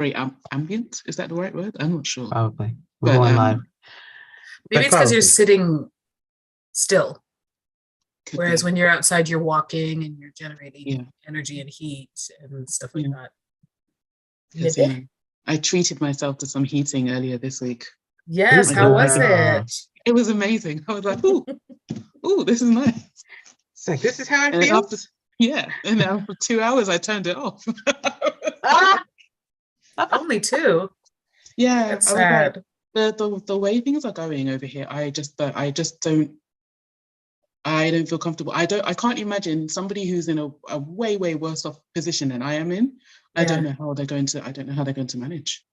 very ambient. Is that the right word? I'm not sure. Probably. We're But going live. Maybe it's because you're sitting still. could Whereas be. when you're outside, you're walking and you're generating Yeah. energy and heat and stuff like Yeah. that. 'Cause, I treated myself to some heating earlier this week. Yes, Oh, how was yeah. it? It was amazing. I was like, ooh, ooh, this is nice. It's like, this is how it And then feels. and after 2 hours, I turned it off. Only 2. Yeah, That's I was like, sad. the way things are going over here, I don't feel comfortable. I can't imagine somebody who's in a way worse off position than I am in. I don't know how they're going to manage.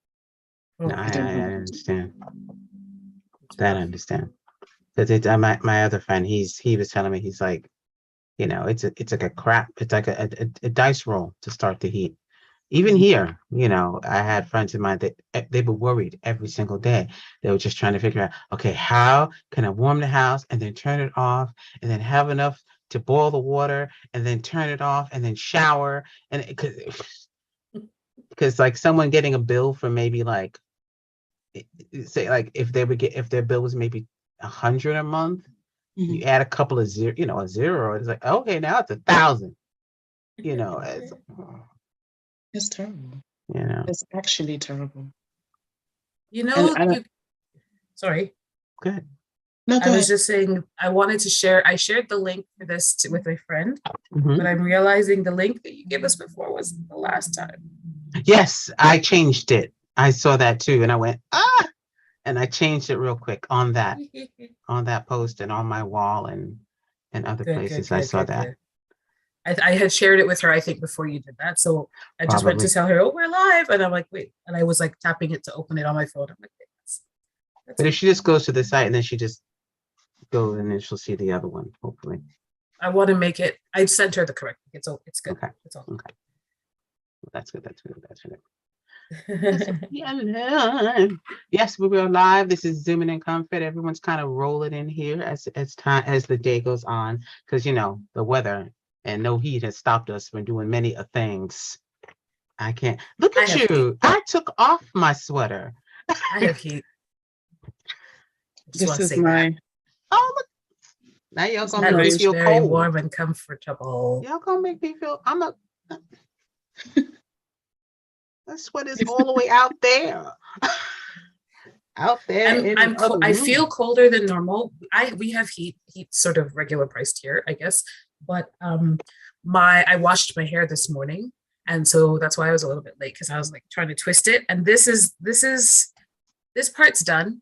No, I don't know. understand. That I understand. Because my other friend, he was telling me, he's like, it's like a dice roll to start the heat. Even here, I had friends of mine that they were worried every single day. They were just trying to figure out, okay, how can I warm the house and then turn it off and then have enough to boil the water and then turn it off and then shower, and because like someone getting a bill for maybe like, say like if their bill was maybe 100 a month, you add a couple of zero, a zero, it's like, okay, now it's 1,000. It's terrible. It's actually terrible. Sorry. Good. No, I was just saying, I wanted to share. I shared the link for this with my friend, Mhm. but I'm realizing the link that you gave us before was the last time. Yes, I changed it. I saw that too, and I went, and I changed it real quick on that post and on my wall and other places. I saw that. I had shared it with her, I think, before you did that. So I just went to tell her, oh, we're live. And I'm like, wait. And I was like tapping it to open it on my phone. I'm like, that's But if she just goes to the site and then she just goes and then she'll see the other one, hopefully. I want to make it. I sent her the correct. It's good. Okay. It's all. Okay. That's good. Yes, we were live. This is Zooming in Comfort. Everyone's kind of rolling in here as the day goes on, because the weather and no heat has stopped us from doing many things. I can't look at you. Heat. I took off my sweater. I have heat. This is my. Oh, look. Now y'all gonna make me feel very cold. Warm and comfortable. Y'all gonna make me feel. That sweater's all the way out there. Out there. I feel colder than normal. We have heat sort of regular priced here, I guess. But I washed my hair this morning, and so that's why I was a little bit late, because I was like trying to twist it. And this part's done.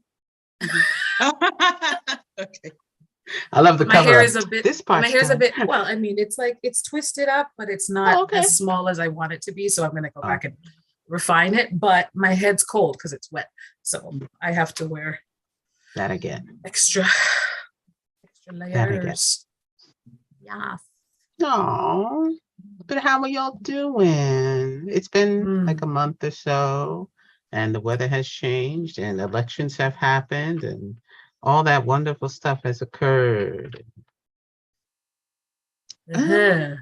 Okay. I love the my cover. Hair is a bit. This part. My hair's a bit. Well, I mean, it's twisted up, but it's not as small as I want it to be. So I'm gonna go back and refine it. But my head's cold because it's wet, so I have to wear that again. Extra layers. Yeah. No, but how are y'all doing? It's been like a month or so, and the weather has changed, and elections have happened, and all that wonderful stuff has occurred. I'm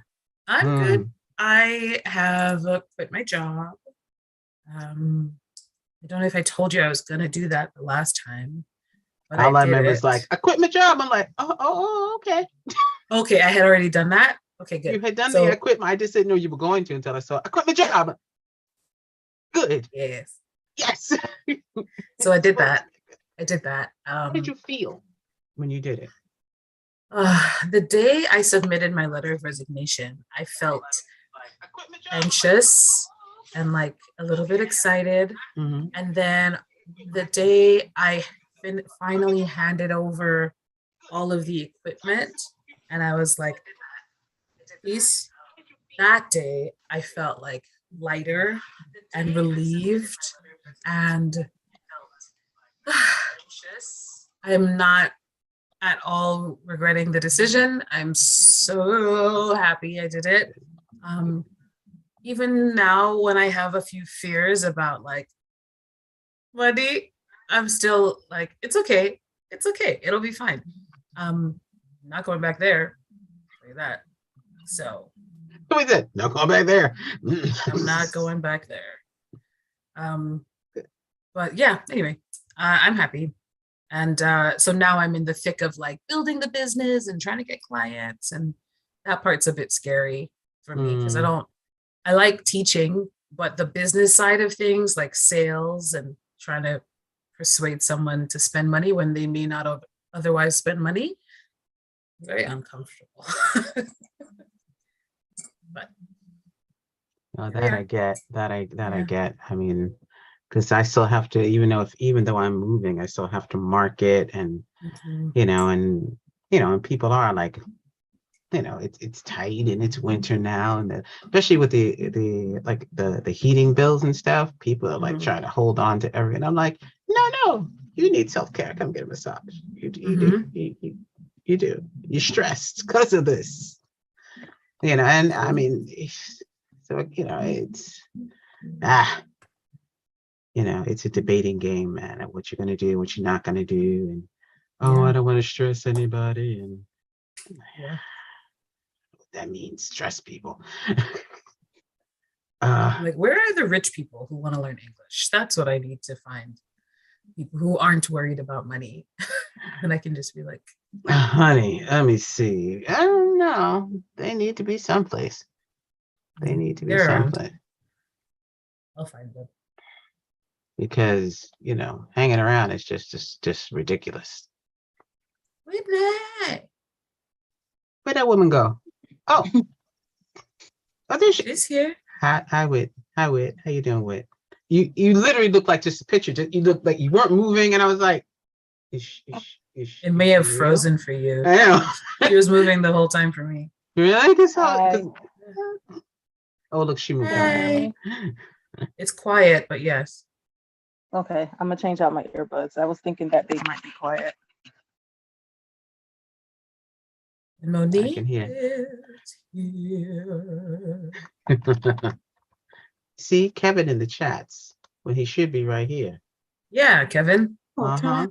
good. I have quit my job. I don't know if I told you I was gonna do that the last time. But all I remember is like, I quit my job. I'm like, oh, okay. Okay, I had already done that. Okay, good. You had done that. I just didn't know you were going to until I saw I quit my job. Good. Yes. Yes. So I did that. How did you feel when you did it? The day I submitted my letter of resignation, I felt anxious and like a little bit excited. Mm-hmm. And then the day I finally handed over all of the equipment, and I was like, peace. That day I felt like lighter and relieved, and I'm not at all regretting the decision. I'm so happy I did it. Even now, when I have a few fears about like money, I'm still like, it's okay. It'll be fine. I'm not going back there. Like that. So. Not going back there. I'm not going back there. But yeah, anyway, I'm happy. And so now I'm in the thick of like building the business and trying to get clients. And that part's a bit scary for me because I like teaching, but the business side of things like sales and trying to persuade someone to spend money when they may not have otherwise spend money, very uncomfortable. But that I get. I get. I mean, because I still have to, even though I'm moving, I still have to market and and people are like, it's tight and it's winter now, and especially with the heating bills and stuff, people are like trying to hold on to everything. I'm like, no, you need self-care. Come get a massage. You do. You do. You're stressed because of this. And I mean, so it's it's a debating game, man, of what you're gonna do, what you're not gonna do, and I don't want to stress anybody, and that means stress people. Like, where are the rich people who want to learn English? That's what I need to find. People who aren't worried about money. And I can just be like, honey, let me see. I don't know. They need to be someplace. They need to be someplace. I'll find them. Because, hanging around is just ridiculous. Whitney! Where'd that woman go? Oh, there she is. Here. Hi, Whit. How you doing, Whit? You literally look like just a picture. You look like you weren't moving, and I was like, it may have frozen for you. I know. She was moving the whole time for me. Really? Oh, look, she moved on. It's quiet, but yes. Okay, I'm gonna change out my earbuds. I was thinking that they might be quiet. And Monique I can hear. is here. See Kevin in the chats when he should be right here. Yeah, Kevin. Uh-huh.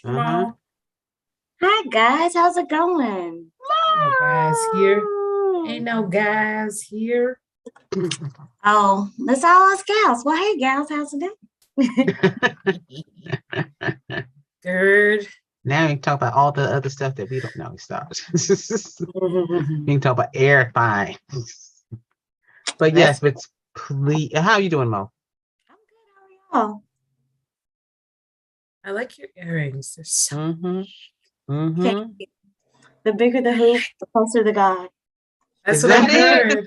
Hi guys, how's it going? No guys here. Ain't no guys here. Oh, that's all us gals. Well, hey gals, how's it going? Good. Now you can talk about all the other stuff that we don't know. Stop. You can talk about air fine. But yes, but please, how are you doing, Mo? I'm good. How are y'all? I like your earrings. They're so Thank you. The bigger the hoop, the closer the God. That's what I've heard.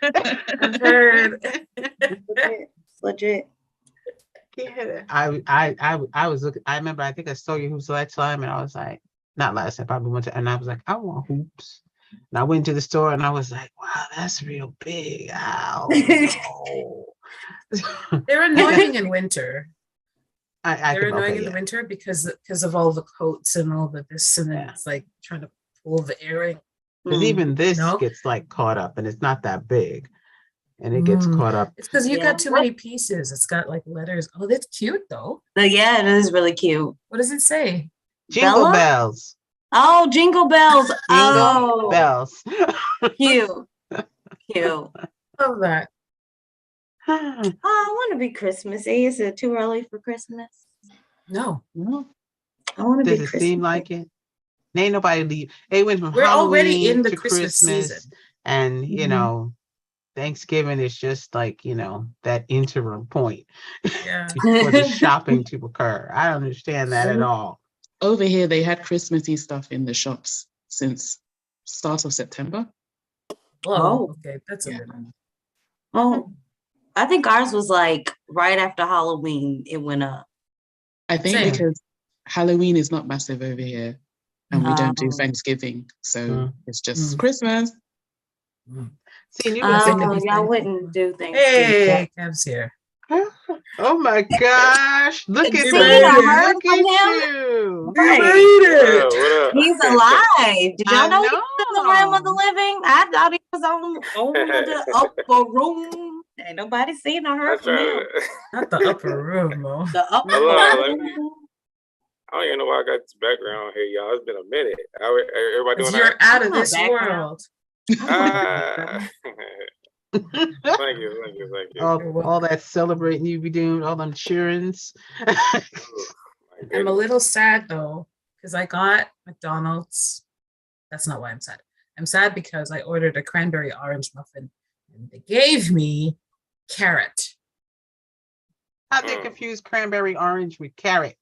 I've heard. It's legit. Yeah, I was looking. I remember. I think I saw your hoops last time, and I was like, not last time, probably one time, and I was like, I want hoops. And I went to the store, and I was like, wow, that's real big. Ow. No. They're annoying in winter. They're annoying in the winter because of all the coats and all the this and then it's like trying to pull the earring. Because even this gets like caught up, and it's not that big, and it gets caught up. It's because you got too many pieces. It's got like letters. Oh, that's cute though. Yeah, it is really cute. What does it say? Jingle bells. Oh, jingle bells. Jingle bells. Cute. Love that. Oh, I want to be Christmassy. Is it too early for Christmas? No. I want to be Does it Christmas. seem like it? Ain't nobody leave. It went from We're Halloween already in the to Christmas season. And Thanksgiving is just like, that interim point for the shopping to occur. I don't understand that at all. Over here, they had Christmassy stuff in the shops since start of September. Oh, okay. That's a good one. Oh, I think ours was like right after Halloween, it went up. I think because Halloween is not massive over here and we don't do Thanksgiving. So it's just Christmas. See, y'all wouldn't do Thanksgiving. Hey, Kev's here. Oh my gosh. Look at you. Right. He's alive. Did y'all know he was in the realm of the living? I thought he was on the upper room. Ain't nobody seen or heard from him. Not the upper room, though. The upper room. I don't even know why I got this background here, y'all. It's been a minute. Everybody doing You're out of this world. Thank you. All that celebrating you be doing, all them cheerings. I'm a little sad though, because I got McDonald's. That's not why I'm sad. I'm sad because I ordered a cranberry orange muffin and they gave me carrot. How'd they confuse cranberry orange with carrot?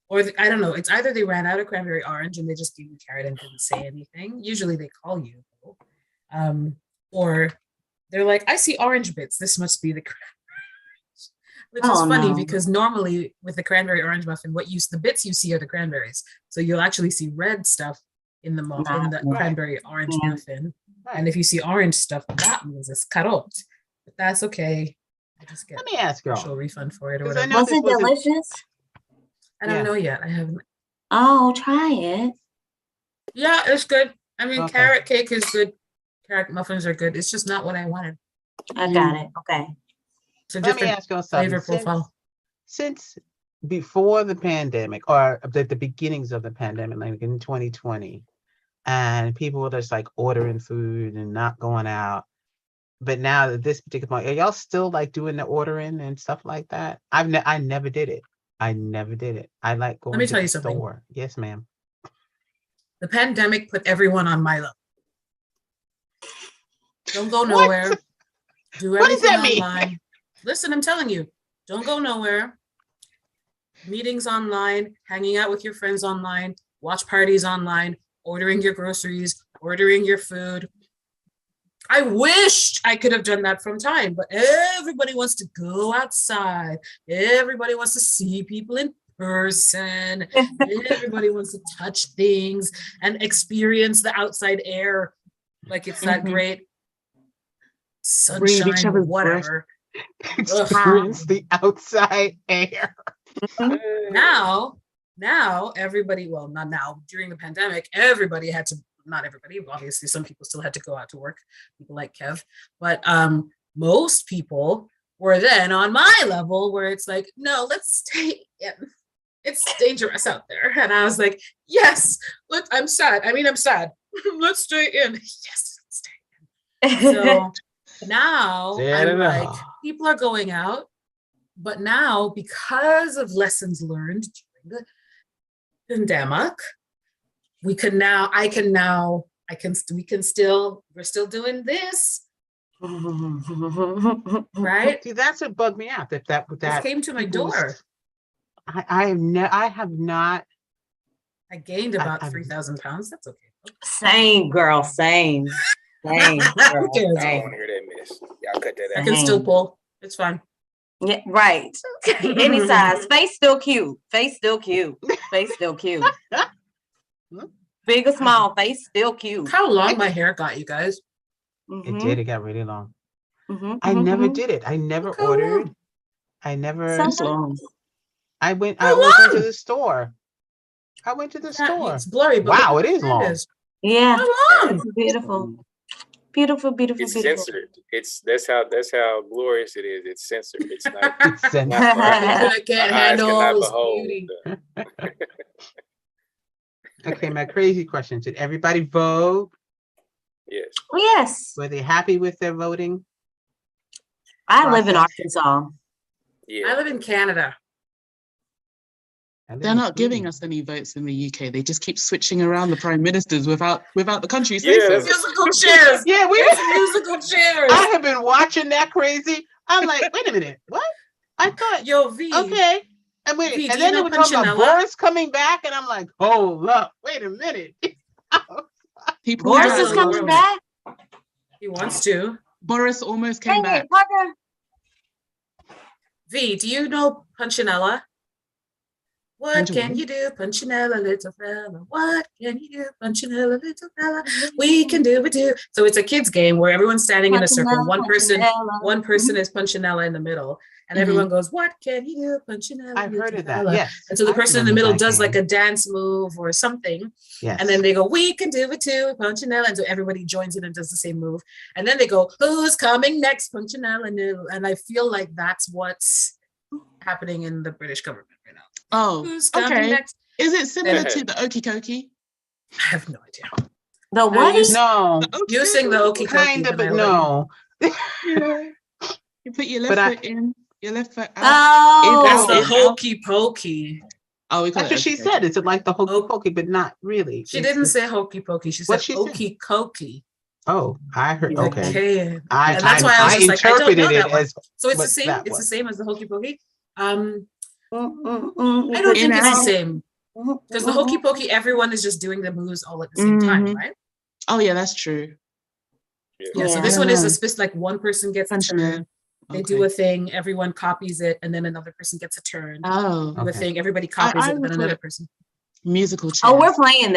Or I don't know. It's either they ran out of cranberry orange and they just gave you carrot and didn't say anything. Usually they call you. Or they're like, I see orange bits. This must be the cranberry. Which is funny because normally with the cranberry orange muffin, the bits you see are the cranberries. So you'll actually see red stuff in the cranberry orange muffin. Right. And if you see orange stuff, that means it's carrot. But that's okay. I just get Let me ask you a refund for it or whatever. Was it delicious? I don't know yet. I haven't. Oh, try it. Yeah, it's good. I mean, carrot cake is good. Carrot muffins are good. It's just not what I wanted. I got it. Okay. It's a Let me different ask you something. flavor profile. Since before the pandemic, or the beginnings of the pandemic, like in 2020, and people were just like ordering food and not going out. But now at this particular point, are y'all still like doing the ordering and stuff like that? I never did it. I like going Let me to tell the you something. store. Yes, ma'am. The pandemic put everyone on my level. Don't go nowhere. Do everything online. Listen, I'm telling you, don't go nowhere. Meetings online, hanging out with your friends online, watch parties online, ordering your groceries, ordering your food. I wished I could have done that from time, but everybody wants to go outside. Everybody wants to see people in person. Everybody wants to touch things and experience the outside air. Like it's that great sunshine or whatever. Experience the outside air. Now everybody, well, not now, during the pandemic, everybody had to, not everybody, obviously some people still had to go out to work, people like Kev, but most people were then on my level where it's like, no, let's stay in. It's dangerous out there. And I was like, yes, look, I'm sad. Let's stay in. Yes, let's stay in. So now I'm like, people are going out, but now because of lessons learned during the pandemic, we're still doing this. Right? See, that's what bugged me out. That came to my door. I have not. I gained about 3,000 pounds. That's okay. Same, girl. Same. Girl, I don't want to hear that mess. Y'all cut that out. I can still pull. It's fine. Yeah, right. Any size. Face still cute. Face still cute. Big or small, face still cute. How long my hair got, you guys? It did. It got really long. I never did it. I never ordered. I never. So long. I went into the store. It's blurry. But wow, it is long. Yeah. How long? It's beautiful. Beautiful. It's censored. That's how glorious it is. It's censored. It's not. It's censored. I can't handle beauty. Okay, my crazy question. Did everybody vote? Yes. Yes. Were they happy with their voting? I live in Arkansas. Yeah. I live in Canada. They're not giving us any votes in the UK. They just keep switching around the prime ministers without the country. Yes. Musical chairs. Yeah, musical chairs. I have been watching that crazy. I'm like, wait a minute, what? I thought V. Okay. And wait, V, and then they were talking about Boris coming back, and I'm like, hold up, wait a minute. Boris is coming back. He wants to. Boris almost came back. Parker. V, do you know Punchinella? What can you do, Punchinella, little fella? What can you do, Punchinella, little fella? We can do it too. So it's a kids game where everyone's standing in a circle. One person is Punchinella in the middle, and everyone goes, "What can you do, Punchinella?" I've heard of that. Yes. And so the person in the middle does like a dance move or something. Yes. And then they go, "We can do it too, Punchinella." And so everybody joins in and does the same move. And then they go, "Who's coming next, Punchinella?" And I feel like that's what's happening in the British government right now. Oh, Who's coming okay. next? Is it similar to the 𝐒𝐤𝐞𝐜𝐢𝐚𝐥? I have no idea. The what? No, You sing the *𝐒𝐤𝐞𝐜𝐢𝐚, kind of, then but I will. no. Yeah. You put your But left I- foot in, your left foot out. Oh, That's the in, out. hokey pokey. Oh, we call That's it what she okay. said. It's like the hokey Oh. pokey, but not really. She It's didn't the- say hokey pokey. She said What'd she say? *𝐒𝐤𝐞𝐜. Oh, I heard. Yeah. Okay. Okay. And that's why I was just like, I don't interpreted know it that one. as So it's the what same. that It's the was. same as the hokey pokey. I you don't could think it's the tell. same because the hokey pokey, everyone is just doing the moves all at the same time, Mhm. right? Oh, yeah, that's true. Yeah. So Yeah. this I one don't is know. a specific, like one person gets a Punch turn. in. They Okay. do a thing, everyone copies it, and then another person gets a turn. Oh, Do a Okay. thing, everybody copies I it, and would then call another it person. musical chairs. Oh, we're playing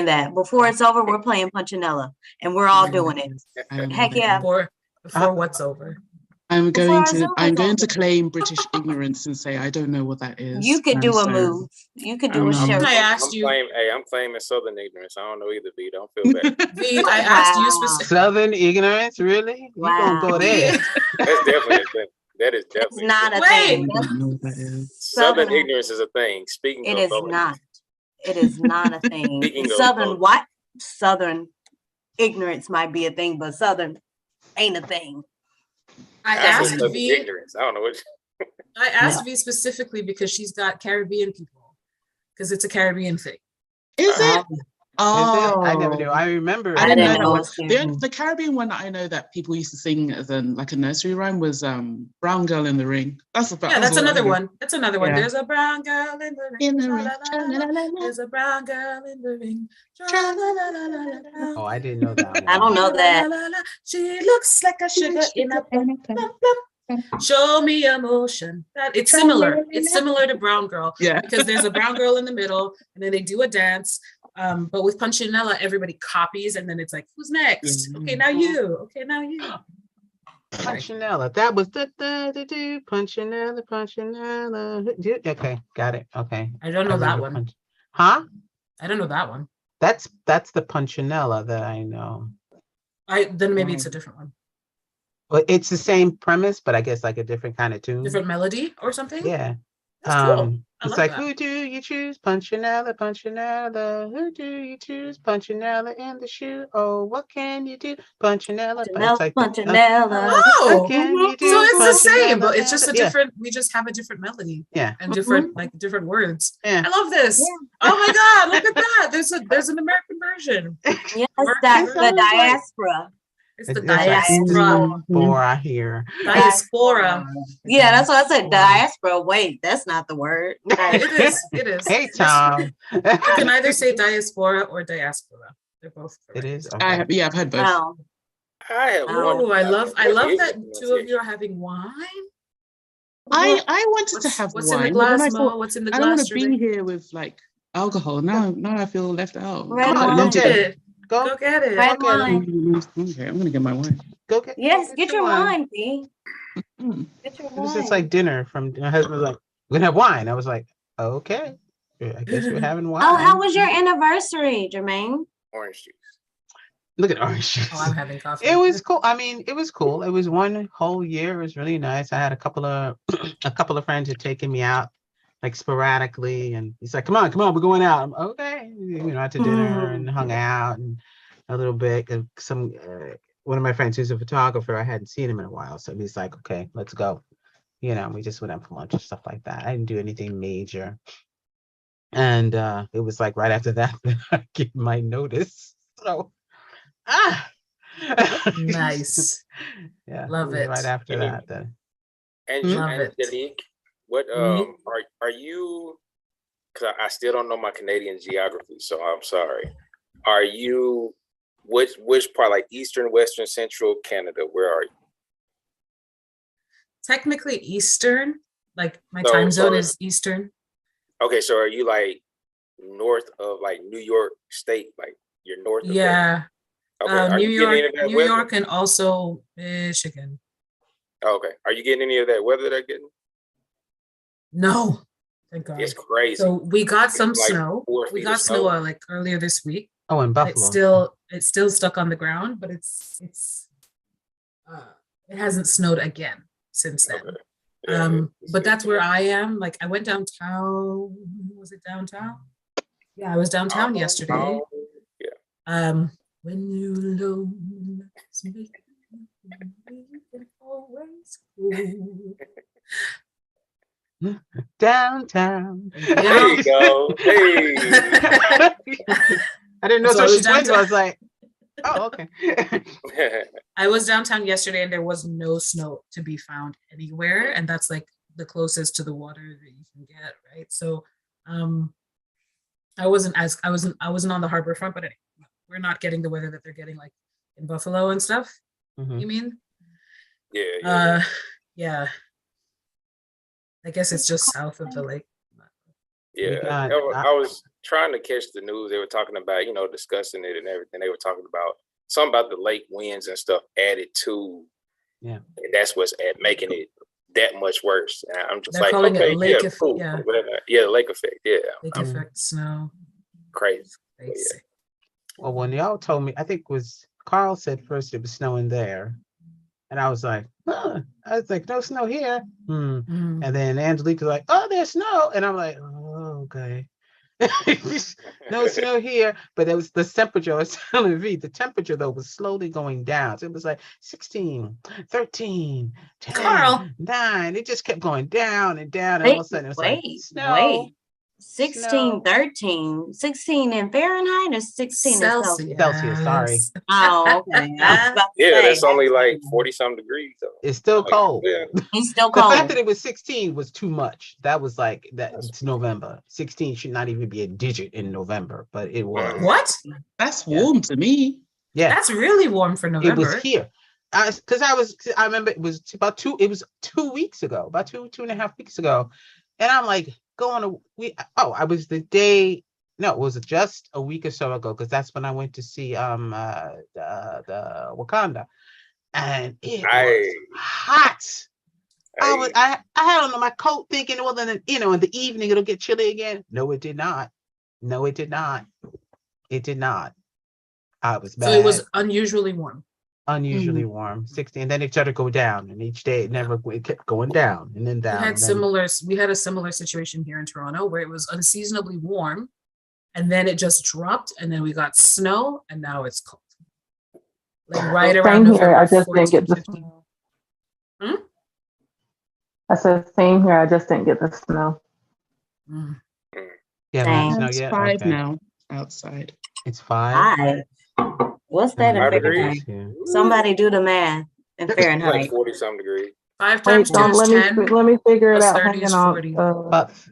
that. Before it's over, we're playing Punchinella, and we're all doing it. I don't know Heck what that yeah. is. Before what's over. I'm Before going it's to over, I'm going it's to claim British ignorance and say I don't know what that is. You could I'm do a sorry. move. You could do a I'm- show. I asked you. I'm claiming Southern ignorance. I don't know either, V. Don't feel bad. V, I asked you Wow. specifically. Southern ignorance, really? You gonna go Wow. there? That's definitely a thing. That is It's definitely not a Wait. I thing. don't know what that is. Southern Southern- ignorance is a thing. Speaking It of is Southern, not. It is not a thing. Speaking of Southern both. what? Southern ignorance might be a thing, but Southern ain't a thing. I I said asked Southern V. ignorance. I don't know what. I asked V specifically because she's got Caribbean people. Because it's a Caribbean thing. Is it? Is Oh, it? I never knew. I remember. I I didn't know didn't that know one. it's Caribbean. The Caribbean one that I know that people used to sing as like a nursery rhyme was Brown Girl in the Ring. That's about. Yeah, that's another one. That's another one. Yeah. There's a brown girl in the ring. In the ring. Tra-la-la-la-la. There's a brown girl in the ring. Tra-la-la-la-la-la. Oh, I didn't know that one. I don't know that. La-la-la-la. She looks like a sugar in a plum, plum, plum. Show me emotion. It's similar. It's similar to Brown Girl Yeah. because there's a brown girl in the middle, and then they do a dance. But with Punchinella, everybody copies, and then it's like, who's next? Okay, now you. Okay, now you. Punchinella. That was the Punchinella. Okay, got it. Okay. I don't know that remember one. Huh? I don't know that one. That's the Punchinella that I know. Then maybe it's a different one. Well, it's the same premise, but I guess like a different kind of tune. Different melody or something? Yeah. That's cool. I It's love like, that. who do you choose? Punchinella, Punchinella. Who do you choose? Punchinella in the shoe. Oh, what can you do? Punchinella. It's like Punchinella. Oh, what can you do? so it's the same, Punchinella, but it's just a yeah. different, we just have a different melody Yeah. and different, like different words. Yeah. I love this. Yeah. Oh my God, look at that. There's an American version. Yes, that's the diaspora. It's the It's like diaspora. diaspora here. Diaspora. Yeah, that's what I said. Diaspora. Wait, that's not the word. It is. It is. Hey, Tom. You can either say diaspora or diaspora. They're both correct. It is. I've had both. Wow. I have Oh, one. I love that What two of is you are having wine. I wanted to have What's wine. in the but then glass, I Mo? thought, What's in the I don't want glass? to be here with like alcohol. Now I feel left out. Red Come on, wine. go Go get get it. it. Go Go get it. Red Go get it. wine. Okay, I'm gonna get my wine. Go get. Yes, go get your wine, P. Mm. Get your It was wine. just like dinner from my husband was like, we're gonna have wine. I was like, okay. I guess we're having wine. Oh, how was your anniversary, Jermaine? Orange juice. Look at orange juice. Oh, I'm having coffee. It was cool. I mean, it was cool. It was one whole year. It was really nice. I had a couple of friends had taken me out like sporadically, and he's like, come on, we're going out. I'm okay. Out to dinner and hung out and a little bit. Some one of my friends who's a photographer, I hadn't seen him in a while, so he's like, okay, let's go. We just went out for lunch and stuff like that. I didn't do anything major. And it was like right after that I gave my notice. So Nice. Yeah. Love was it. Right after that. Then. Love it. Angelique, what Mhm. are you? Because I still don't know my Canadian geography, so I'm sorry. Are you which part, like Eastern, Western, Central Canada? Where are you? Technically Eastern, like my So- time zone so- is Eastern. Okay, so are you like north of like New York State? Like you're north of that? Yeah. Okay. Are New you getting any York, of that New weather? York, and also Michigan. Okay. Are you getting any of that weather they're getting? No, thank God. It's crazy. So we got some It's like snow. 4 We feet got of snow snow. like earlier this week. Oh, in But Buffalo. it's still stuck on the ground, but it hasn't snowed again since then. Okay. Yeah, But that's where I am. Like I went downtown. Was it downtown? Yeah, I was downtown yesterday. Yeah. When you alone, we can always go. Downtown. There you go. Hey. I didn't know So I so was she's went. I downtown. was like, oh, okay. I was downtown yesterday and there was no snow to be found anywhere. And that's like the closest to the water that you can get, right? So I wasn't on the harbor front, but anyway, we're not getting the weather that they're getting like in Buffalo and stuff. Mhm. You mean? Yeah. Yeah. I guess it's just south of the lake. Yeah, got- I was trying to catch the news. They were talking about, discussing it and everything. They were talking about something about the lake winds and stuff added to. Yeah. And that's what's making it that much worse. And I'm just They're like, calling it okay, lake yeah, effect, cool. yeah. Yeah, the lake effect. Yeah, Lake Um, effect snow. crazy. Crazy. Well, when y'all told me, I think it was Carl said first it was snowing there. And I was like, huh. I was like, no snow here. Mm. And then Angelique was like, oh, there's snow. And I'm like, oh, okay. No snow here. But it was the temperature. I was telling V, the temperature, though, was slowly going down. So it was like 16, 13, 10, Carl. 9. It just kept going down and down. And all of a sudden, it was like, snow. Wait. 16, Snow. 13. 16 in Fahrenheit or 16 in Celsius? Celsius, sorry. Oh, okay. I was about to Yeah, say, that's only like 40-some degrees though. It's still Like, cold. yeah. It's still The cold. fact that it was 16 was too much. That was like that. It's November. 16 should not even be a digit in November, but it was. What? That's Yeah. warm to me. Yeah, That's really warm for it November. was here. I remember it was about 2 weeks ago, about two and a half weeks ago. And I'm like, I was the day, no, it was just a week or so ago, because that's when I went to see the Wakanda. And it was hot. I had on my coat thinking, well, then, in the evening it'll get chilly again. No, it did not. No, it did not. It did not. I was bad. So it was unusually warm. Unusually warm, 60, and then it started to go down, and each day it kept going down and then down. We had a similar situation here in Toronto where it was unseasonably warm, and then it just dropped, and then we got snow, and now it's cold. Like right around Same here. I November just didn't get 14, the 15. snow. I said same here. I just didn't get the snow. Mm. Yeah, Dang. snow It's yet? 5 Okay. now outside. It's 5. 5. What's that in 5 Fahrenheit? degrees. Yeah. Somebody do the math in Like Fahrenheit. 40-some degrees. 5 Wait, times 2 is let 10. me figure it plus out. 30 Hang is on. 40.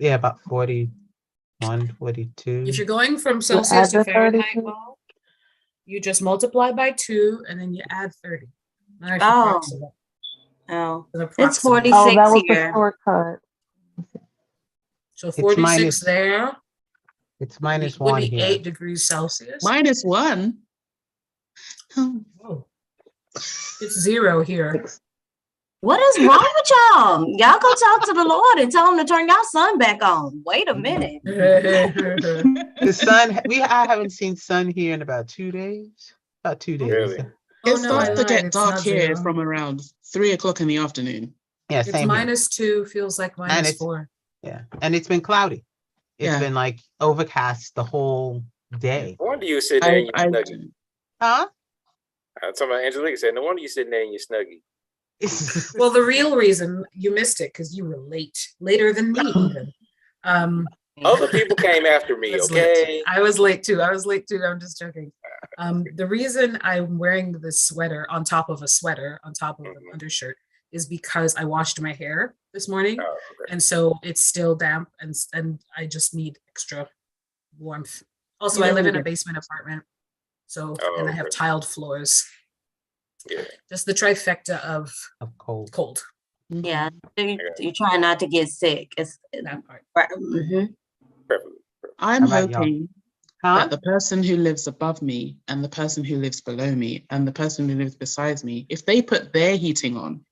About 41, 42. If you're going from add Celsius to the Fahrenheit, 32. Mo, you just multiply by 2 and then you add 30. Not actually Oh. approximate. Oh, An it's approximate. 46 Oh, that was the here. shortcut. So 46 minus- there. It's minus would 1 be here. 8 degrees Celsius. -1. Oh. It's 0 here. What is wrong with y'all? Y'all go talk to the Lord and tell him to turn y'all sun back on. Wait a minute. The sun, I haven't seen sun here in about 2 days. About 2 days. Really? It Oh, no, starts I to lied. get It's dark not here 0. from around 3 o'clock in the afternoon. Yeah, It's same here. -2, feels like And it's- -4. Yeah, and it's been cloudy. It's Yeah. been like overcast the whole day. No wonder you were sitting there in I your snuggie. Huh? I'm talking about Angelique said, no wonder you sitting there in your snuggie. Well, the real reason you missed it because you were later than me even. Other people came after me, was okay? late. I was late too. I'm just joking. The reason I'm wearing this sweater on top of a sweater on top of an undershirt is because I washed my hair this morning, Oh, okay. and so it's still damp, and I just need extra warmth. Also, You I don't live in need a it. basement apartment, so Oh, and I have okay. tiled floors. Yeah. Just the trifecta of Of cold. cold. Yeah, you try not to get sick. It's That part. right. Mhm. Perfect. I'm How about y'all? hoping Huh? that the person who lives above me and the person who lives below me and the person who lives beside me, if they put their heating on,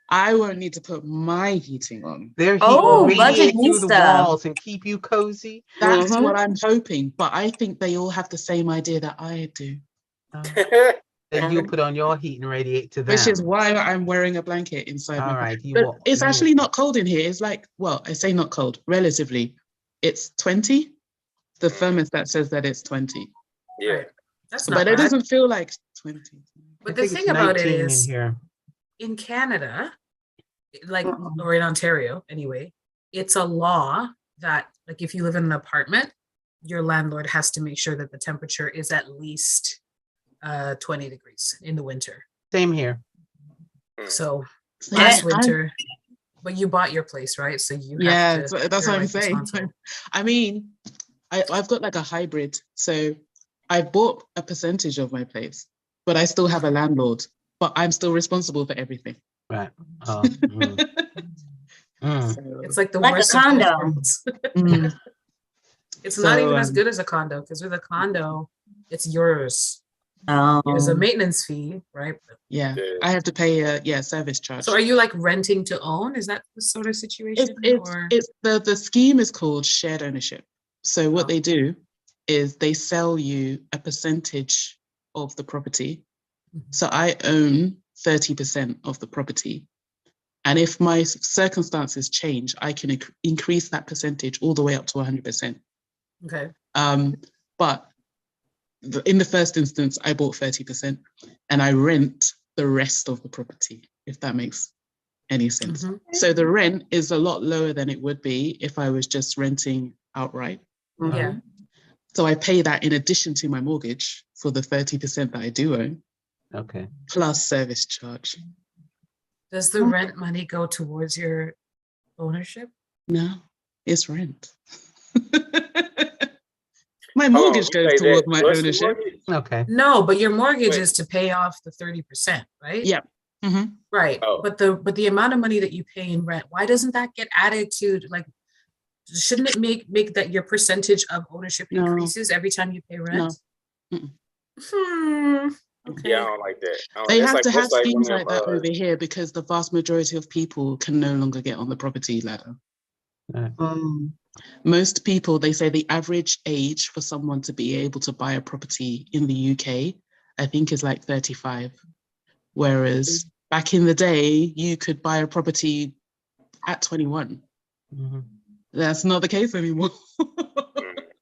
I won't need to put my heating on. Their heat Oh, will budget radiate heat through the stuff. walls and keep you cozy. That's Mhm. what I'm hoping. But I think they all have the same idea that I do, Then you'll put on your heat and radiate to them. which is why I'm wearing a blanket inside All my right, you But will- it's you actually will- not cold in here. It's like, well, I say not cold, relatively. It's 20. the thermostat says that it's 20, Yeah. Right. That's not but it bad. doesn't feel like 20. But I the think thing it's about it 19 is, in here. in Canada, like, or in Ontario anyway, it's a law that, like, if you live in an apartment, your landlord has to make sure that the temperature is at least 20 degrees in the winter. Same here. So Yeah, last winter, but you bought your place, right? So you have to. so that's you're, what I'm like, saying. responsible. I mean, I've got like a hybrid. So I bought a percentage of my place, but I still have a landlord, but I'm still responsible for everything. Right. Mm. So, It's like the Like a worst of both condo. worlds. mm, It's not So, even as good as a condo, because with a condo, it's yours. There's a Um, maintenance fee, right? yeah, Yeah. I have to pay a service charge. So are you like renting to own? Is that the sort of situation? Or It's the scheme is called shared ownership. So what Oh. they do is they sell you a percentage of the property. So I own 30% of the property. And if my circumstances change, I can increase that percentage all the way up to 100%. okay. But in the first instance, I bought 30% and I rent the rest of the property, if that makes any sense. Mhm. So the rent is a lot lower than it would be if I was just renting outright. Yeah. So I pay that in addition to my mortgage for the 30% that I do own, Okay. plus service charge. Does the rent money go towards your ownership? No, it's rent. My Hold on, mortgage you goes say towards that my plus the ownership. mortgage? Okay. No, but your mortgage Wait. is to pay off the 30%, right? Yeah. Mhm. Right. Oh. But the amount of money that you pay in rent, why doesn't that get added to, like, shouldn't it make that your percentage of ownership No. increases every time you pay rent? Mm-mm. Okay. Yeah, I don't like that. They have to have that's like one schemes of like them, that over here because the vast majority of people can no longer get on the property ladder. Most people, they say the average age for someone to be able to buy a property in the UK, I think is like 35. Whereas back in the day, you could buy a property at 21. Mhm. That's not the case anymore.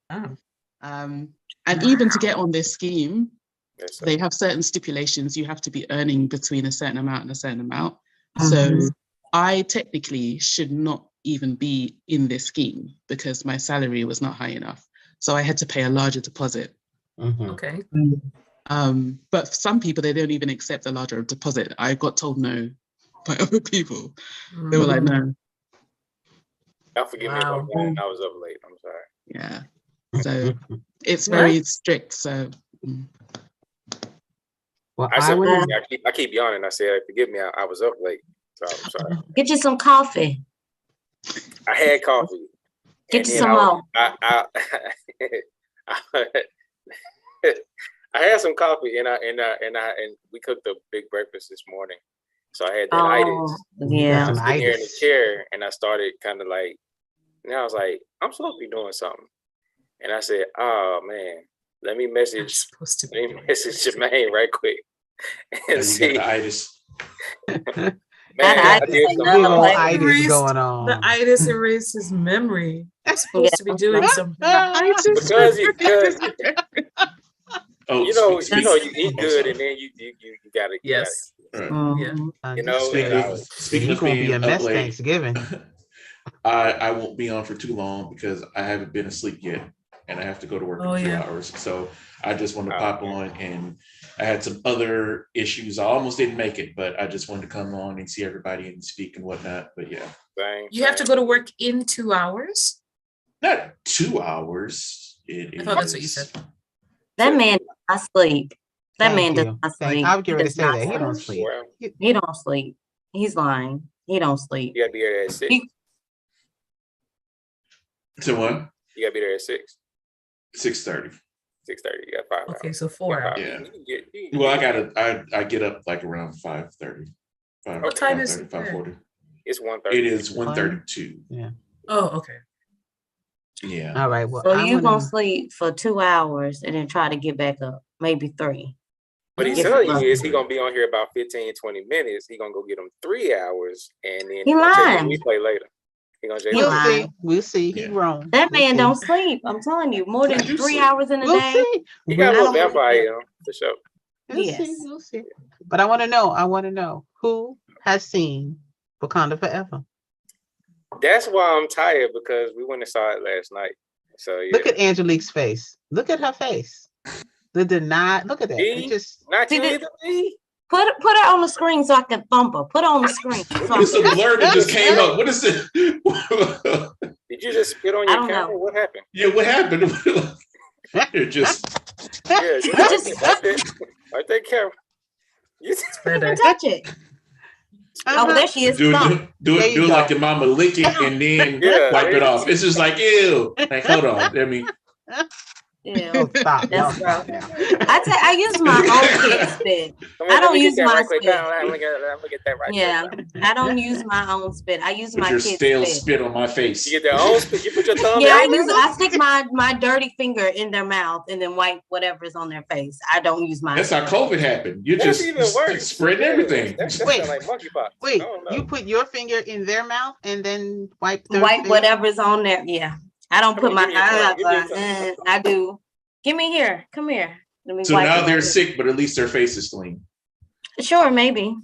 Oh. And even to get on this scheme, Yes, sir. they have certain stipulations. You have to be earning between a certain amount and a certain amount. So I technically should not even be in this scheme because my salary was not high enough. So I had to pay a larger deposit. Mhm. Okay. But for some people, they don't even accept a larger deposit. I got told no by other people. They were like, no. Y'all forgive me if Wow. I'm lying. I was up late. I'm sorry. Yeah. So it's What? very strict. So Well, I I said, would. I keep yawning. I said, forgive me. I was up late. So I'm sorry. Get you some coffee. I had coffee. Get and you then some more. I had some coffee and we cooked a big breakfast this morning. So I had that itis. Oh, You got yeah. some I'm sitting here in the itis. chair and I started kind of like, and I was like, I'm supposed to be doing something. And I said, oh man, let me I'm message supposed to be. Jermaine right quick and You see. got the itis. Man, I itis did ain't some nothing Big old like- itis Erased going The on. itis erases memory. I'm supposed to be doing something. Because Oh, you eat good and then you gotta Yes. Right. Yeah. You know, Speaking You're of gonna be being a up mess late, Thanksgiving. I won't be on for too long because I haven't been asleep yet, and I have to go to work in Oh, a few yeah. hours. So I just wanted to Oh, pop yeah. on, and I had some other issues. I almost didn't make it, but I just wanted to come on and see everybody and speak and whatnot. But yeah, You have to go to work in 2 hours? not 2 hours. I thought that's what you said. That man does not sleep. That Thank man does you. not Thank- sleep. I was getting He ready to does say not that. He sleep. don't sleep. Well, He don't sleep. He's lying. He don't sleep. you gotta be there at 6. He- So what? You gotta be there at 6. 6:30. 6:30. You got 5 Okay, hours. so 4 hours. Yeah. You can get- Well, I get up like around 5:30. What time is it 5:40. It's 1:30. It is 1:32. Oh, okay. Yeah. All right. Well, So I you wanna- gonna sleep for 2 hours and then try to get back up, maybe 3. What he's Yes, telling you sir. is he gonna be on here about 15, 20 minutes. He gonna go get them 3 hours and then He he'll check lying. the replay later. He gonna He We'll lying. see. We'll see. He Yeah. grown. That We'll man see. don't sleep. I'm telling you, more than I do 3 sleep. hours in a We'll day. see. He got a I little don't vampire, believe you know, for sure. We'll Yes. see. We'll see. But I want to know who has seen Wakanda Forever. That's why I'm tired, because we went and saw it last night. So yeah. Look at Angelique's face. Look at her face. Look at that. Me? It just Not you Did either, me. Put her on the screen so I can thump her. Put her on the screen. So I It's a can- blur that just came up. What is it? Did you just spit on I your don't camera? know. What happened? Yeah, what happened? It just Yeah, Just- that's it. Right there, camera. You Right there. Don't touch it. Oh, there she is. do Thump. There you it go. like your mama lick it and then Yeah, wipe it off. It's just like ew. Like hold on. I mean, Yeah. Oh, stop. That's Y'all stop gross. now. I use my own kid spit. I don't use my right quick. spit. Let me get that right Yeah, quick. I don't use my own spit. I use put my your kid's stale spit. spit on my face. You get their own spit. You put your thumb Yeah, in. I stick my dirty finger in their mouth and then wipe whatever's on their face. I don't use my That's how COVID happened. You That's just even worse. spread everything. That Wait. sound like monkeypox. Wait, I don't know. you put your finger in their mouth and then wipe their wipe face? whatever's on there. Yeah, I don't put Come my. on, give me your tongue, give me your tongue. I do. Give me here. Come here. Let me. So wipe now it they're on sick, but at least their face is clean. here. Sure, maybe.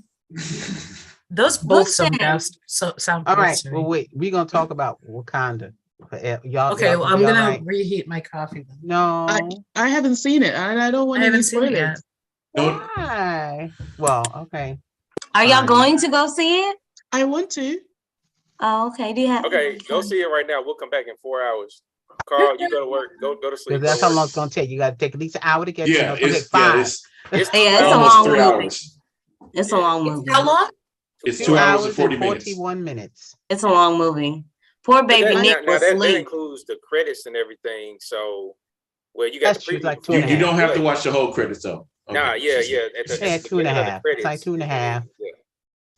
Those both Listen. sound All gross right, to well, me. wait, we're going to talk about Wakanda. Y'all, Okay, well, I'm y'all gonna right? reheat my coffee then. No. I haven't seen it, and I don't want I any haven't seen it spoilers. yet. Don't Why? Well, okay. Are y'all Fine. going to go see it? I want to. Oh, okay. Do you have? Okay, go see it right now. We'll come back in 4 hours. Carl, you go to work. Go to sleep. Because that's Go how to long work. it's going to take. You got to take at least an hour to get there. yeah, It's gonna it's take 5. It's Yeah, it's a almost long 3 movie. hours. It's a long movie. How long? It's 2 2 hours and and 40 minutes. 41 minutes. It's a long movie. Poor But baby that, Nick now was that asleep. includes the credits and everything. So, well, you got That's the true, preview. like before You, 2.5. you don't have to Yeah. watch the whole credits though. Nah, Okay. yeah. At the, Yeah, at the beginning of the 2.5. credits. It's like 2.5. Yeah.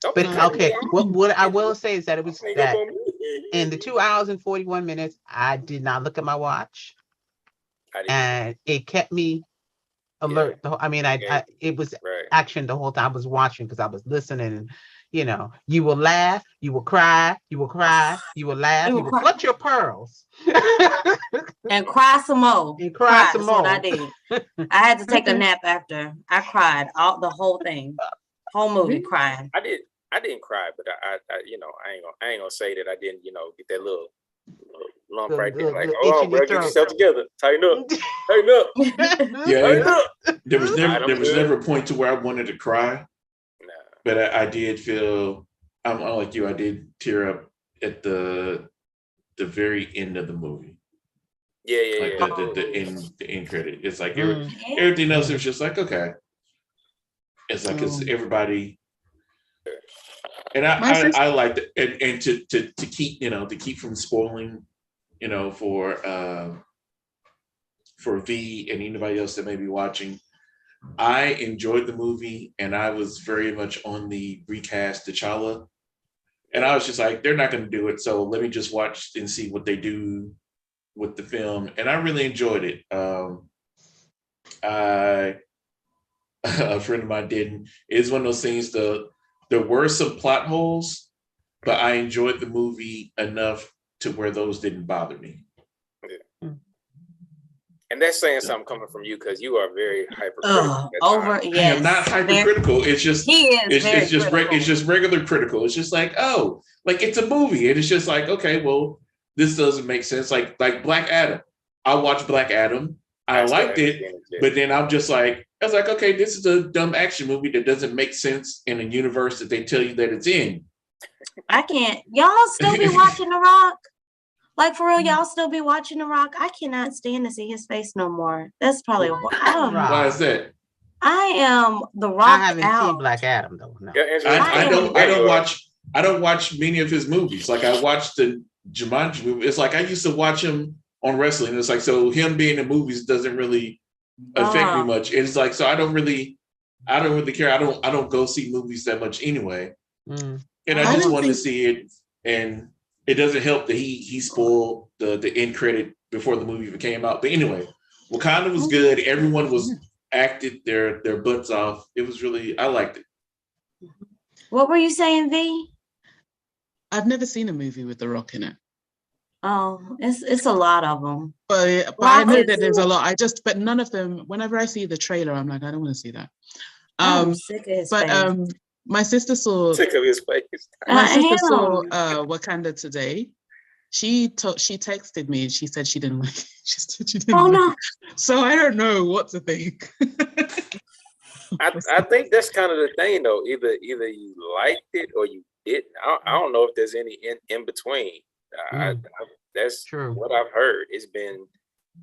Don't But be mad at okay, me. what I will say is that it was Hang up that on me. in the 2 hours and 41 minutes, I did not look at my watch, I didn't. and it kept me alert. I mean, I it was Right. action the whole time. I was watching because I was listening, and you will laugh, you will cry, you will cry, you will laugh, You you will will cry. clutch your pearls, And cry some more. and cry some That's what I more. did. I had to take a nap after. I cried the whole thing, whole movie crying. I didn't cry, but I I ain't gonna say that I didn't, get that little lump The- right there. the- Like, the hold itch on, in bro, your get throat. yourself together. Tighten up. Tighten up. Yeah, Tighten up. there was Alright, I'm good. never a point to where I wanted to cry, Nah. but I did feel I'm like you. I did tear up at the very end of the movie, Yeah. like the end credit. It's like Mm. everything else was just like okay. It's like it's everybody, and My sister- I liked it, and to keep from spoiling, for V and anybody else that may be watching. I enjoyed the movie, and I was very much on the recast T'Challa. And I was just like, they're not going to do it, so let me just watch and see what they do with the film. And I really enjoyed it. A friend of mine didn't. It's one of those things. There were some plot holes, but I enjoyed the movie enough to where those didn't bother me. And that's saying something coming from you because you are very hypercritical. Over, yes. I am not hypercritical. It's just He is. it's just regular critical. It's just like, oh, like it's a movie, and it's just like, okay, well, this doesn't make sense. Like Black Adam. I watched Black Adam. I liked it, but then I was like, okay, this is a dumb action movie that doesn't make sense in a universe that they tell you that it's in. I can't. Y'all still be watching The Rock? Like for real, y'all still be watching The Rock? I cannot stand to see his face no more. That's probably I don't know. Why is that? I am The Rock. I haven't out. seen Black Adam though. No. Yeah, I don't watch many of his movies. Like I watched the Jumanji movie. It's like I used to watch him on wrestling. It's like, so him being in movies doesn't really affect me much. It's like, so I don't really care. I don't go see movies that much anyway. And I just wanted to see it, and it doesn't help that he spoiled the end credit before the movie even came out. But anyway, Wakanda was good. Everyone was acted their butts off. It was really, I liked it. What were you saying, V? I've never seen a movie with The Rock in it. Oh, it's a lot of them. But I know that there's a lot. But none of them, whenever I see the trailer, I'm like, I don't want to see that. I'm sick of his face. My sister saw Sick of his face. my sister saw Wakanda today. She texted me and she said she didn't like it. She said she didn't like it. So I don't know what to think. I think that's kind of the thing though. Either you liked it or you didn't. I don't know if there's any in between. That's True. what I've heard. It's been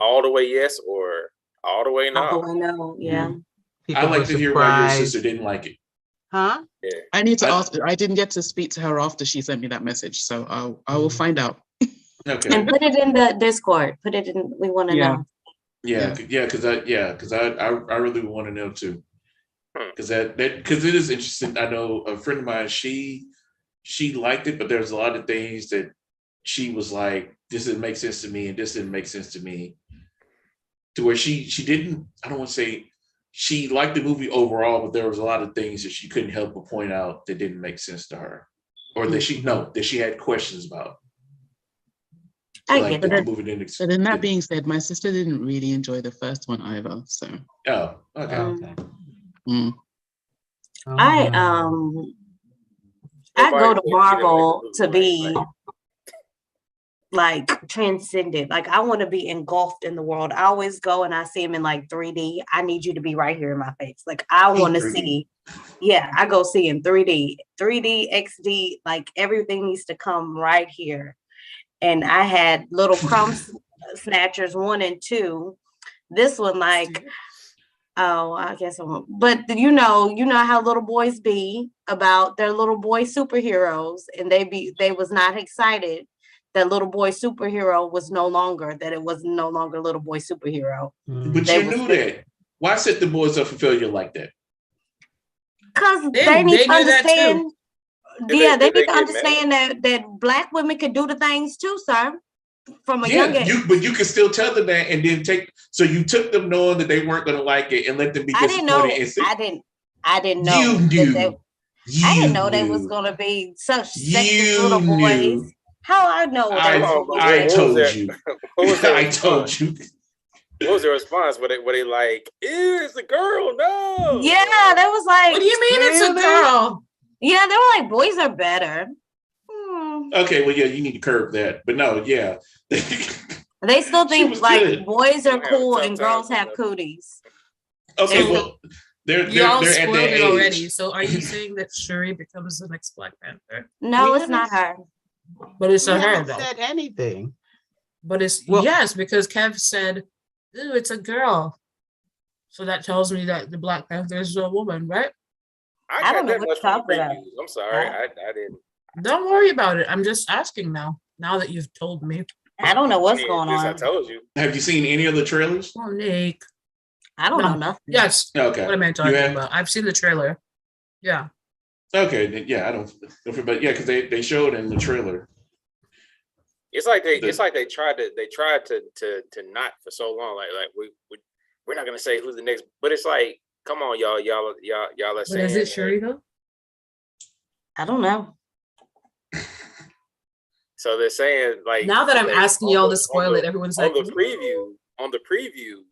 all the way yes or all the way no. All the way no, yeah. People I like were to hear why your surprised. sister didn't like it. Huh? Yeah. I need to ask. I didn't get to speak to her after she sent me that message, so I will find out. Okay. And put it in the Discord. Put it in. We want to know. Because I really want to know too. Because because it is interesting. I know a friend of mine. She liked it, but there's a lot of things that she was like, this didn't make sense to me, and this didn't make sense to me. To where she didn't. I don't want to say she liked the movie overall, but there was a lot of things that she couldn't help but point out that didn't make sense to her, or that she had questions about. I Like, get the it. movie didn't. But then that being said, my sister didn't really enjoy the first one either. So Oh, okay. Okay. mm. I go to Marvel to be like transcended. Like I want to be engulfed in the world. I always go and I see him in like 3D. I need you to be right here in my face. Like I want to see. Yeah, I go see in 3D, 3D, XD. Like everything needs to come right here. And I had little crumb snatchers 1 and 2. This one, like, oh, I guess I won't. But you know how little boys be about their little boy superheroes, and they was not excited that little boy superhero was no longer little boy superhero. But you knew that. Why set the boys up for failure like that? Because they need to understand. Yeah, they need to get understand that Black women can do the things too, sir. From a young age. But you can still tell them that, and then so you took them knowing that they weren't going to like it, and let them be disappointed. I didn't know. You knew. I didn't know they was going to be such sexist little boys. How I know? I told you. I told you. What was the response? Were they like, ew, it's a girl? No. Yeah, they was like, What do you mean it's a girl? Yeah, they were like, boys are better. Okay, well, yeah, you need to curb that. But no, yeah. They still think like good. Boys are cool and girls have cooties. Okay, well, they're y'all at spoiled that it age already. So are you saying that Shuri becomes the next Black Panther? No, it's not her. But it's a her though. Said anything. But it's yes, because Kev said, "Ooh, it's a girl." So that tells me that the Black Panther is a woman, right? I don't know what you're talking about. I'm sorry, I didn't. Don't worry about it. I'm just asking now. Now that you've told me, I don't know what's going on. I told you. Have you seen any of the trailers? Oh, Nick. I don't know nothing. Yes. Okay. What am I talking about? I've seen the trailer. Yeah. Okay. Yeah, I don't. But yeah, because they showed in the trailer. It's like they tried to not for so long. Like we're not gonna say who's the next, but it's like, come on, y'all are saying. But is it Shuri though? I don't know. So they're saying like now that I'm asking y'all to spoil it, everyone's like on the preview.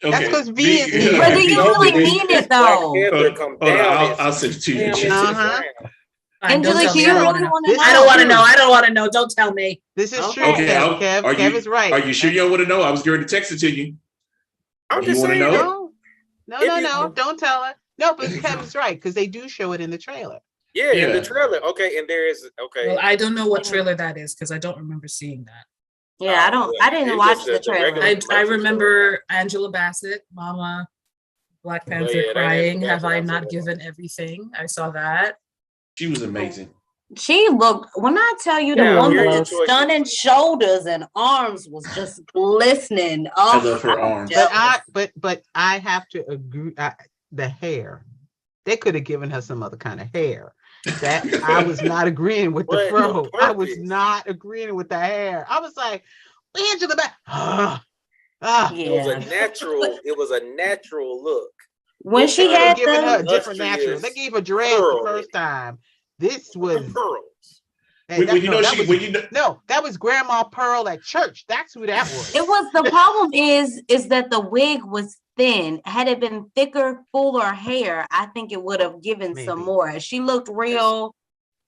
Okay. That's because V is. But do you really mean it though? I'll send it to you. Angelique, do you really want to know? I don't want to know. I don't want to know. Don't tell me. This is true. Okay, Kev is right. Are you sure you don't want to know? I was going to text it to you. I'm just saying. No. Don't tell her. No, but Kevin's right because they do show it in the trailer. Yeah, in the trailer. Okay, and there is Well, I don't know what trailer that is because I don't remember seeing that. Yeah, I didn't watch the trailer. I remember Angela Bassett, Mama, Black Panther crying. Have I not given everything? I saw that. She was amazing. She looked. When I tell you, the woman's stunning shoulders and arms was just glistening. Oh, I love her arms. But I have to agree. The hair. They could have given her some other kind of hair. That I was not agreeing with the fro. I was not agreeing with the hair. I was like, Angela back. It was a natural look. When she had given her a different natural. They gave her dreads the first time. This was pearls. Hey, No, that was Grandma Pearl at church. That's who that was. It was the problem is that the wig was thin. Had it been thicker, fuller hair, I think it would have given some more. She looked real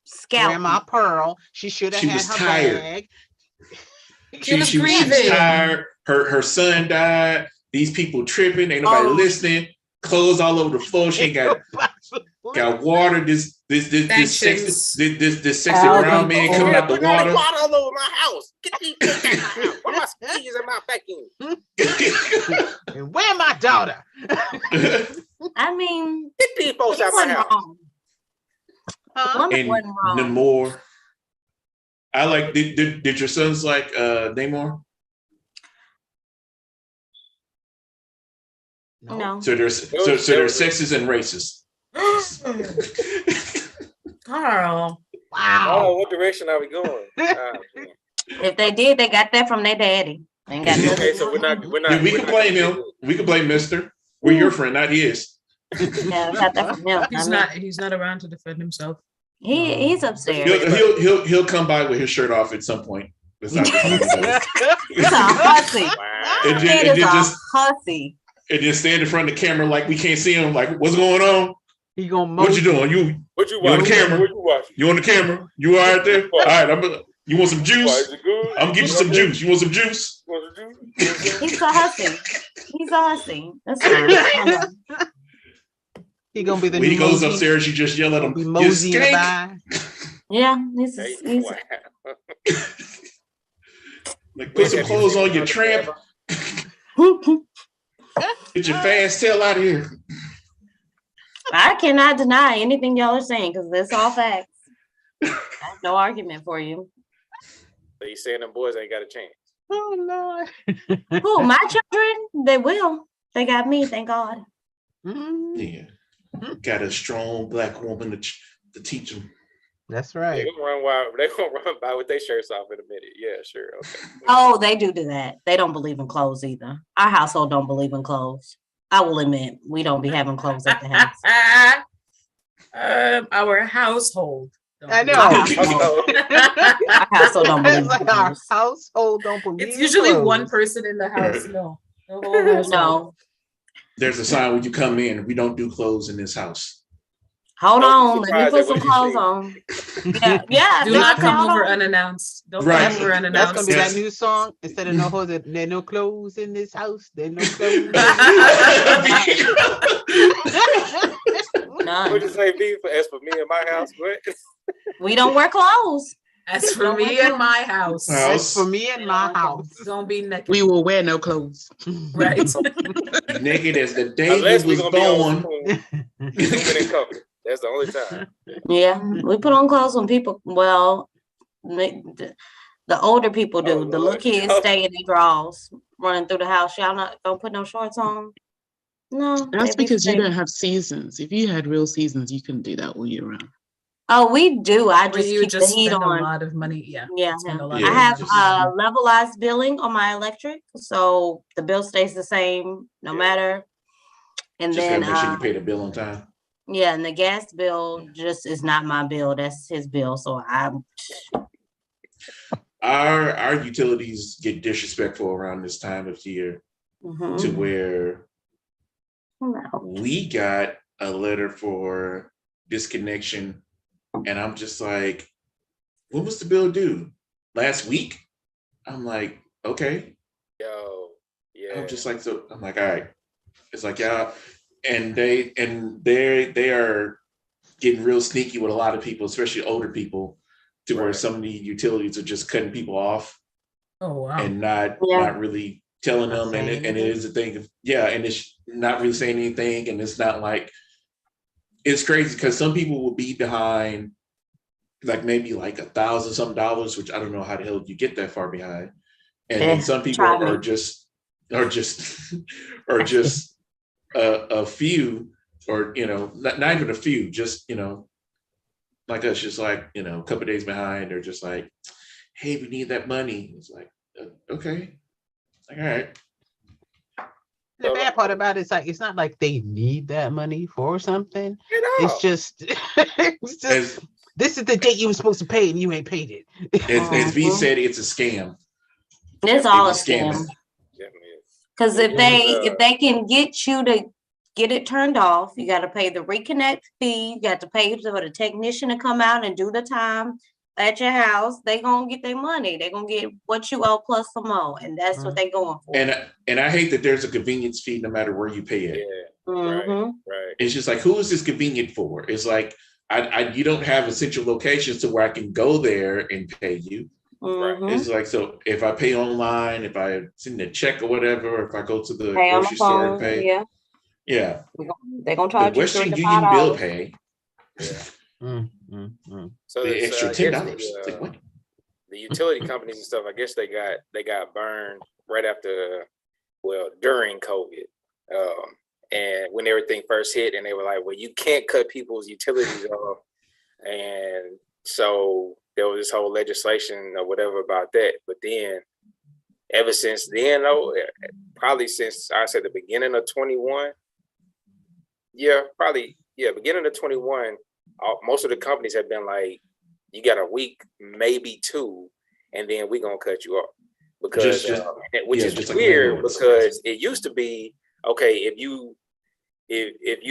scalpy. Grandma Pearl. She should have had her tired. bag. She was tired. Her son died. These people tripping. Ain't nobody listening. Clothes all over the floor. She ain't got water. This sexy brown man coming out the water. Water all over my house. Get these things out my house. Where my keys in my vacuum? And where my daughter? I mean, get these folks out my house. Wasn't wrong. Namor. I like. Did your sons like Namor? No. So they're sexist and racist. Carl. Wow. Oh, what direction are we going? If they did, they got that from their daddy. They ain't got nothing. Okay, so we're not. Yeah, we can blame him. We can blame Mister. We're your friend, not his. Yeah, got that from him. He's not around to defend himself. He's upstairs. He'll come by with his shirt off at some point. It's not He's a hussy. It just hussy. And just stand in front of the camera like we can't see him. Like, what's going on? He gonna what you doing? You on the camera? What you watching? You on the camera? You all right there? All right. You want some juice? I'm gonna get you some juice. You want some juice? He's a hussy. He's a hussy. That's fine. He gonna be the. When he goes upstairs, you just yell at him. Mosey in the eye. Yeah, he's like put some clothes on, your tramp. Get your fast tail out of here. I cannot deny anything y'all are saying because that's all facts. I have no argument for you. So you saying them boys ain't got a chance? Oh Lord. Who, my children? They will. They got me, thank God. Yeah. Got a strong black woman to teach them. That's right. They're gonna run by with their shirts off in a minute. Yeah, sure. Okay. Oh, they do that. They don't believe in clothes either. Our household don't believe in clothes. I will admit, we don't be having clothes at the house. Our household. I know. Our household don't believe in Like our household don't believe. It's usually clothes. one person in the house. No. The whole household. No. There's a sign when you come in. We don't do clothes in this house. Hold on, let me put some clothes on. Yeah. Do not come over unannounced. Don't come over unannounced. That's gonna be that new song. Instead of no hoes, there no clothes in this house. There no clothes. None. What you say, B? As for me and my house, what? We don't wear clothes. As for me and my house. As for me and my house. Don't be naked. We will wear no clothes. Right. Naked as the day Unless we we're was gonna born. be on That's the only time. Yeah, we put on clothes when people, the older people do. The little kids stay in their drawers, running through the house. Y'all not don't put no shorts on. No, That's because you don't have seasons. If you had real seasons, you couldn't do that all year round. Oh, we do. I But just you keep just the heat spend on. a lot of money. Yeah. Yeah, Spend a lot Yeah. I of have money. levelized billing on my electric, so the bill stays the same no matter. And Just then gotta make sure you pay the bill on time. yeah, and the gas bill just is not my bill. That's his bill. So Our utilities get disrespectful around this time of year to where we got a letter for disconnection, and I'm just like, when was the bill due? Last week? I'm like, okay. Yo, yeah. I'm just like, so I'm like, all right. It's like, yeah, and they are getting real sneaky with a lot of people, especially older people, to where some of the utilities are just cutting people off. Oh wow. And not really telling them, and it is a thing of and it's not really saying anything, and it's not like, it's crazy because some people will be behind like maybe like $1,000 something, which I don't know how the hell you get that far behind, and then some people are just a few, or not even a few, just like us, just like a couple of days behind. They're just like, hey, we need that money. It's like, okay, like, all right. The bad part about it is like, it's not like they need that money for something. It's just This is the date you were supposed to pay and you ain't paid it. As V said, it's a scam. It's all a It's a scam. scam. Definitely is. Because if Yeah. they can get you to get it turned off, you got to pay the reconnect fee. You got to pay for the technician to come out and do the time at your house. They gonna get their money. They gonna get what you owe plus some more, and that's what they going for. And I hate that there's a convenience fee no matter where you pay it. Yeah. Mhm. Right. It's just like, who is this convenient for? It's like you don't have essential locations to where I can go there and pay you. Mhm. It's like, so if I pay online, if I send a check or whatever, or if I go to the Pay on the grocery store and phone. pay, Yeah, yeah. they gonna The charge you Western $3 to Union bill $5. pay, Yeah. So the it's, extra I $10. guess It's like, what? the utility companies and stuff, I guess they got burned right after, during COVID. And when everything first hit, and they were like, well, you can't cut people's utilities off. And so there was this whole legislation or whatever about that. But then ever since then, though, probably since I said the beginning of 21, beginning of 21, most of the companies have been like, you got a week, maybe two, and then we're gonna cut you off. Because which is just like weird, landlords. because it used to be, okay, if you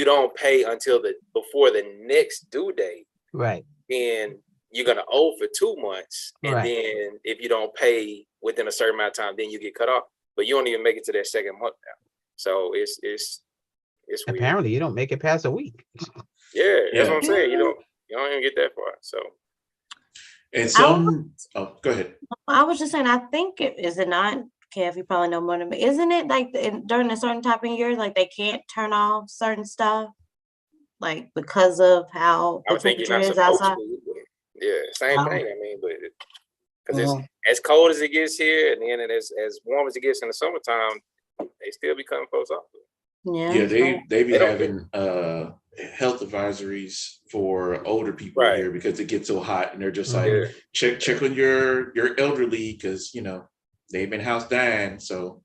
don't pay until before the next due date, Right. then you're gonna owe for 2 months, and Right. then if you don't pay within a certain amount of time, then you get cut off. But you don't even make it to that second month now. So it's weird. Apparently, you don't make it past a week. Yeah, that's Yeah. what I'm saying. You don't even get that far. So And some, go ahead. I was just saying, I think is it not? Kev, you probably know more than me. Isn't it like during a certain time of year, like they can't turn off certain stuff, like because of how I the would think you're temperature not is supposed outside? to. But yeah, same thing. I mean, but because Mhm. it's as cold as it gets here, and then as warm as it gets in the summertime, they still be cutting folks off. Yeah, They be They don't having health advisories for older people Right. here because it gets so hot, and they're just Mhm. like, check on your elderly, because they've been house dying, so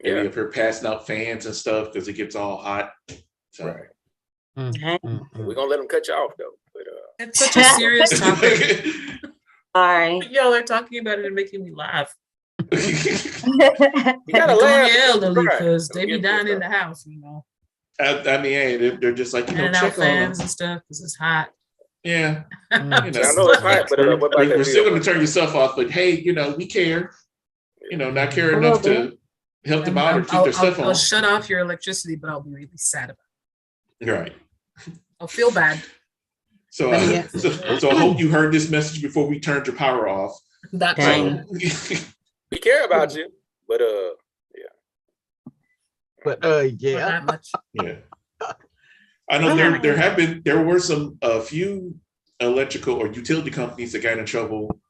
they be up here passing out fans and stuff because it gets all hot. So Right. Mm-hmm. We're gonna let them cut you off though. But It's such a serious topic. Sorry. Y'all are talking about it and making me laugh. you gotta Like on laugh. the elderly Right. because they be Don't get dying in pissed the house, you know, I mean, hey, they're just like, and out check on them. fans and stuff because it's hot. Yeah, I'm I just know it's like- hot, but what about we're that still bill? going to turn yourself off, but hey, we care. Not care A enough little to help them out or keep their stuff I'll on. shut off your electricity, but I'll be really sad about Right. it. I'll feel bad. So, so I hope you heard this message before we turned your power off. That's Dang. We care about you, but But not yeah. that much. Yeah. I know there were some few electrical or utility companies that got in trouble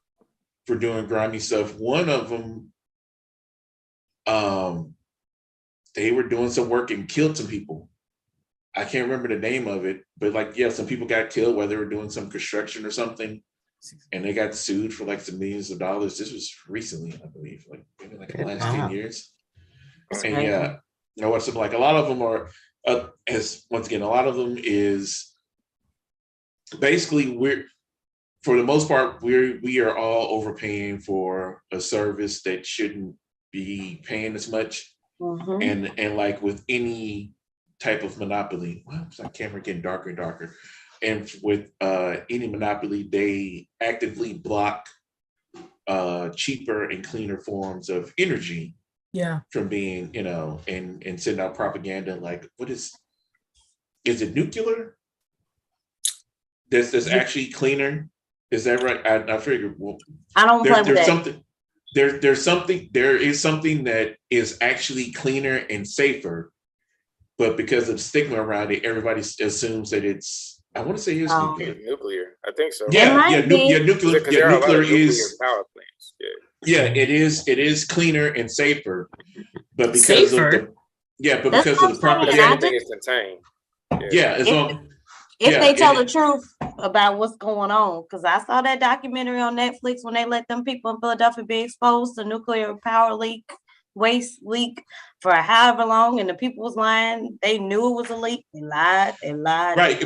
for doing grimy stuff. One of them, they were doing some work and killed some people. I can't remember the name of it, but some people got killed while they were doing some construction or something, and they got sued for some millions of dollars. This was recently, I believe, maybe in the last 10 years. And yeah, a lot of them are, a lot of them is basically for the most part, we are all overpaying for a service that shouldn't be paying as much. Mhm. And like with any type of monopoly, why is that camera getting darker and darker? And with any monopoly, they actively block cheaper and cleaner forms of energy from being, and send out propaganda like, is it nuclear? That's actually cleaner. Is that right? I figured. Well, I don't play with there's that. something. There is something that is actually cleaner and safer, but because of stigma around it, everybody assumes that it's. I want to say it's nuclear. nuclear. I think so. might be. Nuclear. Because there are a lot of Nuclear nuclear is. power plants. Yeah, it is cleaner and safer, but because of the That's because what of the I'm saying. propaganda. I think it's contained. Yeah, it's If they tell the it- truth about what's going on, because I saw that documentary on Netflix when they let them people in Philadelphia be exposed to nuclear power leak waste leak for however long, and the people was lying. They knew it was a leak. They lied. They lied. Right,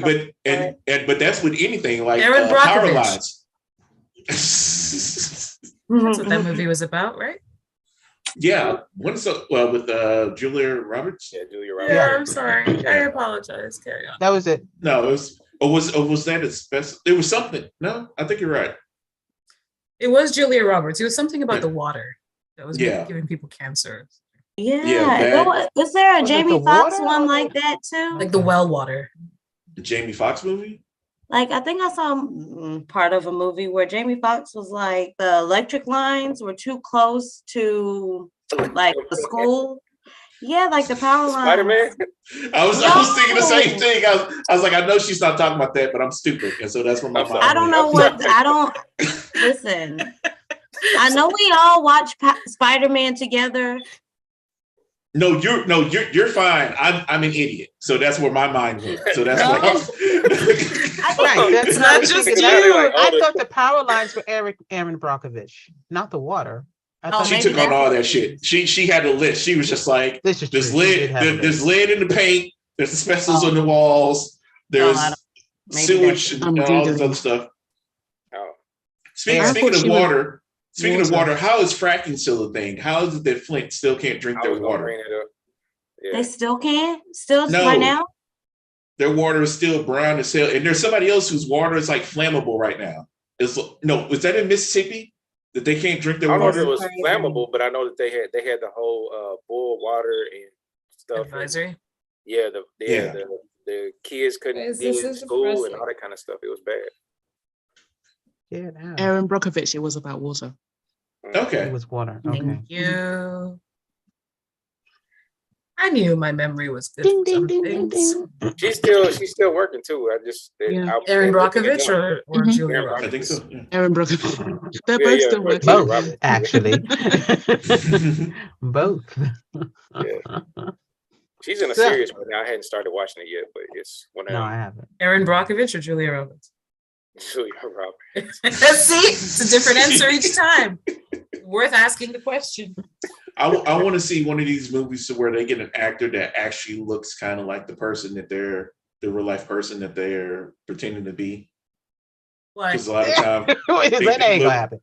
but that's with anything like Aaron power Brockovich. lines. That's what that movie was about, right? Yeah, with Julia Roberts. Yeah, Julia Roberts. Yeah, I'm sorry. I apologize. Carry on. That was it. No, was that a special? It was something. No, I think you're right. It was Julia Roberts. It was something about the water that was Yeah. giving people cancer. Yeah. Is there a Was it Jamie the Foxx water one or like that too? Like the well water. The Jamie Foxx movie. Like I think I saw part of a movie where Jamie Foxx was like the electric lines were too close to like the school. Yeah, like the power line. Spider-Man. I was thinking the same thing. I was like, I know she's not talking about that, but I'm stupid, and so that's what my mind. I don't know what I don't listen. I know we all watch Spider-Man together. No, you're fine. I'm an idiot, so that's where my mind went. So that's No. what. Right, that's not what I was just thinking. you. I thought the power lines were Aaron Brockovich, not the water. I thought She maybe took on that's all what that it shit. She had a list. She was just like, This is there's true. She did lead, have a there's list. lead in the paint. There's asbestos Oh. on the walls. There's I don't- maybe sewage that's- and I'm all this Googling. other stuff. Oh. Speaking I of thought she water, speaking of water. water, how is fracking still a thing? How is it that Flint still can't drink I their was gonna water? bring it up. Yeah. They still can? Still No. right now? Their water is still brown as hell, and there's somebody else whose water is like flammable right now. Was that in Mississippi that they can't drink I their don't know if water? it was Crazy. flammable, but I know that they had the whole boil water and stuff. and- Advisory. yeah, Yeah. the kids couldn't Is get this in is school and depressing. all that kind of stuff. It was bad. Yeah, now. Aaron Brockovich, it was about water. Okay. It was water. Okay. Thank you. I knew my memory was good. Ding, for some ding, ding, ding, things. ding. She's still working too. Yeah. Aaron Brockovich or Mhm. Julia Aaron Roberts? I think so. Yeah. Aaron Brockovich. They're Yeah, both yeah, still but working. Julia Both, Roberts. actually. Both. She's in a So- series right now. I hadn't started watching it yet, but it's one of No, them. I haven't. Aaron Brockovich or Julia Roberts? Julia Roberts. See, it's a different answer each time. Worth asking the question. I want to see one of these movies where they get an actor that actually looks kind of like the person that they're the real life person that they're pretending to be. Why? Because a lot of times, That ain't gonna happen.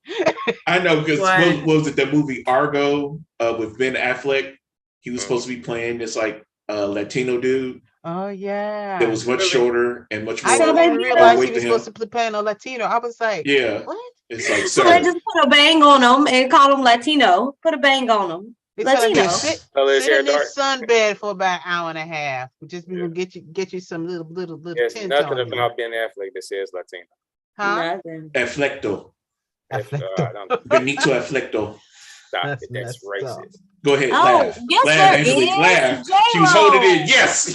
I know because Why? what was it that movie Argo with Ben Affleck? He was supposed to be playing this like Latino dude Oh yeah. that was much Really? shorter and much more I didn't they even did realize overweight he was than him. supposed to play a Latino. I was like, Yeah, what? it's like So they sir. just put a bang on them and call them Latino. Put a bang on them. They tell him to Latino. Oh, his sit hair in dark. this sunbed for about an hour and a half. Just we will get you some little There's tint nothing on you. about Ben Affleck that says Latino. Huh? Nothing. Afflecto, Don't Benito Afflecto. stop That's it. That's messed up. racist. Go ahead, Oh, laugh. yes, Laugh, there Angelique, is. laugh. She was holding it in. Yes.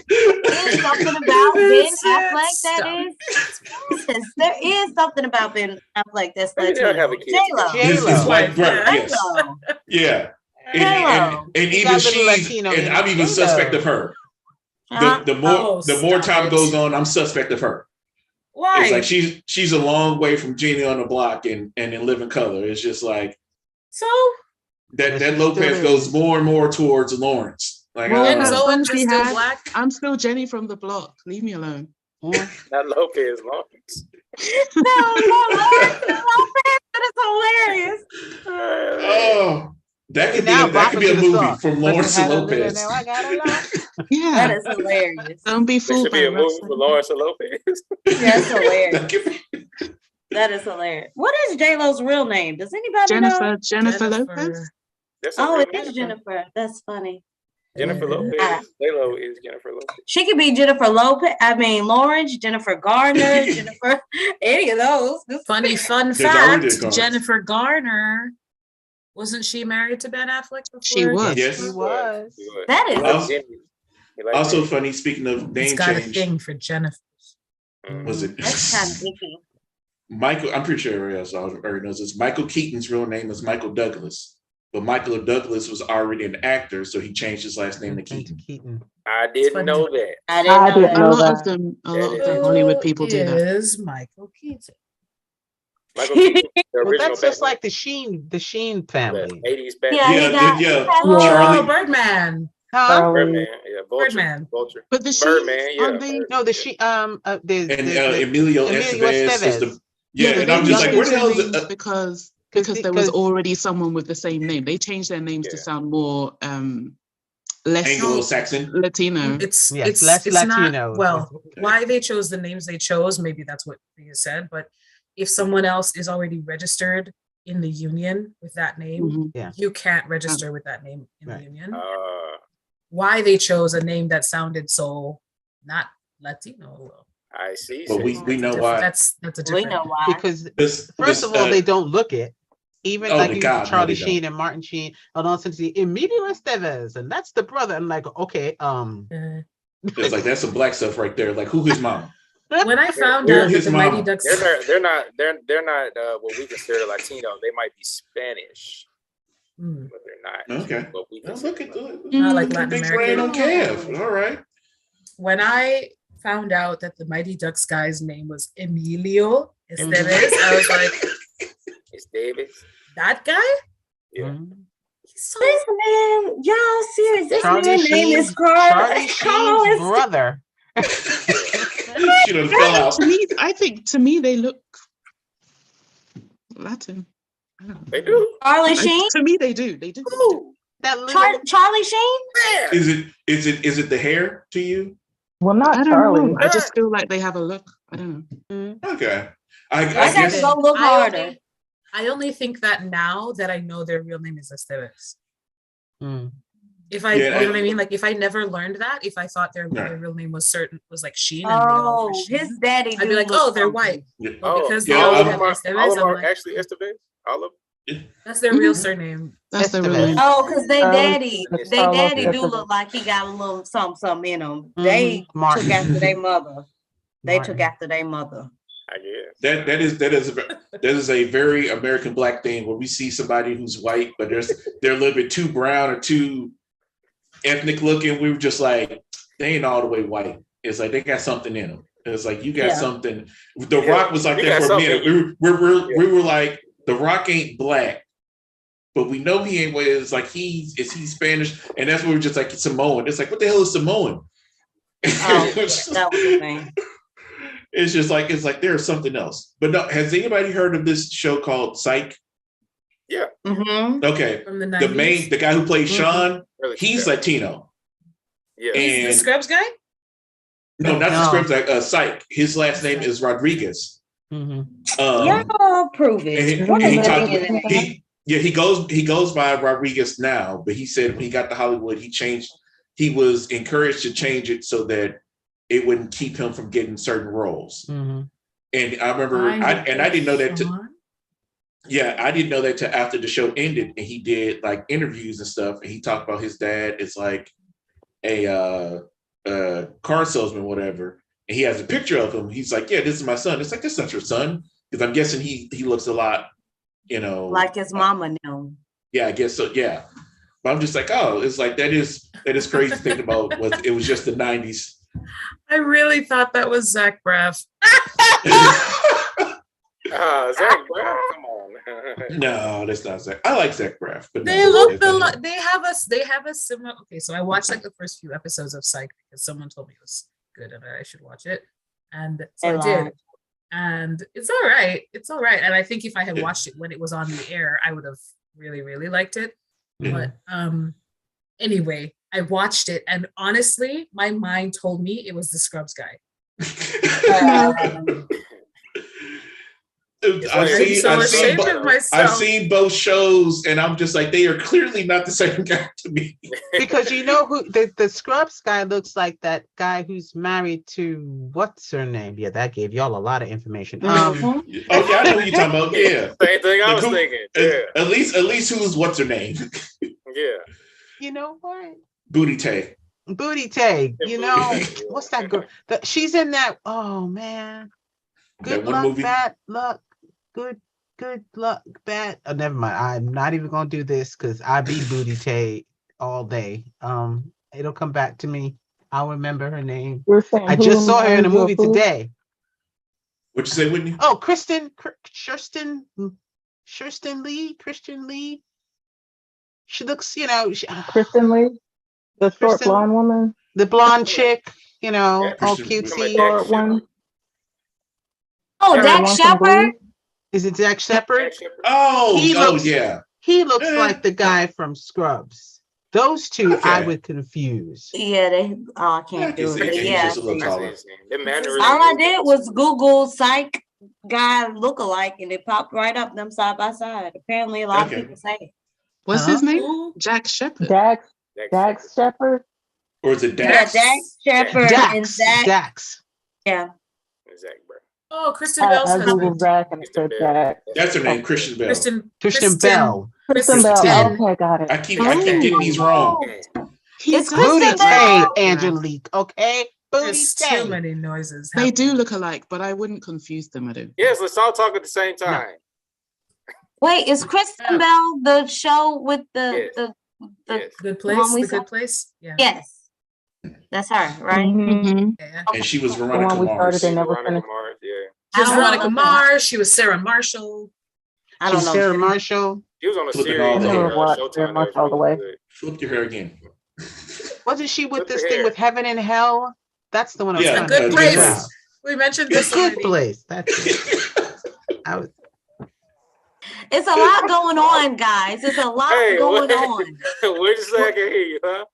There's something about Ben That's it. Affleck that Stop. is. Yes, there is something about Ben Affleck that's Maybe they'll Latino. have a kid J-Lo. together. His J-Lo. wife, right? Yes. J-Lo. Yeah. J-Lo. And You even got little she's Latino and in I'm it. even J-Lo. suspect of her. Huh? The Oh, more stop time it. goes on, I'm suspect of her. Why? It's like she's a long way from Jeannie on the Block and in Living Color. It's just like So, that Yes, she Lopez still is. goes more and more towards Lawrence. Like Well, I and don't know. Zoen's She still had- black. I'm still Jenny from the block. Leave me alone. Not Lopez Lawrence. That is hilarious. Oh, that could Now be a bopping to the movie song. from But you Lawrence to had a little Lopez. now, I got a lot. Yeah. That is hilarious. Don't be There fooled should by be a movie wrestling. for Lawrence and Lopez. That's hilarious. That could be- That is hilarious. What is J-Lo's real name? Does anybody know? Jennifer Lopez. That's her Oh, real it name. is Jennifer. That's funny. Jennifer Lopez. Ah. J-Lo is Jennifer Lopez. She could be Jennifer Lopez. I mean, Lawrence, Jennifer Garner, Jennifer, any of those. Funny fun There's already a fact: Garner. Jennifer Garner, wasn't she married to Ben Affleck before? She was. Yes. She was. He was. That is- He liked Jenny. He liked Also Jenny. funny, speaking of He's name got a change, thing for Jennifer. was it That's kind of icky. Michael? I'm pretty sure everybody else already knows this. Michael Keaton's real name is Michael Douglas. But Michael Douglas was already an actor, so he changed his last name to Keaton. Keaton. I didn't know that. I I didn't didn't know A know lot of that. them, That is- Hollywood people do that. Is Michael Keaton. Michael Keaton, the Well, original that's just Batman, like the Sheen family. the 80s Batman. Yeah, he Yeah, got. yeah. Oh, Charlie. Birdman. Huh? Charlie. Birdman, yeah, Vulture, Birdman. Vulture. But the Sheens, Birdman, yeah. aren't they? No, the she there's And the Emilio Emilio Estevez is the Estevez. yeah, but and they I'm just like, where changed the their hell is names it? because Because there was already someone with the same name. They changed their names to Yeah. sound more less Anglo-Saxon? Latino. It's Yes, it's less it's Latino. not well. Why they chose the names they chose? Maybe that's what you said. But if someone else is already registered in the union with that name, Mhm. Yeah. you can't register with that name in Right. the union. Uh, Why they chose a name that sounded so not Latino? I see. But we That's a know different- why. That's a We different. know why. Because This, first of all, they don't look it. Even Oh, like the you, God, no, Charlie they Sheen and Martin Sheen, and also see Emilio Estevez, and that's the brother. I'm like, okay, it's like that's some black stuff right there. Like, who his mom? When I found Who out that his the Mighty mama? Ducks, they're not what we consider Latino. They might be Spanish, Hmm. but they're not. Okay. What we Well, consider look at Latino. the Not like look at Latin Big Brain on American. Kev. All right. when I found out that the Mighty Ducks guy's name was Emilio Estevez, I was like, It's Davis. that guy? Yeah. He's so This man, y'all serious? This Charlie man name is Sheen, Carl. Charlie Sheen's brother. She done fell out. To me, I think to me they look Latin. I don't know. They do. Charlie Sheen. To me, they do. They do. Ooh, That little Charlie Sheen. man. Is it the hair to you? Well, I not don't Charlie. know. I just feel like they have a look. I don't know. Okay. I I got guess to go look I harder. only think that now that I know their real name is Estevez. Mm. If I, Yeah, you know what I mean? Like if I never learned that, if I thought their Right. real name was like Sheen, and they all were Oh, Sheen, his daddy. I'd be do like, look oh, they're funky. white. Yeah. But Oh, because yeah, they all all have of all Estevez, of them I'm are like, actually Estevez. All of that's their real surname. That's the real Estevez. name. Oh, because they Charlie- daddy, It's they Carlos daddy do Estevez. look like he got a little something in him. They took Martin. after their mother. They took Martin. after their mother. I guess. that is a very American black thing where we see somebody who's white, but they're a little bit too brown or too ethnic looking. We were just like, they ain't all the way white. It's like they got something in them. It's like you got Yeah. something. The Yeah, Rock was like you that got for a minute. something. We were like, The Rock ain't black, but we know he ain't white. It's like he Spanish, and that's what we were just like Samoan. It's like, what the hell is Samoan? Oh, that was the thing. It's just like there's something else. But no, has anybody heard of this show called Psych? Mm-hmm. Okay, From the 90s. the guy who plays Sean, Really, he's yeah. Latino. Yeah. He's the and- Scrubs guy? No, not the No. script. Like Psych. His last name is Rodriguez. Mhm. Y'all prove it. And What he, is he that talked. nigga name? He goes by Rodriguez now, but he said when he got to Hollywood, he was encouraged to change it so that it wouldn't keep him from getting certain roles. Mhm. And I remember, I didn't know that. I didn't know that till after the show ended, and he did like interviews and stuff, and he talked about his dad is like a car salesman, whatever, and he has a picture of him. He's like, "Yeah, this is my son." It's like, "That's not your son," because I'm guessing he looks a lot, Like his mama now. Yeah, I guess so. Yeah, but I'm just like, oh, it's like that is crazy to think about. It was just the '90s. I really thought that was Zach Braff. Zach Braff, come on. No, that's not Zach. I like Zach Braff, but They no, look that's- they have a similar. Okay, so I watched like the first few episodes of Psych because someone told me it was good and I should watch it, and so I did. And it's all right. It's all right. And I think if I had watched it when it was on the air, I would have really, really liked it. Yeah. But anyway, I watched it, and honestly, my mind told me it was the Scrubs guy. I've seen both shows, and I'm just like, they are clearly not the same guy to me. Because you know who the Scrubs guy looks like, that guy who's married to what's her name? Yeah, that gave y'all a lot of information. Oh yeah, I know who you're talking about. Yeah, same thing I was thinking. Yeah, at least who's what's her name? Yeah. You know what? Booty Tay. Booty Tay. You know what's that girl? She's in that. Oh man. Good That one luck, movie? bad luck. Good luck, bad. Oh, never mind. I'm not even gonna do this because I be Booty Tay all day. It'll come back to me. I'll remember her name. You're saying I who just saw her in a reminds you of movie who? today. What'd you say, Whitney? Oh, Kirsten Lee. She looks, Kristen Lee, the short Kristen- blonde woman. the blonde chick, all Kristen- cutesy. Short one. Oh, Yeah, the Dak one from Glee. Shepard. Is it Jack Shepard? Oh, He looks- yeah. He looks Eh. like the guy from Scrubs. Those two I Okay. would confuse. Yeah, they. Oh, I I can't can do see it. it. But He's yeah, just a little taller. all I did was Google psych guy lookalike, and it popped right up them side by side. Apparently, a lot Okay. of people say it. What's his name? Jack Shepard. Dax Shepard. Or is it Yeah, Dax? Dak Shepard and Dax. Zach. Dax. Yeah. Zach, bro. Oh, Kristen I Bell's Googled husband. Zach and it said Dax. That's her name, Christian Bell. Christian Bell. Kristen Bell. Kristen. Okay, got it. I keep getting these wrong. It's Booty Kristen Tay, Bell. Angelique. Okay, booty There's Tay. too many noises. They do happening. look alike, but I wouldn't confuse them. I don't. Yes, let's all talk at the same time. Wait, is Kristen Bell the show with the Yes. Good one place. we The saw? good place. Yeah. Yes, that's her, right? Mhm. Yeah. And she was The Veronica one we Mars. started and never Veronica finished. Mars, yeah. She was I don't Veronica know. Mars. She was Sarah Marshall. I don't She's know. Sarah Marshall. She was on a Flipping series. all the I hair. never watched Showtime very that much was all the really way. good. Flipped your hair again. Wasn't she with Flip this her thing hair. with Heaven and Hell? That's the one I was Yeah, trying Good to Place. figure out. We mentioned The this Good already. Place. That's it. I was, It's a lot going on, guys. It's a lot Hey, going wait. on. Where'd you say I can hear you, huh?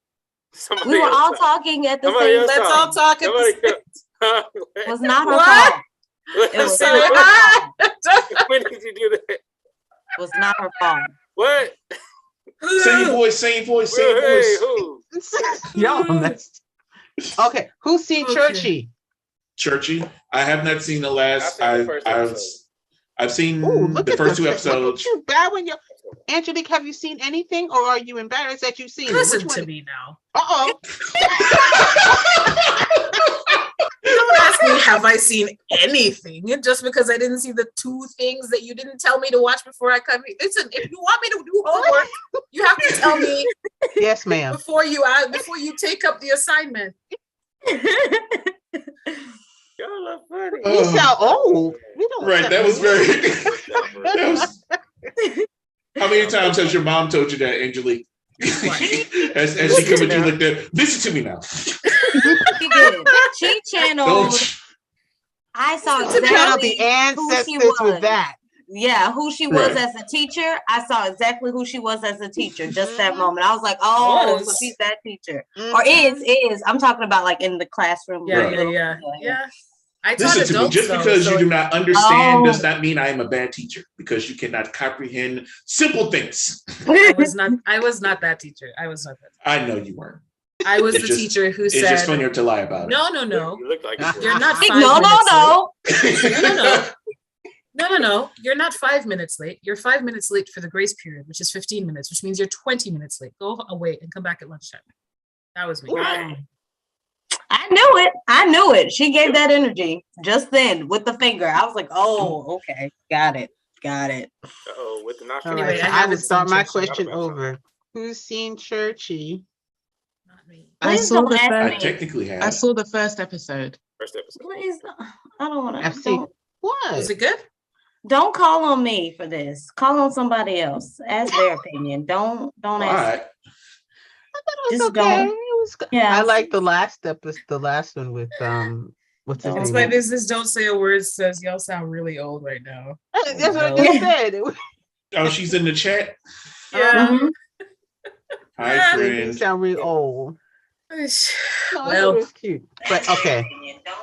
Somebody We were else all talk. talking at the Somebody same else Let's time. all talk at the Somebody same else. It was not her What? fault. It was Say not her what? fault. When did you do that? It was not her fault. What? Same voice, same voice, same Hey, voice. who? y'all messed. Okay, who's seen Okay. Churchy? Churchy. I have not seen the last. I've seen the first episode. I've seen Ooh, look the at first this. two Look episodes. at you bowing your. Angelique, have you seen anything, or are you embarrassed that you've seen it? Listen Which one? to me now. Uh-oh. Don't ask me, have I seen anything? Just because I didn't see the two things that you didn't tell me to watch before I come here. Listen, if you want me to do homework, you have to tell me Yes, ma'am. before you take up the assignment. Y'all are funny. You sound old. We don't Right, sound that was old. very. that was, how many times has your mom told you that, Angelique? as she come at you like that, listen to me now. She did. She channeled. Don't. I saw To channel exactly the ancestors was. with that. Yeah, who she was Right. as a teacher. I saw exactly who she was as a teacher. Just that moment, I was like, "Oh, so Was. she's that teacher." Mhm. Or is. I'm talking about like in the classroom. Yeah, Right. yeah. I taught Listen to me. adults Just though, because so you do not understand Oh. does not mean I am a bad teacher. Because you cannot comprehend simple things. I was not that teacher. I was not that. I know you weren't. I was It's the just- teacher who It's said, just funnier to lie about it. no. You look like you You're not 5 No, minutes no, no. No. You're not 5 minutes late. You're 5 minutes late for the grace period, which is 15 minutes, which means you're 20 minutes late. Go away and come back at lunchtime. That was me. I knew it. She gave that energy just then with the finger. I was like, "Oh, okay, got it." Uh-oh, with the All nostril. Anyway, right, so I I will haven't start seen my Churchy. question Not about over. Who's seen Churchy? Not me. I Please saw don't the ask I first. me. technically have. I saw the first episode. First episode. Please, I don't want I've to. seen. What? Was it good? Don't call on me for this. Call on somebody else. Ask their opinion. Don't All ask. right. I thought it was Just okay. don't. It was good. Yeah. I like the last episode, the last one with what's his It's It's name? my business. Don't say a word. Says y'all sound really old right now. That's what I well. just said. It was, Oh, she's in the chat. Yeah. Mhm. Hi, Yeah. you friend. sound really old. No, I thought Well, it was cute. But okay,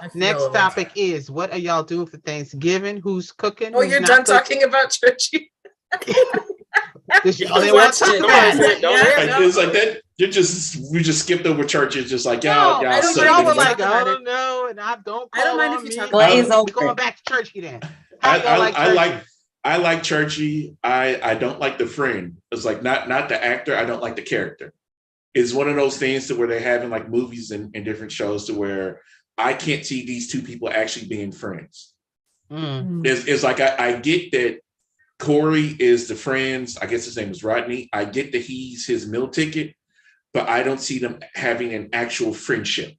I feel next old. topic is what are y'all doing for Thanksgiving? Who's cooking? Oh, Who's you're not done cooking? talking about Churchy. This- You oh, they want watched to talk it. about Somebody it. said, don't Yeah. ask. Like, it's like that. We just skipped over church. It's just like y'all, No, I y'all don't suck. mind Y'all if were you like, talk about I it. don't know, and I don't I don't call mind on if you me. talk about it. We're going back to churchy then. How y'all like churchy? I like Churchy. I don't like the friend. It's like not the actor. I don't like the character. It's one of those things to where they're having like movies and different shows to where I can't see these two people actually being friends. Mm. It's like I get that Corey is the friends. I guess his name is Rodney. I get that he's his meal ticket, but I don't see them having an actual friendship.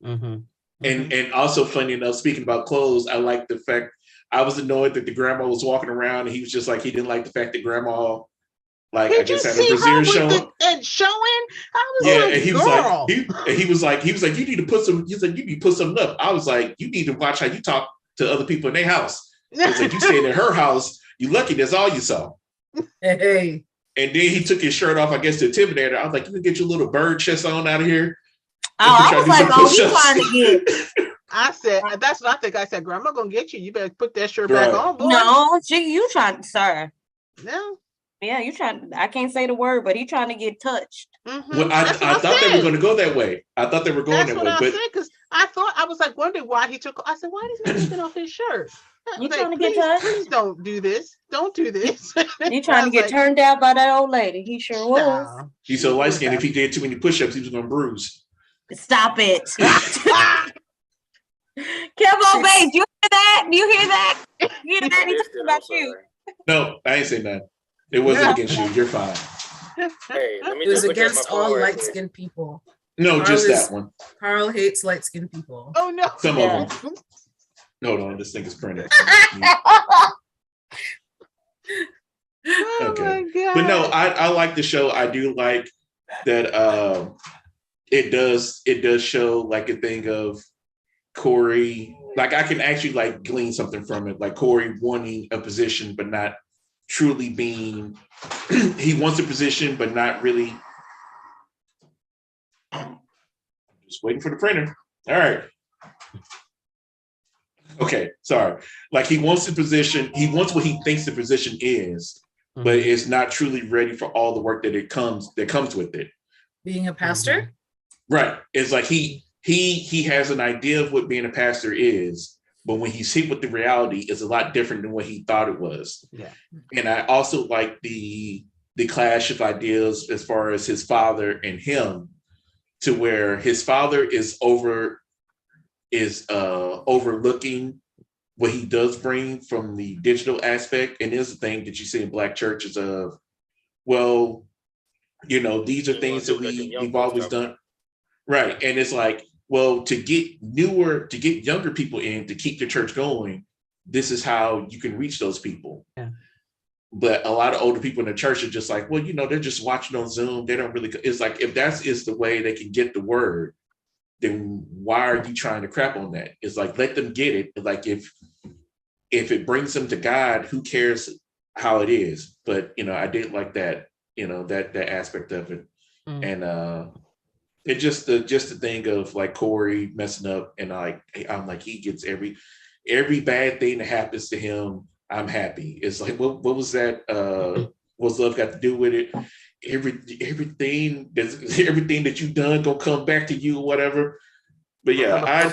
Mm-hmm. And also, funny enough, speaking about clothes, I like the fact I was annoyed that the grandma was walking around and he was just like, he didn't like the fact that grandma, like, I guess had a brassiere showing. And showing? I was Yeah, like, and he girl. was like, you need to put some, he said, you need to put something up. I was like, you need to watch how you talk to other people in their house. It's like, you stayed in her house, you lucky that's all you saw. Hey. And then he took his shirt off, I guess, to intimidate her. I was like, you can get your little bird chest on out of here. I was like, oh, he's trying to get. I said, that's what I think. I said, Grandma gonna get you. You better put that shirt back on, boy. No, you trying, sir. No. Yeah, you trying. I can't say the word, but he trying to get touched. Well, I thought they were going to go that way. I thought they were going that way. That's what I said, because I was like wondering why he took. I said, why is he taking off his shirt? You like, trying to get touched? Please don't do this. Don't do this. You trying to get turned out by that old lady? He sure was. He's so light skinned. If he did too many push-ups, he was going to bruise. Stop it. Kevin Bates, you hear that? You hear that? You hear that? He's talking about you. No, I ain't saying that. It wasn't against you. You're fine. Hey, let me It was just look at against my all phone right light-skinned people. No, Carl just is- that one. Carl hates light-skinned people. Oh no. Some of them. Hold on, this thing is printed. Oh my God. But no, I like the show. I do like that it does show like a thing of Corey. Like I can actually like glean something from it, like Corey wanting a position but not truly being he wants a position but not really. Just waiting for the printer. All right. Okay, sorry. Like he wants the position, he wants what he thinks the position is, but it's not truly ready for all the work that comes with it. Being a pastor? Right. It's like he has an idea of what being a pastor is, but when he's hit with the reality, it's a lot different than what he thought it was. Yeah. And I also like the clash of ideas as far as his father and him, to where his father is overlooking what he does bring from the digital aspect. And there's a thing that you see in Black churches of, well, you know, these are things that we've always done. Right. And it's like, well, to get younger people in to keep the church going, this is how you can reach those people. Yeah. But a lot of older people in the church are just like, well, you know, they're just watching on Zoom. They don't really, it's like, if that is the way they can get the word, then why are you trying to crap on that? It's like, let them get it. Like if it brings them to God, who cares how it is? But, you know, I did like that, you know, that aspect of it. And it just the thing of like Corey messing up, and I'm like, he gets every bad thing that happens to him, I'm happy. It's like, what was that? What's love got to do with it? Everything that you've done gonna come back to you or whatever. But yeah,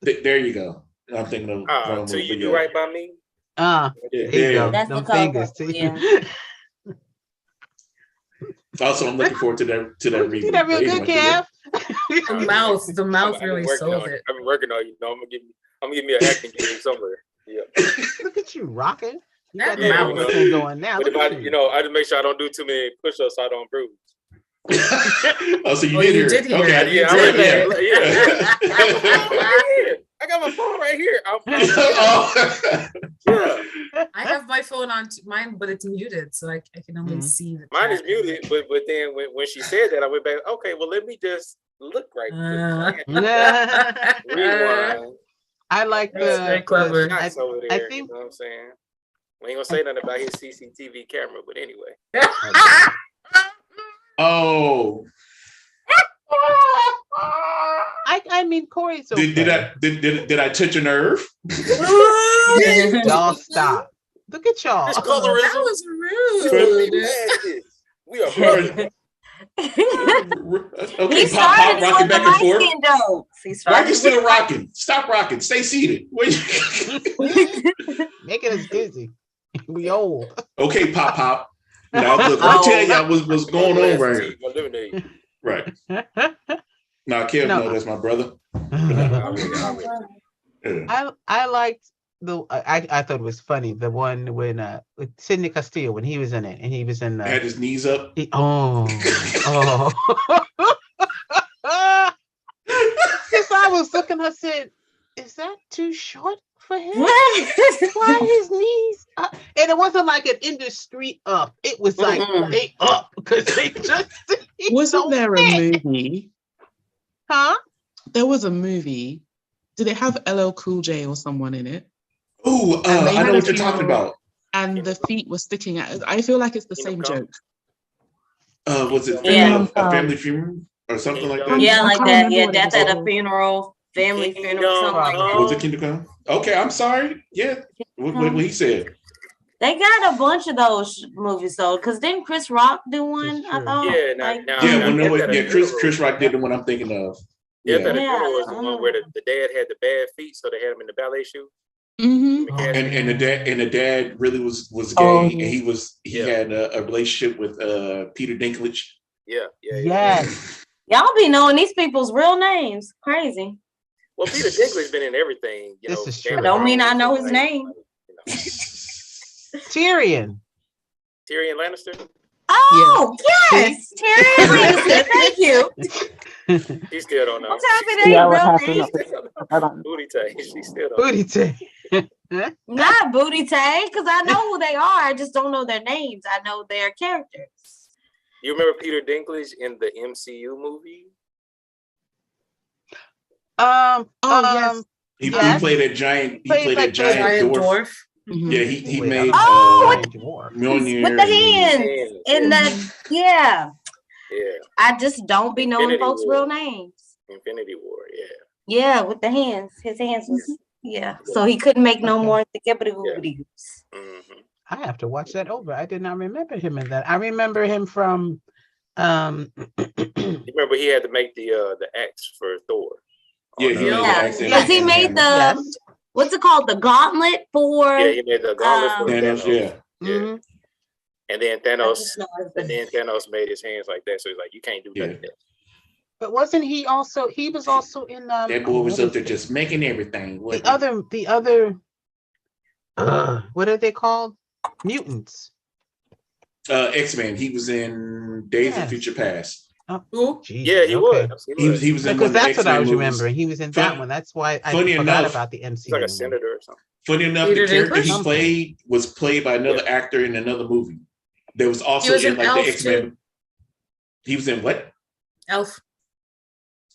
there you go. I'm thinking of so you do right by me. There you go. That's Them the fingers, cover. see? Yeah. Also, I'm looking forward to that reboot. You did that real good, Kev. The mouth really sold it. I've been working on it. You know, I'm gonna give me an acting gig somewhere. Yeah. Look at you rocking. You That got the mouth. mouth thing going now. But Look if at I, you. you know, I just make sure I don't do too many push-ups so I don't bruise. Oh, so you You did did hear hear it. it. Okay, You Yeah, did. I got my phone right here. Yeah. I have my phone on mine, but it's muted, so I can only see the Mine is chat. muted, but then when she said that, I went back. Okay, well, let me just look right. Rewind. I like That's very clever. Shots over there. I think- You know what I'm saying? We ain't gonna say nothing about his CCTV camera, but anyway. Oh, I mean, Corey's okay. did I touch a nerve? Y'all stop. Look at y'all. This That colorism. was rude. We are brothers. Okay, pop, rocking back and forth. Why are you still He's rocking? Stop rocking. Stay seated. Making us dizzy. We old. Okay, pop. Now look, let me tell y'all what's going on right here. My lemonade. Right. Now, Kev, no, that's my brother. Yeah. I liked I thought it was funny, the one when with Sidney Castile, when he was in it, and he was in Had his knees up. oh. Yes, I was looking, I said, is that too short for him? Why his knees up? And it wasn't like an industry up. It was like they up because they just Wasn't there a movie? Huh? There was a movie. Did it have LL Cool J or someone in it? Oh, And they I had know a what you're talking funeral. about. And the feet were sticking out. I feel like it's the same joke. Was it Yeah. a family funeral or something like that? Yeah, I like can't that. remember Yeah, what it death was at a called. funeral, family funeral, something like that. Was it *𝐤𝐞𝐜𝐢𝐚 Come? Okay, I'm sorry. Yeah, what he said. They got a bunch of those movies though, because didn't Chris Rock do one? I true. thought. Yeah, like, Yeah, Death well, at a Chris Funeral. Rock did the one I'm thinking of. Death at a Yeah, Funeral was the Yeah, one where the dad had the bad feet, so they had him in the ballet shoe. Mm-hmm. and the dad really was gay, Oh, and he had a relationship with Peter Dinklage. Yeah. Yes. y'all be knowing these people's real names. Crazy. Well, Peter Dinklage been in everything. You This know, is true. Game of Don't mean I Thrones know and, his like, name. you know, Tyrion. Tyrion Lannister. Oh, yes. Terry Lannister. Thank you. He still don't know. I'm happy they Yeah, I would real have to names. know. I don't know. Booty tay. She still don't. Booty tank. Not booty tag, because I know who they are. I just don't know their names. I know their characters. You remember Peter Dinklage in the MCU movie? Yes. He Yes. played a giant. He Played played a like giant dwarf. Dwarf. Mhm. Yeah, he Wait, made Oh, Mjolnir with the and- hands in the yeah. Yeah. I just don't be knowing Infinity folks' War. real names. Infinity War. Yeah. Yeah, with the hands. His hands was So he couldn't make no more skippity. Mm-hmm. I have to watch that over. I did not remember him in that. I remember him from You remember he had to make the axe for Thor. Yeah, he made the Yeah, axe and- because he and made the hammer. yes. what's it called? The gauntlet for Yeah, he made the gauntlet for Thanos. Thanos. Yeah. Mhm. And then I Thanos, just know it's and the- then Thanos made his hands like that, so he's like, you can't do Yeah. nothing else. But wasn't he also? He was also in That boy was what up there is just making everything. the wasn't he? other. What are they called? Mutants. X-Men. He was in Days Yes. of Future Past. Who? Geez, Yeah, he okay. was. He was in one Because of the that's what I X-Men was movies. remembering. He was in that Fun- one. That's why I funny forgot enough, about the He's MCU. like a one. senator or something. Funny enough, Peter the character he Dinklage? played was played by another actor in another movie. There was also He was in in like Elf, the X-Men. He was in what? Elf.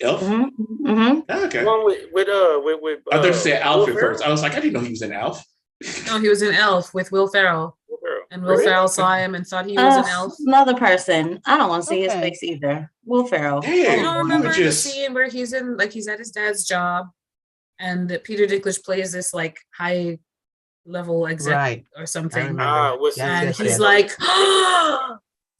Elf? Mhm, mhm. Oh, okay. The one with I thought you said Alf Will at first. Ferrell? I was like, I didn't know he was in Alf. No, he was in Elf with Will Ferrell. Will Ferrell. And Will Really? Ferrell saw him and thought he was an elf. Another person. I don't want to see his Okay. face either. Will Ferrell. Damn. You Oh, don't you remember were the just- scene where he's in, like, he's at his dad's job, and Peter Dinklage plays this like high level exec Right. or I something, remember. what's Yes, and yes, he's yes. like,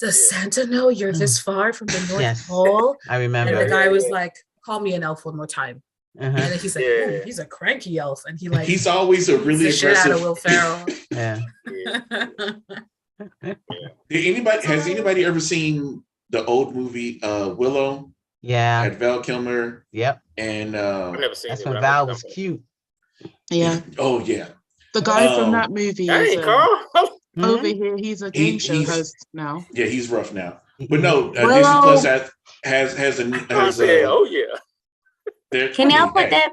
"Does Santa know you're this far from the North Yes. Pole?" I And remember. the guy was Yeah. like, "Call me an elf one more time." Uh-huh. And then he's like, Yeah. "Ooh, he's a cranky elf," and he like He's always a beats really the shit out of Will aggressive. Ferrell. Yeah. Has anybody ever seen the old movie Willow? Yeah. Had Val Kilmer Yep. and I've never seen That's it. when but I Val know was something. cute. Yeah. Oh yeah. The guy from Um, that movie Hey, is Carl. Mhm. over here. He's a game show he's- host now. Yeah, he's rough now. But no, Disney Willow. Plus has I said, oh yeah. Can y'all put that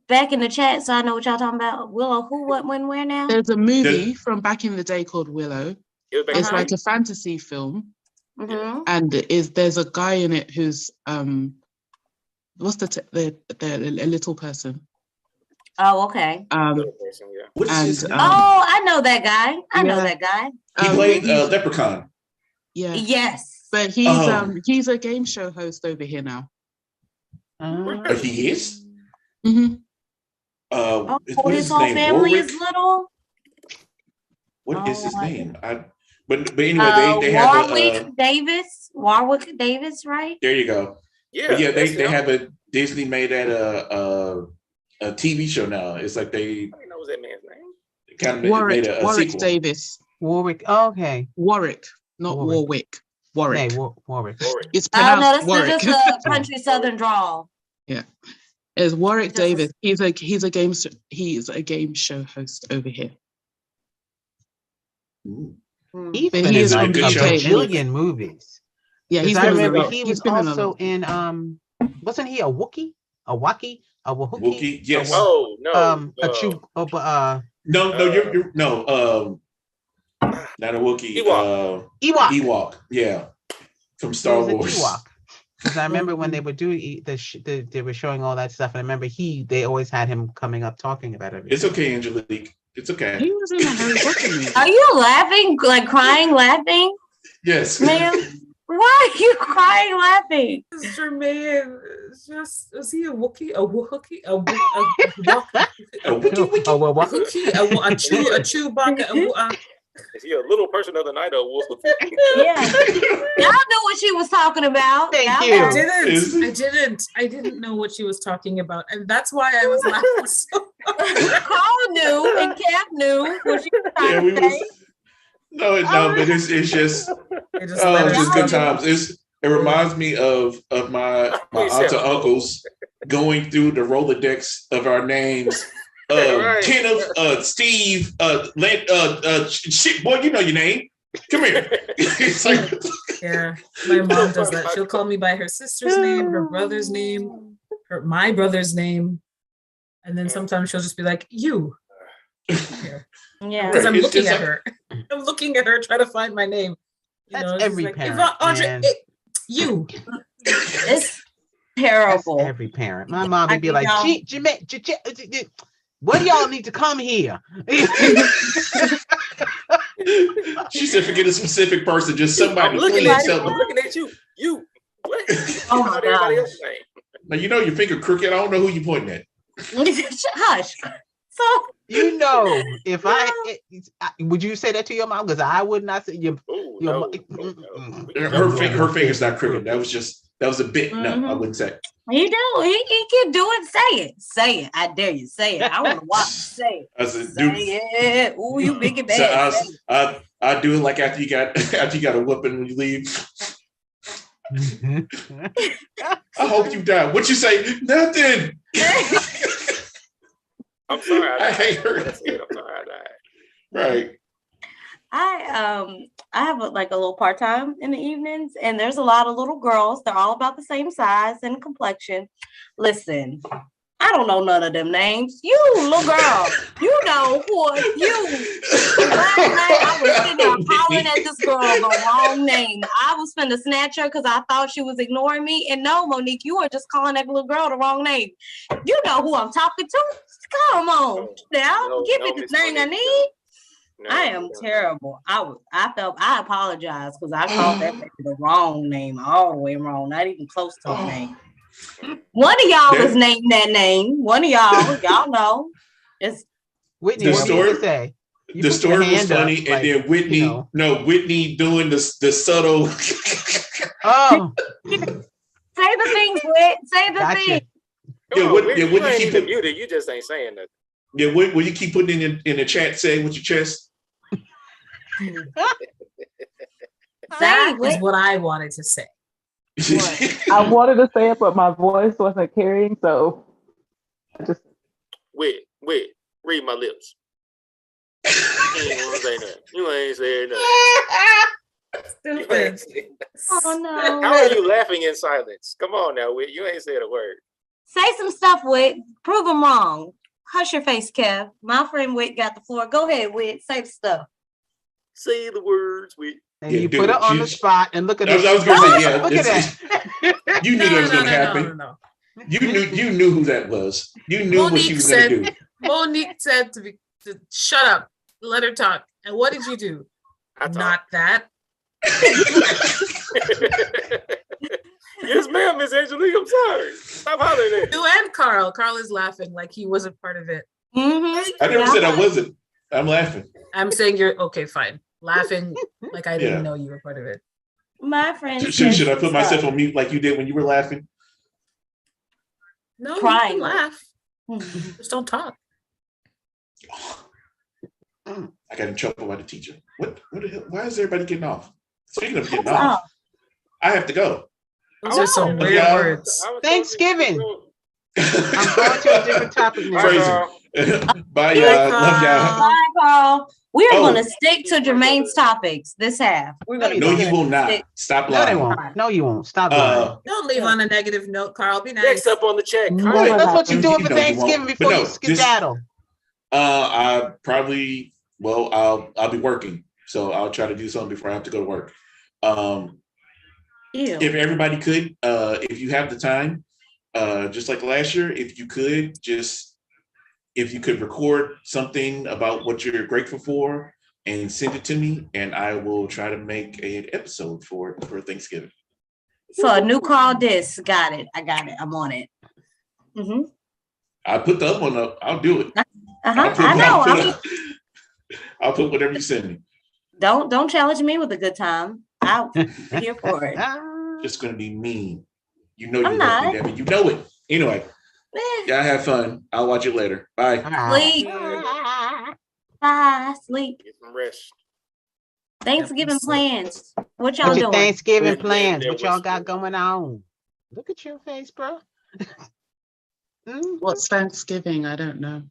back in the chat so I know what y'all talking about? Willow, who, what, when, where now? There's a movie from back in the day called Willow. It was back It's in like a fantasy film, Mhm. and there's a guy in it who's what's the little person. Oh, okay. the person, yeah. What's his and, name? Oh, I know that guy. I know Yeah. that guy. He played Leprechaun. Yeah, Yes. but Oh. he's a game show host over here now. He is. Hmm. Oh, What is his his whole name? family Warwick? is little. What is his Oh, name? But anyway, they have Warwick Davis, right? there you go. Yeah, But yeah, that's they him. have a Disney made that a TV show now. It's like they I didn't know what was that man's name. kind of Warwick made a Warwick sequel. Davis. Warwick. Oh, okay. Warwick, not Warwick. Warwick. Warwick. Hey, Warwick. Warwick. It's Oh no, pronounced that's Warwick. just a country southern drawl. It's Warwick Just a- Davis. He's a game show host over here. Ooh. He's But been he in is like from the a UK. bajillion movies. Yeah, 'Cause he's I been in a remember lot. he He's was been in a also lot. in wasn't he a Wookiee? A Wookiee. Wookiee, yes. Oh no. A Chew. Oh, but You're no. Not a Wookiee. Ewok. Ewok. Yeah, from He Star was an Wars. Ewok. Because I remember when they were doing they were showing all that stuff, and I remember they always had him coming up talking about everything. It's okay, Angelique. It's okay. He was in a Harry Potter movie. Are you laughing, like crying, laughing, Yes. ma'am? Why are you crying, laughing? Jermaine, just is he a Wookiee? A Wookiee? A Chewbacca? Is he a little person of the night or wolf? Yeah, y'all know what she was talking about. Thank Y'all you. know. I didn't know what she was talking about, and that's why I was laughing so hard. Cole knew and Kev knew what she was trying to say. No, but it's just It just just good times. It reminds me of my aunts and uncles going through the Rolodex of our names. Right. Kenneth, Steve, shit, boy, you know your name. Come here. It's like, Yeah, my mom does that. She'll call me by her sister's name, her brother's name, my brother's name, and then sometimes she'll just be like, "You," Yeah, because I'm It's looking just at her. I'm looking at her trying to find my name. That's she's every like, parent, Audrey, man. you. it's That's terrible. every parent. My mom would be I like, know. what do y'all need to come here? she said, forget a specific person, just somebody. I'm looking please at you. tell I'm them. looking at you. You. What? Oh my Everybody God. else's name. Now you know your finger crooked. I don't know who you pointing at. Hush. So You know, if would you say that to your mom? Because I would not say your Ooh, your no, mom. no. Her finger's not crooked. That was a bit. No, I Mhm. wouldn't say. he do. He can do it. Say it. I dare you. Say it. I want to watch. Say it. I said, Say dude. it. Ooh, you big and So bad. Say it. I do it like after you got a whooping when you leave. I hope you die. What you say? Nothing. I'm sorry. I hate her. That's it. I'm sorry. I died. Right. I have a little part-time in the evenings, and there's a lot of little girls. They're all about the same size and complexion. Listen, I don't know none of them names. You little girl, you know who you. Last night I was sitting there hollering at this girl the wrong name. I was finna snatch her because I thought she was ignoring me. And no, Monique, you are just calling that little girl the wrong name. You know who I'm talking to. Come on now, give me the Miss thing I Monique, need. no. I am terrible. I apologize because I called that baby the wrong name, all the way wrong, not even close to the name. One of y'all was named that name. One of y'all know. It's Whitney, The what story- did you say? You The put your story was hand up, funny, like, and then Whitney, you know. Whitney doing the subtle. Oh, say the things, Whit. Say the gotcha. thing. Come Yeah, on, what- Whitney, yeah, you what you ain't keep even it- muted. You just ain't saying nothing. Yeah, what you keep putting in the chat saying with your chest? That Whit. is what I wanted to say. I wanted to say it, but my voice wasn't carrying, so I just Wait, read my lips. You ain't gonna say nothing. You ain't saying nothing. You ain't saying nothing. Oh no. How are you laughing in silence? Come on now, Whit. You ain't said a word. Say some stuff, Whit. Prove them wrong. Hush your face, Kev. My friend Whit got the floor. Go ahead, Whit. Say the stuff. Say the words, Whit. And Yeah, you dude, put her on the she- spot, and look at I was this. gonna say, yeah. Look at that. You knew that was gonna happen. No. You knew who that was. You knew what she Monique was gonna do. Monique said to shut up, let her talk. And what did you do? I talk. Not that. Yes, ma'am, Miss Angelique. I'm sorry. Stop hollering at me. You and Carl. Carl is laughing like he wasn't part of it. Mm-hmm. I never said I wasn't. I'm laughing. I'm saying you're okay, fine. Laughing like I didn't Yeah. know you were part of it. My friend. Should I put myself on mute like you did when you were laughing? No, Crying. you can laugh. Mhm. Just don't talk. I got in trouble by the teacher. What the hell? Why is everybody getting off? Speaking of getting What's off, up? I have to go. Those are some Oh, weird yeah. words. I was Thanksgiving. talking- I'm going to a different topic now. Crazy. Carl. Bye, y'all. Love y'all. Bye, Carl. We are Oh. going to stick to Jermaine's topics this half. We're going to No, you will not. Stop No, they lying. won't. No, you won't. Stop lying. Don't leave on a negative note, Carl. Be nice. Next up on the check. Never Carl. That's what you're doing for No, you Thanksgiving won't. before But you no, skedaddle. I probably, I'll be working, so I'll try to do something before I have to go to work. If everybody could, if you have the time, just like last year, if you could record something about what you're grateful for and send it to me, and I will try to make an episode for Thanksgiving. So a new call disc. Got it. I got it. I'm on it. Mm-hmm. I put the other one up. I'll do it. I'll put whatever you send me. Don't challenge me with a good time. I'm here for it. Just gonna be mean. You know I'm you not. love me, Debbie. You know it. Anyway, y'all have fun. I'll watch it later. Bye. Sleep. Bye. Sleep. Get some rest. Thanksgiving plans. What y'all What's your doing? Thanksgiving Yeah, plans? yeah, What y'all what's got good? going on? Look at your face, bro. What's Thanksgiving? I don't know.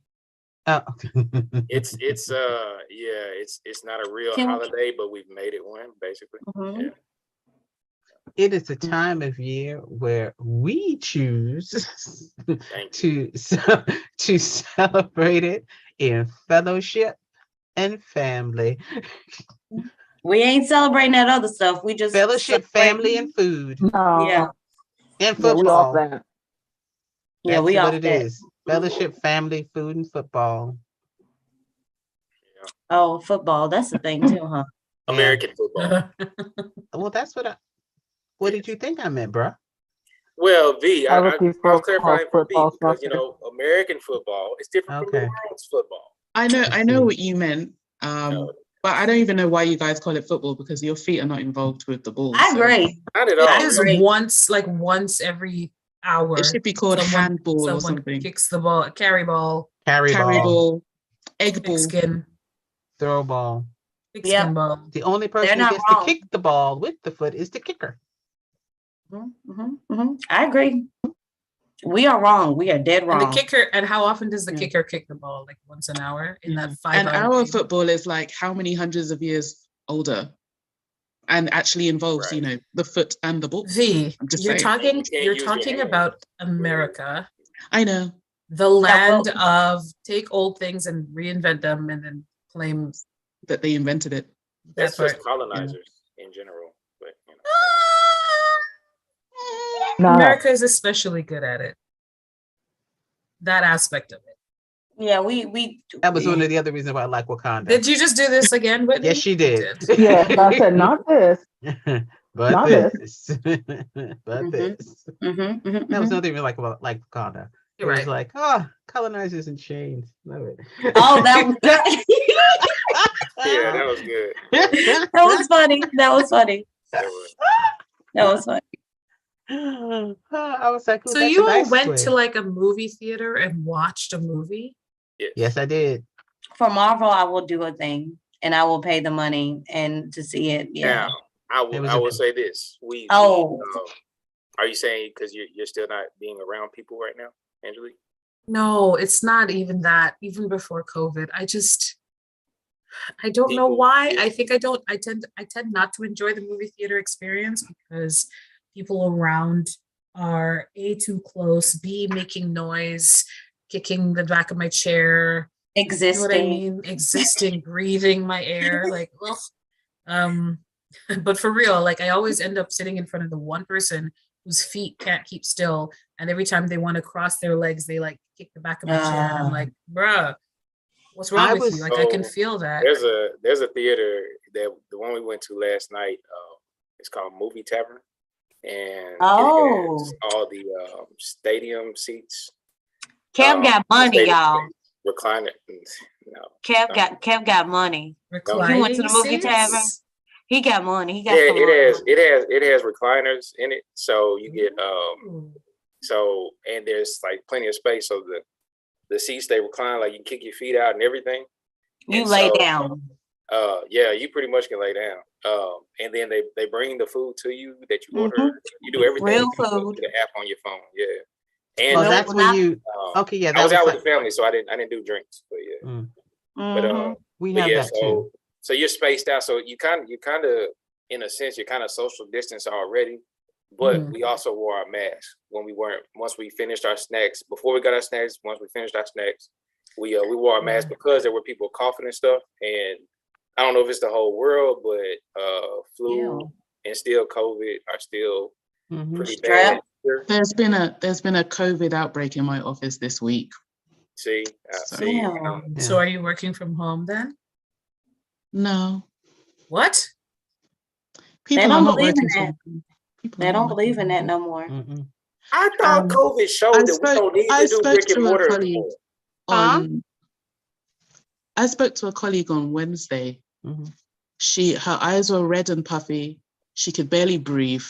Oh. It's not a real Can we- holiday, but we've made it one basically. Mhm. Yeah. It is a time of year where we choose Thank you. to celebrate it in fellowship and family. We ain't celebrating that other stuff. We just Fellowship, celebrate- family, and food. No. Yeah. And Yeah, we off football. that. Yeah, That's we what off it that. is. Fellowship, family, food, and football. Oh, football. That's the thing too, huh? American football. Well, that's what did you think I meant, bro? Well, V, Other I'll people clarify call it for V football because soccer. American football is different from the Okay. world's football. I know I know see. what you meant. But I don't even know why you guys call it football because your feet are not involved with the ball. I so agree. Not at It all. is agree. once every hour. It should be called handball or someone something. kicks the ball, carry ball, Carry Carry ball, ball, egg ball. pigskin, throw ball. pigskin Yep. ball. The only person They're who not gets wrong. to kick the ball with the foot is the kicker. I agree. We are wrong. We are dead And wrong. the kicker, and how often does the Yeah. kicker kick the ball? Like once an hour in that 5 And hour our game? football is like how many hundreds of years older and actually involves, Right. the foot and the ball. V, I'm just you're saying. talking You can't you're use your talking hands. about America, I know. the land of take old things and reinvent them and then claim That they invented it. That's that's just right. colonizers in general. But No. America is especially good at it. That aspect of it. Yeah, we That was one of the other reasons why I like Wakanda. Did you just do this again, Whitney? Yes, she did. Yeah, but I said not this. But Not this. But Mhm. this. Mhm, mhm, That was mhm. another thing like Wakanda. It You're was right. like, colonizers in chains. Love it. Oh, that was good. yeah, that was good. That was funny. That was funny. That was. That was funny. I was like, ooh, So that's you a all nice went swing. to like a movie theater and watched a movie? Yes, I did. For Marvel, I will do a thing and I will pay the money and to see it. Yeah. Now, I It will. was I a- will say this. Oh. Are you saying because you're still not being around people right now, Angelique? No, it's not even that. Even before COVID, I don't know People, why. yeah. I think I tend not to enjoy the movie theater experience because people around are A, too close, B, making noise, kicking the back of my chair. You know what I Existing. mean? Existing, breathing my air, like, ugh. But for real, like I always end up sitting in front of the one person whose feet can't keep still, and every time they want to cross their legs, they like kick the back of my chair, and I'm like, bruh, what's wrong I with was- you? Like I can feel that. There's a theater that the one we went to last night. It's called Movie Tavern, and it Oh. has all the stadium seats. Kev got money, stadium y'all. seats, recliner. No. Kev got money. Reclining He went to the movie seats? tavern. He got money. He got Yeah, some money. it has recliners in it, so you get Ooh. so and there's like plenty of space, so the seats they recline, like you can kick your feet out and everything. You And lay so, down. Yeah, you pretty much can lay down. And then they bring the food to you that you order. Mhm. You do everything Real through food. the app on your phone. Yeah. And Well, No, that's when not- you. um, Okay, yeah, I that was out like, with the family, so I didn't do drinks, but yeah. But We but have yeah, that too. so you're spaced out. So you kind of, in a sense, you're kind of social distance already. But we also wore our masks when we weren't. Once we finished our snacks, before we got our snacks, once we finished our snacks, we wore our masks because there were people coughing and stuff. And I don't know if it's the whole world, but flu and still COVID are still pretty bad. There's been a COVID outbreak in my office this week. See. So are you working from home then? No. What? People are not working in that. from They don't believe in that no more. I thought COVID showed that we don't need to do brick and mortar anymore. I spoke to a colleague on Wednesday. Her eyes were red and puffy. She could barely breathe.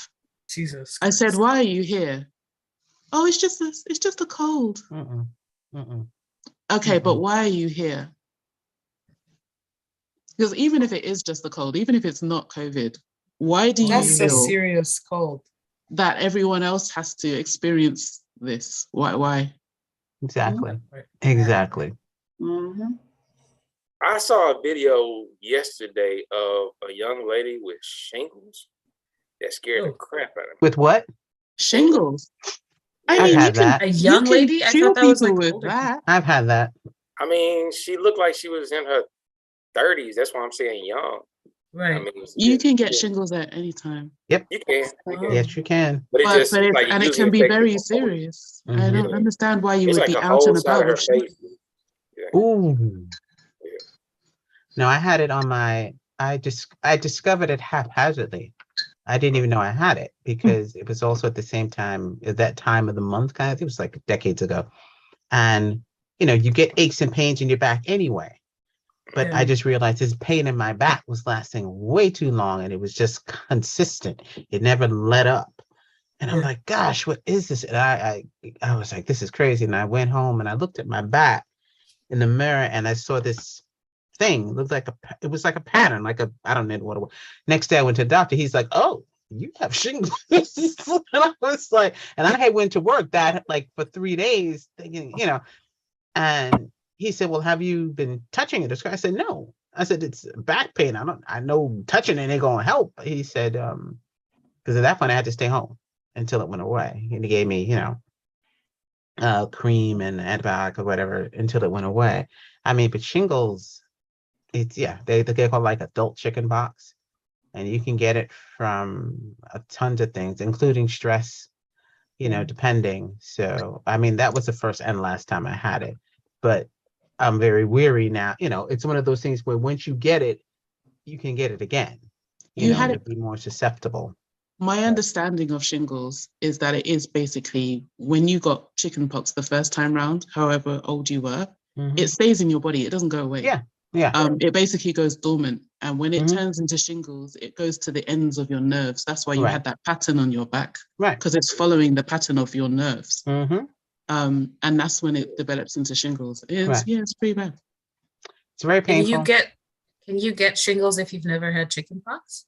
Jesus Christ. I said, "Why are you here?" "Oh, it's just a cold." Okay, but why are you here? Because even if it is just a cold, even if it's not COVID, why do you That's a feel serious cold that everyone else has to experience this? Why? Exactly. Exactly. I saw a video yesterday of a young lady with shingles that scared the crap out of me. With what? Shingles. I've had that. A young lady? I thought that was like with that. I've had that. I mean, she looked like she was in her 30s. That's why I'm saying young. Right. I mean, you can get shingles at any time. Yep. You can. Yes, you can. But it can be very serious. I don't understand why you would be out and about with shingles. Ooh. No, I had it on my. I discovered it haphazardly. I didn't even know I had it because it was also at the same time, at that time of the month kind of thing. It was like decades ago. And, you get aches and pains in your back anyway. But I just realized this pain in my back was lasting way too long and it was just consistent. It never let up. And I'm like, gosh, what is this? And I was like, this is crazy. And I went home and I looked at my back in the mirror and I saw this thing. It was like a pattern, I don't know what it was. Next day I went to the doctor. He's like, "Oh, you have shingles." And I was like, and I had went to work that for 3 days thinking, and he said, "Well, have you been touching it?" I said, "No." I said, "It's back pain. I know touching it ain't gonna help." He said, because at that point I had to stay home until it went away. And he gave me, cream and antibiotic or whatever until it went away. I mean, but shingles, it's they call like adult chicken pox, and you can get it from a tons of things, including stress, depending. So I mean, that was the first and last time I had it, but I'm very weary now. It's one of those things where once you get it, you can get it again. You'll be more susceptible. My understanding of shingles is that it is basically when you got chicken pox the first time round, however old you were, it stays in your body. It doesn't go away. It basically goes dormant. And when it turns into shingles, it goes to the ends of your nerves. That's why you had that pattern on your back. Right. Because it's following the pattern of your nerves. And that's when it develops into shingles. It's pretty bad. It's very painful. Can you get shingles if you've never had chicken pox?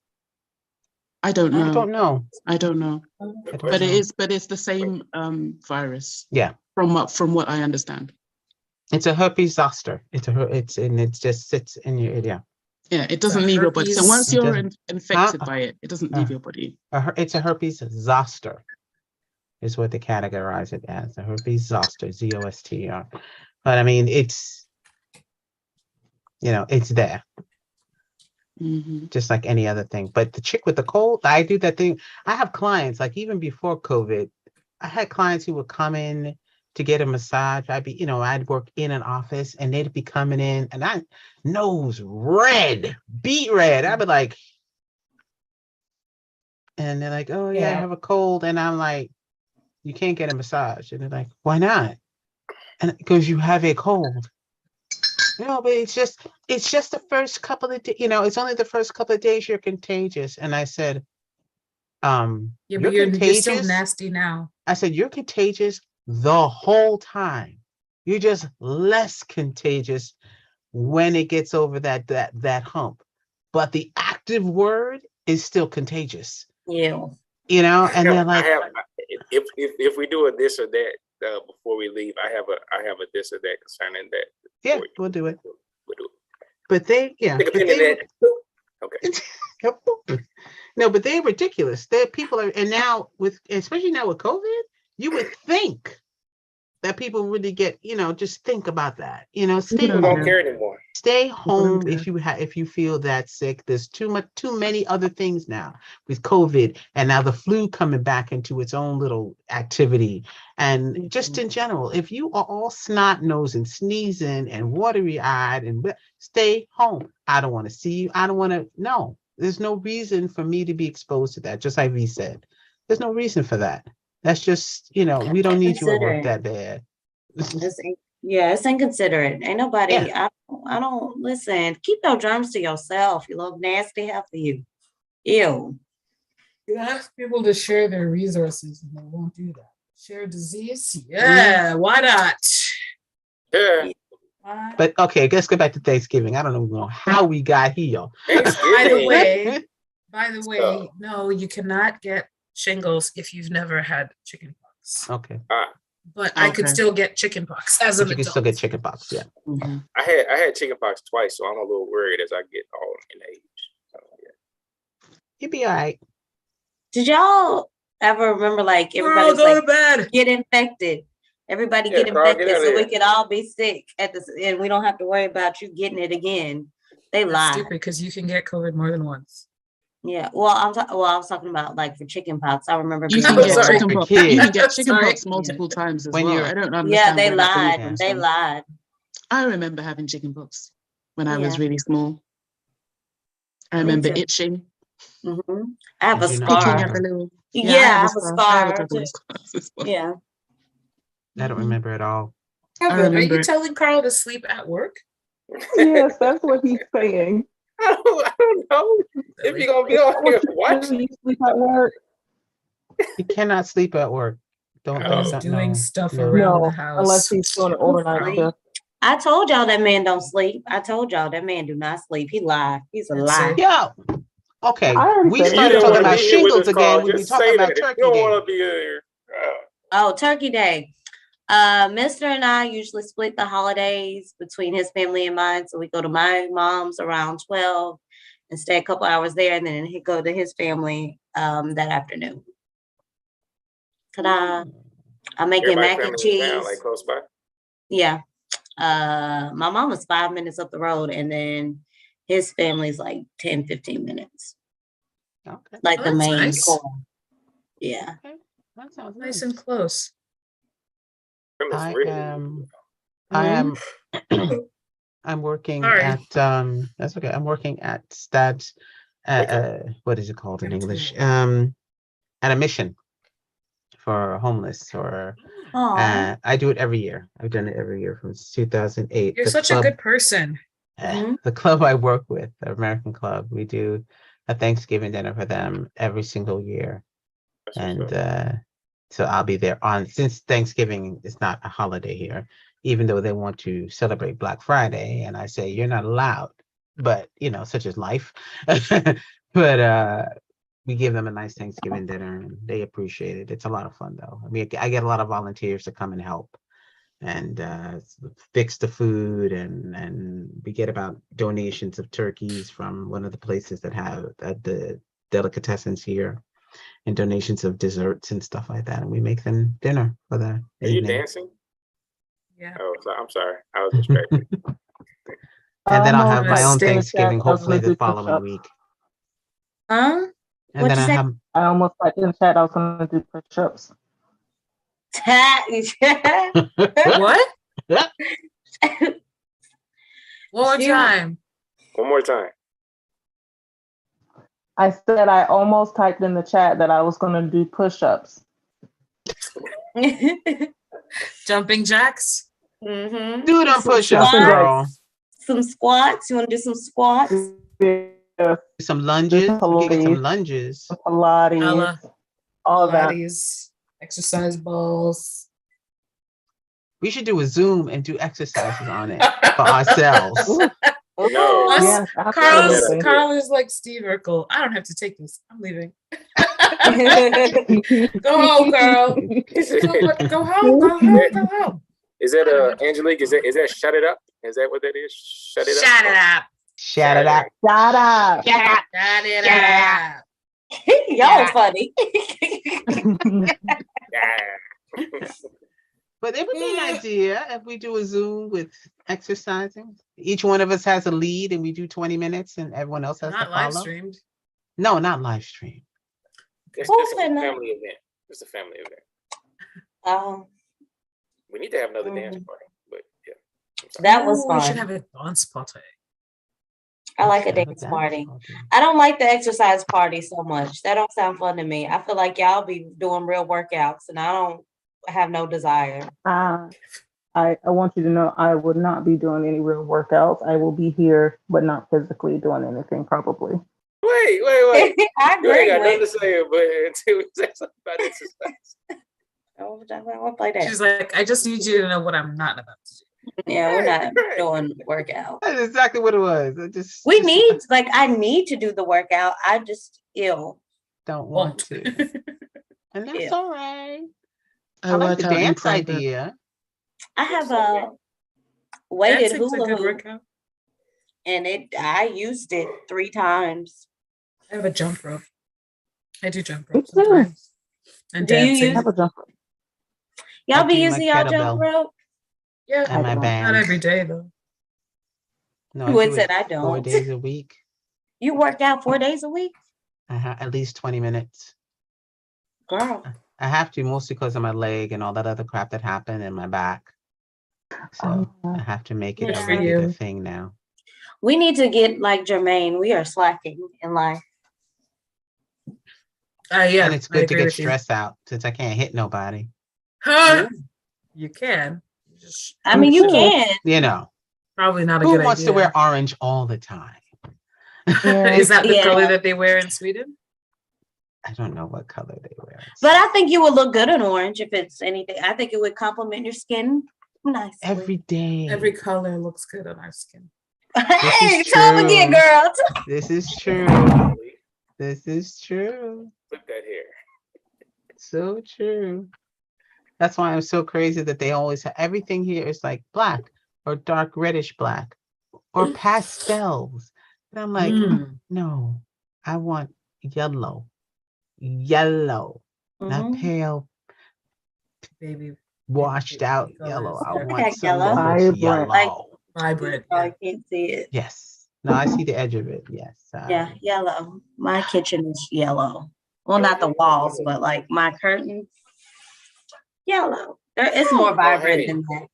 I don't know. I don't know. But it's the same virus. Yeah. From what I understand. It's a herpes zoster. It just sits in your Yeah, it doesn't leave your body. So once you're infected by it, it doesn't leave your body. It's a herpes zoster, is what they categorize it as. A herpes zoster, ZOSTER. But I mean, it's there. Just like any other thing. But the chick with the cold, I do that thing. I have clients, like even before COVID, I had clients who would come in to get a massage. I'd work in an office and they'd be coming in and I nose red, beet red. I'd be like, and they're like, "Oh yeah, I have a cold." And I'm like, "You can't get a massage." And they're like, "Why not?" And because you have a cold. No, but it's just the first couple of days, it's only the first couple of days you're contagious. And I said, but you're still nasty now. I said, "You're contagious the whole time. You're just less contagious when it gets over that hump. But the active word is still contagious." Yeah. And they're like, if we do a this or that before we leave, I have a this or that concerning that. Yeah, we'll do it. We'll do it. but they, yeah, Stick a but pin in they, that. Okay. no, but they're ridiculous. People are, and now especially now with COVID, you would think that people really get, just think about that. Stay People home. don't care anymore. Stay don't home care. if you feel that sick. There's too many other things now with COVID, and now the flu coming back into its own little activity. And just in general, if you are all snot nose and sneezing and watery eyed and stay home. I don't want to see you. I don't want to. No, there's no reason for me to be exposed to that. Just like V said, there's no reason for that. That's just, we don't need you at work that bad. It's inconsiderate. Ain't nobody, Yeah. I don't listen. Keep your germs to yourself. You look nasty, half of you. Ew. You ask people to share their resources and they won't do that. Share disease? Yeah, why not? Yeah. Why? But okay, let's go back to Thanksgiving. I don't know how we got here. By the Thanksgiving. way, no, you cannot get shingles if you've never had chickenpox. Okay. But I could Okay. still get chickenpox as But an you can adult. still get chickenpox, yeah. Mhm. I had chickenpox twice, so I'm a little worried as I get all in age. So, yeah. You'll be all right. Did y'all ever remember like Girl, everybody's go like to bed. get infected? Everybody Yeah, get Carl, get infected out of so we here. could all be sick and we don't have to worry about you getting it again. They That's lie. stupid because you can get COVID more than once. Yeah. Well, I was talking about like for chickenpox. I remember You being can I'm get sorry. chickenpox. Kid. You can get Sorry. chickenpox multiple times as When well. you're- I don't Yeah, understand they where that belief lied. comes They from. lied. I remember having chickenpox when I was Yeah. really small. I Me remember too. itching, Hmm. I have a Did you not picking scar. have at the little. Yeah, I have a I have a scar. couple too. of scars as well. Yeah. I don't Mhm. remember at all. Kevin, are remember you it. telling Carl to sleep at work? Yes, that's what he's saying. I don't know if you're gonna be Is on that here what you do? watching. You sleep at work? You cannot sleep at work. Don't Oh. He's doing no, stuff no. around the No, house. unless he's doing an overnight Sleep. shift. I told y'all that man don't sleep. I told y'all that man do not sleep. He lied. He's a That's lie. it. Yo, okay. I already We said If you started don't talking want to about be here with shingles us, Carl, again. We be just talking say about that. If you turkey don't day. want to be here. Oh, Turkey Day. Mr. and I usually split the holidays between his family and mine. So we go to my mom's around 12 and stay a couple hours there, and then he go to his family that afternoon. Ta-da. I'm making Everybody mac and family in town, cheese. like close by. Yeah. My mom is 5 minutes up the road, and then his family's like 10, 15 minutes. Okay. Like Oh, the that's main nice. core. Yeah. That sounds Nice nice. and close. Them is I really- am Mhm. I'm working Sorry. at that's okay. I'm working at stats what is it called in English? At a mission for homeless or Aw. I do it every year. I've done it every year from 2008. You're The such club- a good person. Mhm. The club I work with, the American Club, we do a Thanksgiving dinner for them every single year. That's what's And up. so I'll be there since Thanksgiving is not a holiday here, even though they want to celebrate Black Friday, and I say you're not allowed, but such is life. But we give them a nice Thanksgiving dinner and they appreciate it. It's a lot of fun though. I mean, I get a lot of volunteers to come and help and fix the food, and we get about donations of turkeys from one of the places that have the delicatessens here, and donations of desserts and stuff like that, and we make them dinner for the Are you evening. dancing? Yeah. Oh, I'm sorry. I was distracted. And then I'll Almost have my like own in the chat, Thanksgiving, I was hopefully gonna the do following push-ups. week. Huh? And What'd then you I say? have I almost typed in the chat I was gonna do push-ups. What? One more Shoot. time. One more time. I said I almost typed in the chat that I was gonna do push-ups. Jumping jacks. Mm-hmm. do them Some push-ups, jumping girl. Some squats. You want to do some squats? Yeah, Some lunges. We can get some Pilates. lunges. Pilates, Ella. all of that. Pilates. Exercise balls. We should do a Zoom and do exercises on it for ourselves. Ooh, No. Us- yes, Carl absolutely. Carl is like Steve Urkel. I don't have to take this. I'm leaving. Go home, Carl. Go home. Go home. Go home. Is that Angelique? Is that shut it up? Is that what that is? Shut it up. Shut it up. Shout it out. Shut up. Yeah. Got it Yeah. out. Y'all Yeah. funny. Yeah. But it would be an idea if we do a Zoom with exercising. Each one of us has a lead and we do 20 minutes and everyone else has to Not live follow. streamed. No, not live stream. It's Who just a said that? family event. It's a family event. Oh, We need to have another dance party, but yeah. that was Ooh, we should fun. have a dance party. I like a Have dance dance party. party. I don't like the exercise party so much. That don't sound fun to me. I feel like y'all be doing real workouts and I don't have no desire. I want you to know I would not be doing any real workouts. I will be here, but not physically doing anything probably. Wait. I You ain't agree got nothing to with. say, but until we say something about exercise. I want to play that. She's like, I just need you to know what I'm not about to do. Yeah, we're not Right. doing workout. That's exactly what it was. We need, like, I need to do the workout. I just ill. don't want Won't. to. And that's Yeah. all right. I I like work the out in dance private. idea. I have a weighted Dancing's a hula good hoop workout. and I used it 3 times. I have a jump rope. I do jump Me rope too. sometimes. And Do you dancing. use- Have a jumper. Y'all I be do my using y'all jump kettlebell. rope? Yeah, And my don't. band. not every day though. No, You I would do said it I 4 don't. days a week. You work out 4 days a week? At least 20 minutes. Girl. I have to, mostly because of my leg and all that other crap that happened in my back. So I have to make it Good a for regular you. thing now. We need to get like Jermaine. We are slacking in life. Yeah, And it's I good to agree get with you. stress out since I can't hit nobody. Huh? You can. Just I mean, you Sure. can. You know, probably not a who good wants idea. to wear orange all the time? Yeah. Is that the Yeah. color that they wear in Sweden? I don't know what color they wear. But I think you would look good in orange if it's anything. I think it would complement your skin nicely. Every day. Every color looks good on our skin. Hey, is tell them again, true. girl. This is true. This is true. Flip that hair. So true. That's why I'm so crazy that they always have everything here is like black or dark reddish black or pastels. And I'm like, no, I want yellow. Yellow. Not Mhm. pale, Baby, washed out colors. yellow. I Yeah. want Okay, something yellow. that looks Vibrant. yellow. Like- vibrant. Oh, Yeah. I can't see it. Yes. No, I see the edge of it. Yes. Yeah, yellow. My kitchen is yellow. Well, not the walls, but like my curtains. Yellow. It's more vibrant hey. than that.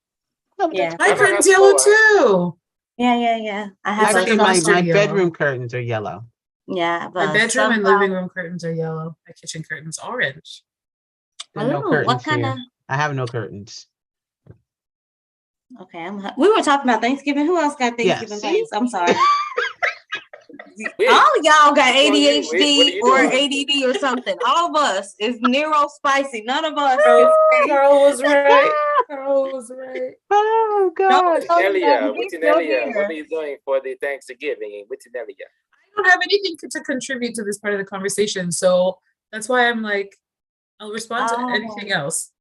No, but Yeah. that's My Never curtain's had yellow floor. too. Yeah. I have It's like a a actually mustard my yellow. bedroom curtains are yellow. yeah. My but bedroom and sunflower- living room curtains are yellow. My kitchen curtains orange. There are no Ooh, curtains what kind here. of? I have no curtains. Okay, we were talking about Thanksgiving. Who else got Yeah, Thanksgiving see? plans? I'm sorry. Wait, All of y'all got Which one you- ADHD what are you or doing? ADD or something. All of us is neuro spicy. None of us. Carl was right. Carl was right. Oh God. Nelia, he's what's still Nelia? What here. are you doing for the Thanksgiving? What's Nelia? I don't have anything to contribute to this part of the conversation, so that's why I'm like, I'll respond to Oh. anything else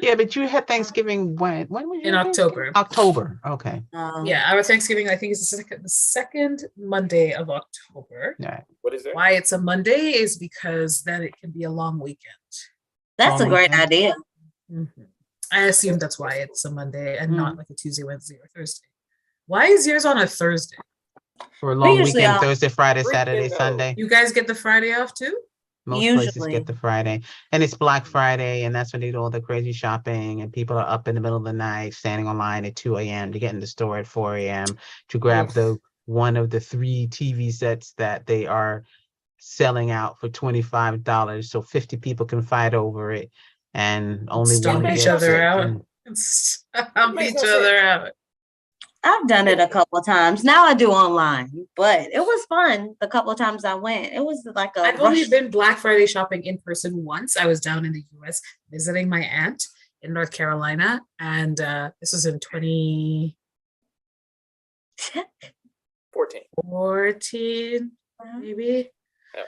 Yeah, but you had Thanksgiving when? When was in your October. October. Okay. Yeah, our Thanksgiving I think is the second Monday of October. All right. What is that? Why it's a Monday is because then it can be a long weekend. That's a Long great weekend. idea. I assume that's why it's a Monday and Mm. not like a Tuesday, Wednesday, or Thursday. Why is yours on a Thursday? For a long usually weekend, are- Thursday, Friday, Freaking Saturday, no. Sunday. You guys get the Friday off too? Most places Usually. get the Friday. And it's Black Friday, and that's when they do all the crazy shopping, and people are up in the middle of the night standing online at 2 a.m. to get in the store at 4 a.m. to grab Oof. one of the 3 TV sets that they are selling out for $25 so 50 people can fight over it and only Stomp one each gets other it. out. And Stomp Makes each no other sense. out. I've done it a couple of times. Now I do online, but it was fun the couple of times I went. It was like a I've only rush. been Black Friday shopping in person once. I was down in the US visiting my aunt in North Carolina, and this was in 2014, 14. maybe. Yeah.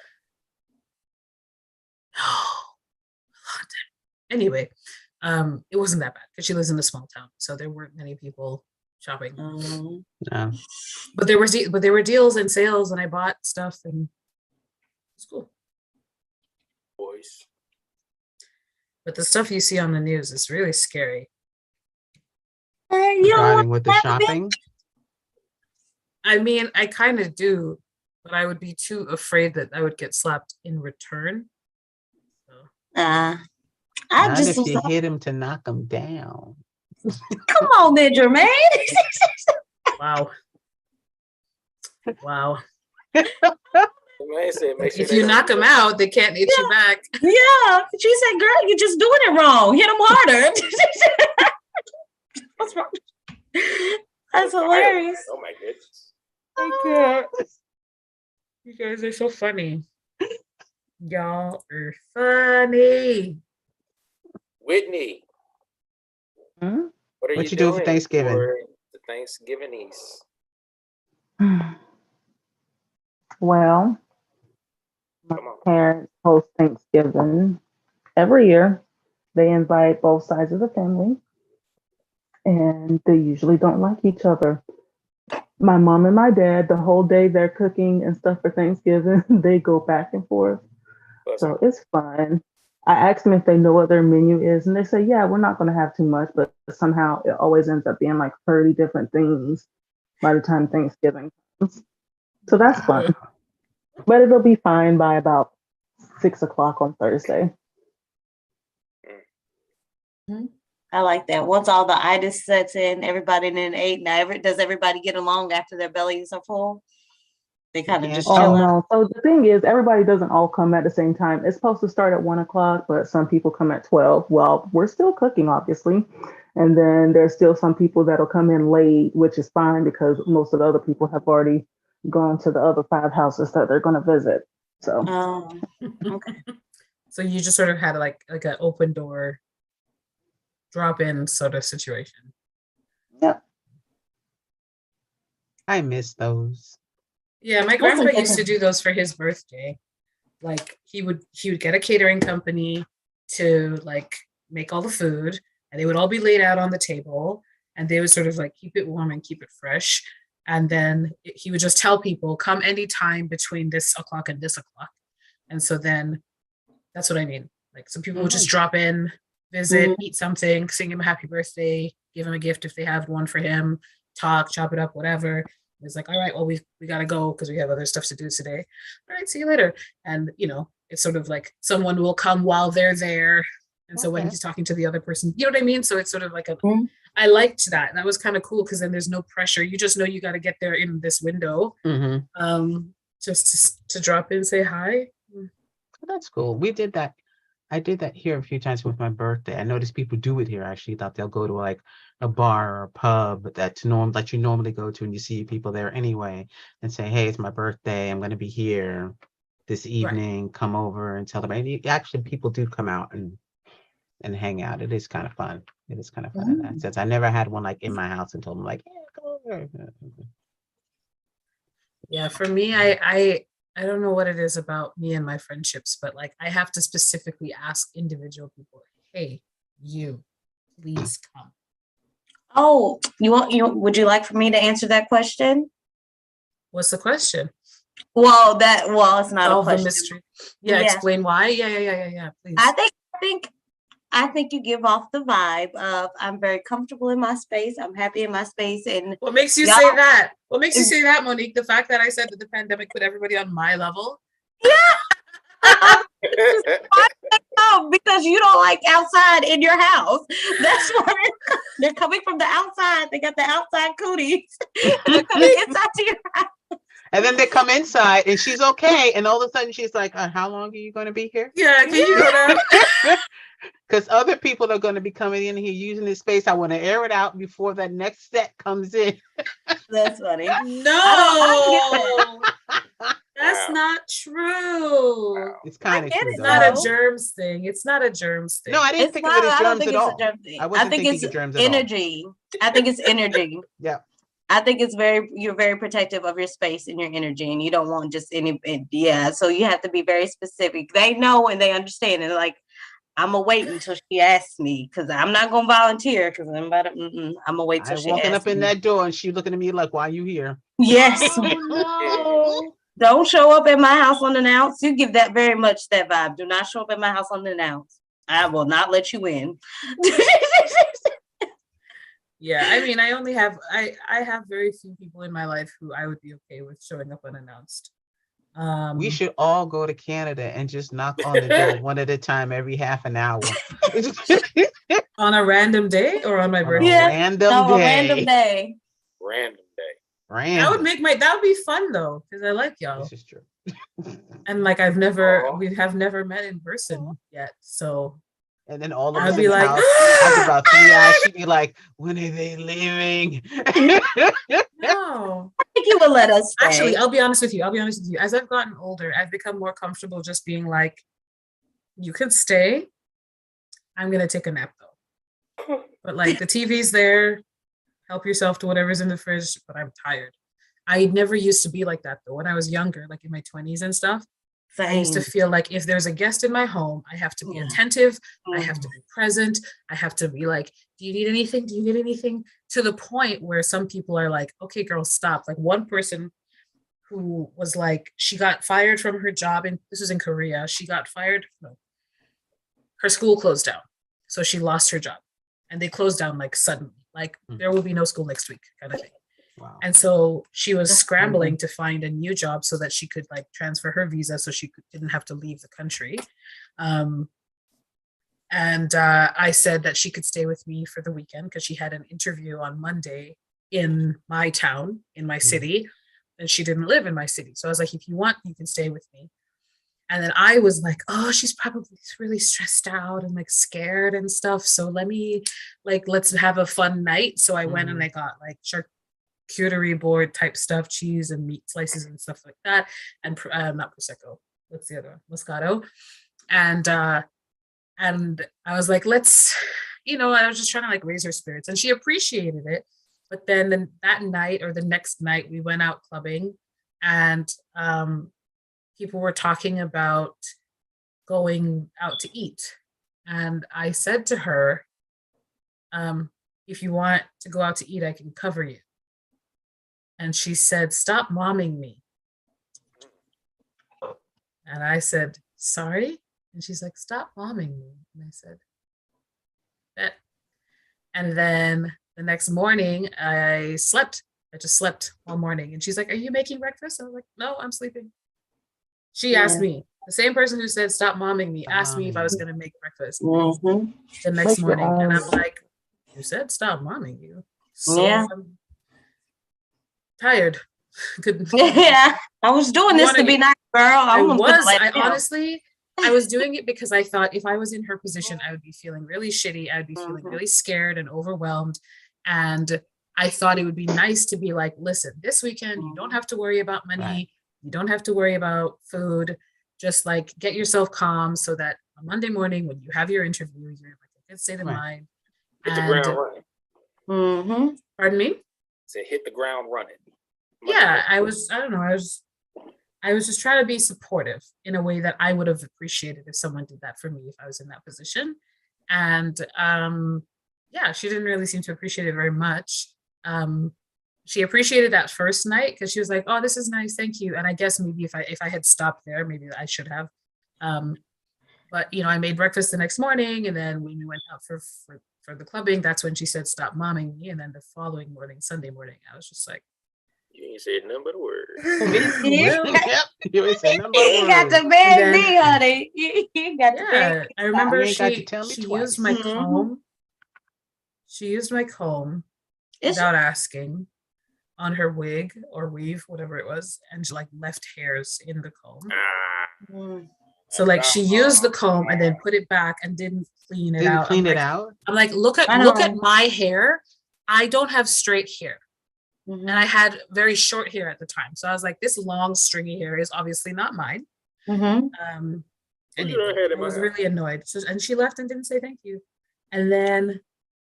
Anyway, it wasn't that bad because she lives in a small town, so there weren't many people shopping. No. But there were deals and sales, and I bought stuff, and it's cool. Boys. But the stuff you see on the news is really scary. You don't Regarding want with the that to be- shopping, I mean, I kind of do, but I would be too afraid that I would get slapped in return. So, I not just if you hit him to knock him down. come on, there, Jermaine. wow. Wow. Man said, make sure If they you don't knock do them that. out, they can't hit you back. Yeah, she said, "Girl, you're just doing it wrong. Hit them harder." What's wrong? That's hilarious. Oh my goodness. I can't. You guys are so funny. Y'all are funny. Whitney, Hmm? what are What you you doing doing for Thanksgiving? for the Thanksgivings? Well, my Come on. parents host Thanksgiving every year. They invite both sides of the family, and they usually don't like each other. My mom and my dad, the whole day they're cooking and stuff for Thanksgiving, they go back and forth. So it's fun. I asked them if they know what their menu is, and they say, yeah, we're not going to have too much, but somehow it always ends up being like 30 different things by the time Thanksgiving comes. So that's fun. But it'll be fine by about 6 o'clock on Thursday. I like that. Once all the itis sets in, everybody then ate. Now, does everybody get along after their bellies are full? They kind of just Oh chill out. no. So the thing is, everybody doesn't all come at the same time. It's supposed to start at 1 o'clock, but some people come at 12. Well, we're still cooking, obviously. And then there's still some people that'll come in late, which is fine because most of the other people have already gone to the other 5 houses that they're going to visit. So Okay. So you just sort of had like an open door drop in sort of situation. yeah. I miss those. Yeah, my grandpa used to do those for his birthday. Like he would get a catering company to like make all the food, and they would all be laid out on the table, and they would sort of like keep it warm and keep it fresh. And then he would just tell people, come anytime between this o'clock and this o'clock. And so then that's what I mean. Like some people would just drop in, visit, eat something, sing him a happy birthday, give him a gift if they have one for him, talk, chop it up, whatever. It's like, all right, well, we gotta go because we have other stuff to do today. All right, see you later. And it's sort of like someone will come while they're there. And so when he's talking to the other person, you know what I mean? So it's sort of like I liked that. And that was kind of cool because then there's no pressure. You just know you got to get there in this window. Just to drop in, say hi. That's cool. We did that. I did that here a few times with my birthday. I noticed people do it here. Actually, that they'll go to like a bar or a pub that you normally go to, and you see people there anyway, and say, "Hey, it's my birthday. I'm going to be here this evening. Come over and celebrate." Actually, people do come out and hang out. It is kind of fun. It is kind of fun in that sense. I never had one like in my house and told them like, "Yeah, come over." Yeah, for me, I don't know what it is about me and my friendships, but like I have to specifically ask individual people, hey, you, please come. Oh, would you like for me to answer that question? What's the question? Well, it's not a question. The mystery. Yeah, explain why. Yeah, please. I think you give off the vibe of I'm very comfortable in my space. I'm happy in my space. And what makes you say that? What makes you say that, Monique? The fact that I said that the pandemic put everybody on my level? Yeah. Because you don't like outside in your house. That's why they're coming from the outside. They got the outside cooties. They're coming inside to your house. And then they come inside and she's okay. And all of a sudden she's like, how long are you going to be here? Yeah, can you go down? Because other people are going to be coming in here using this space. I want to air it out before that next set comes in. That's funny. No, that's not true. It's kind of true. It's not a germs thing. It's not a germs thing. No, I didn't think of it as germs at all. I think it's energy. I think it's energy. Yeah. I think you're very protective of your space and your energy, and you don't want just any. So you have to be very specific. They know and they understand, and like, I'm gonna wait until she asks me because I'm not gonna volunteer because I'm about to. I'm gonna wait till I she walking asks up in me. that door and she looking at me like, "Why are you here?" Yes. Oh no. Don't show up at my house unannounced. You give that very much that vibe. Do not show up at my house unannounced. I will not let you in. Yeah, I mean, I have very few people in my life who I would be okay with showing up unannounced. We should all go to Canada and just knock on the door one at a time every half an hour. On a random day or on my On a birthday. Yeah. random No, a day. random day. Random day. That would be fun though, because I like y'all. This is true. And like Aw. we have never met in person yet. So And then all of I'd us be in the like, house, after about 3 hours, she'd be like, "When are they leaving?" no. I think you would let us stay. Actually, I'll be honest with you. As I've gotten older, I've become more comfortable just being like, you can stay. I'm gonna take a nap though. But like the TV's there. Help yourself to whatever's in the fridge, but I'm tired. I never used to be like that though. When I was younger, like in my 20s and stuff, I used to feel like if there's a guest in my home, I have to be attentive. I have to be present. I have to be like, do you need anything? Do you need anything? To the point where some people are like, okay, girl, stop. Like one person who was like, she got fired from her job, and this was in Korea. She got fired. No, her school closed down. So she lost her job. And they closed down like suddenly. Like there will be no school next week kind of thing. Wow. And so she was scrambling to find a new job so that she could like transfer her visa so she didn't have to leave the country. I said that she could stay with me for the weekend because she had an interview on Monday in my town, in my city, and she didn't live in my city. So I was like, if you want, you can stay with me. And then I was like, oh, she's probably really stressed out and like scared and stuff. So let's have a fun night. So I went and I got like charcuterie board type stuff, cheese and meat slices and stuff like that. And not Prosecco. What's the other one? Moscato. And I was like, let's, I was just trying to like raise her spirits, and she appreciated it. But then that night or the next night we went out clubbing, and people were talking about going out to eat. And I said to her, if you want to go out to eat, I can cover you. And she said, stop momming me. And I said, sorry? And she's like, stop momming me. And I said, bet. And then the next morning I just slept all morning. And she's like, are you making breakfast? I was like, no, I'm sleeping. She asked me, the same person who said, stop momming me, asked me if I was going to make breakfast the next morning. And I'm like, you said stop momming you. So I'm tired. Yeah, I was doing this to be nice, girl. I was doing it because I thought if I was in her position, I would be feeling really shitty. I'd be feeling really scared and overwhelmed. And I thought it would be nice to be like, listen, this weekend, you don't have to worry about money. Right. You don't have to worry about food. Just like get yourself calm so that on Monday morning, when you have your interview, you're in like a good state of mind. Hit the ground running. Pardon me? Say hit the ground running. Yeah, I was just trying to be supportive in a way that I would have appreciated if someone did that for me if I was in that position. And she didn't really seem to appreciate it very much. She appreciated that first night because she was like, oh, this is nice, thank you. And I guess maybe if I had stopped there, maybe I should have. But I made breakfast the next morning, and then when we went out for the clubbing, that's when she said, stop momming me. And then the following morning, Sunday morning, I was just like, you ain't said nothing but a word. You ain't said nothing but a You word. got the bad me, honey. You got the bad. I remember You ain't got to she tell me twice. used my comb. She used my comb without asking on her wig or weave, whatever it was, and she like left hairs in the comb. So like she used the comb and then put it back and didn't clean it out. I'm like, look at my hair. I don't have straight hair. And I had very short hair at the time. So I was like, this long stringy hair is obviously not mine. Anyway, I was really annoyed. So, and she left and didn't say thank you. And then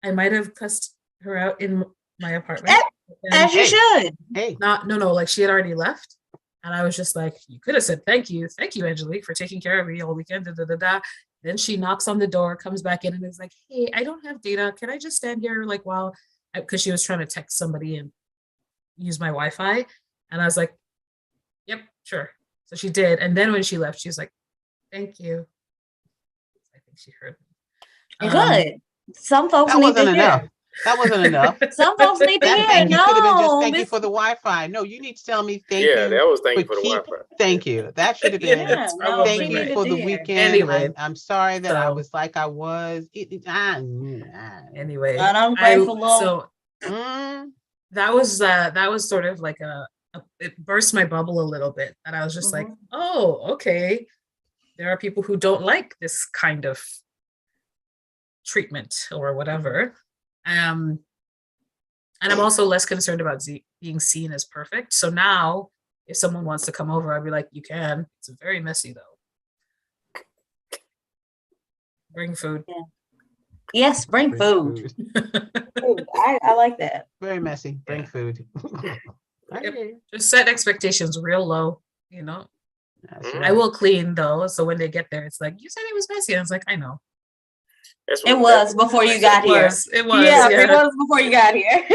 I might have cussed her out in my apartment. As you should. Hey. No, like she had already left. And I was just like, you could have said, thank you, Angelique, for taking care of me all weekend. Da, da, da, da. Then she knocks on the door, comes back in and is like, hey, I don't have data. Can I just stand here like while, because she was trying to text somebody and use my Wi-Fi. And I was like, yep, sure. So she did. And then when she left, she was like, thank you. I think she heard me. Good. Some folks That need wasn't to enough. hear. That wasn't enough. Some folks need to That hear. thank you could have been just No, thank you this- for the Wi-Fi. No, you need to tell me thank Yeah, you. that was thank you for for the keep- Wi-Fi. Thank you. That should have been yeah, no, thank she you needed for to the hear. weekend. Anyway, I'm sorry that I so- was like I was. Anyway, And I'm grateful, Lord. so Mm, that was sort of like it burst my bubble a little bit. And I was just like, oh, okay. There are people who don't like this kind of treatment or whatever. And I'm also less concerned about being seen as perfect. So now if someone wants to come over, I'd be like, you can. It's very messy though. Bring food. Yeah. Yes, bring food. Food. I like that. Very messy. Bring Yeah. food. I Yep. hear you. Just set expectations real low, you know. That's I I right. will clean though. So when they get there, it's like, you said it was messy. I was like, I know. That's It what- was before you got It here. was. It was. Yeah, Yeah. it was before you got here.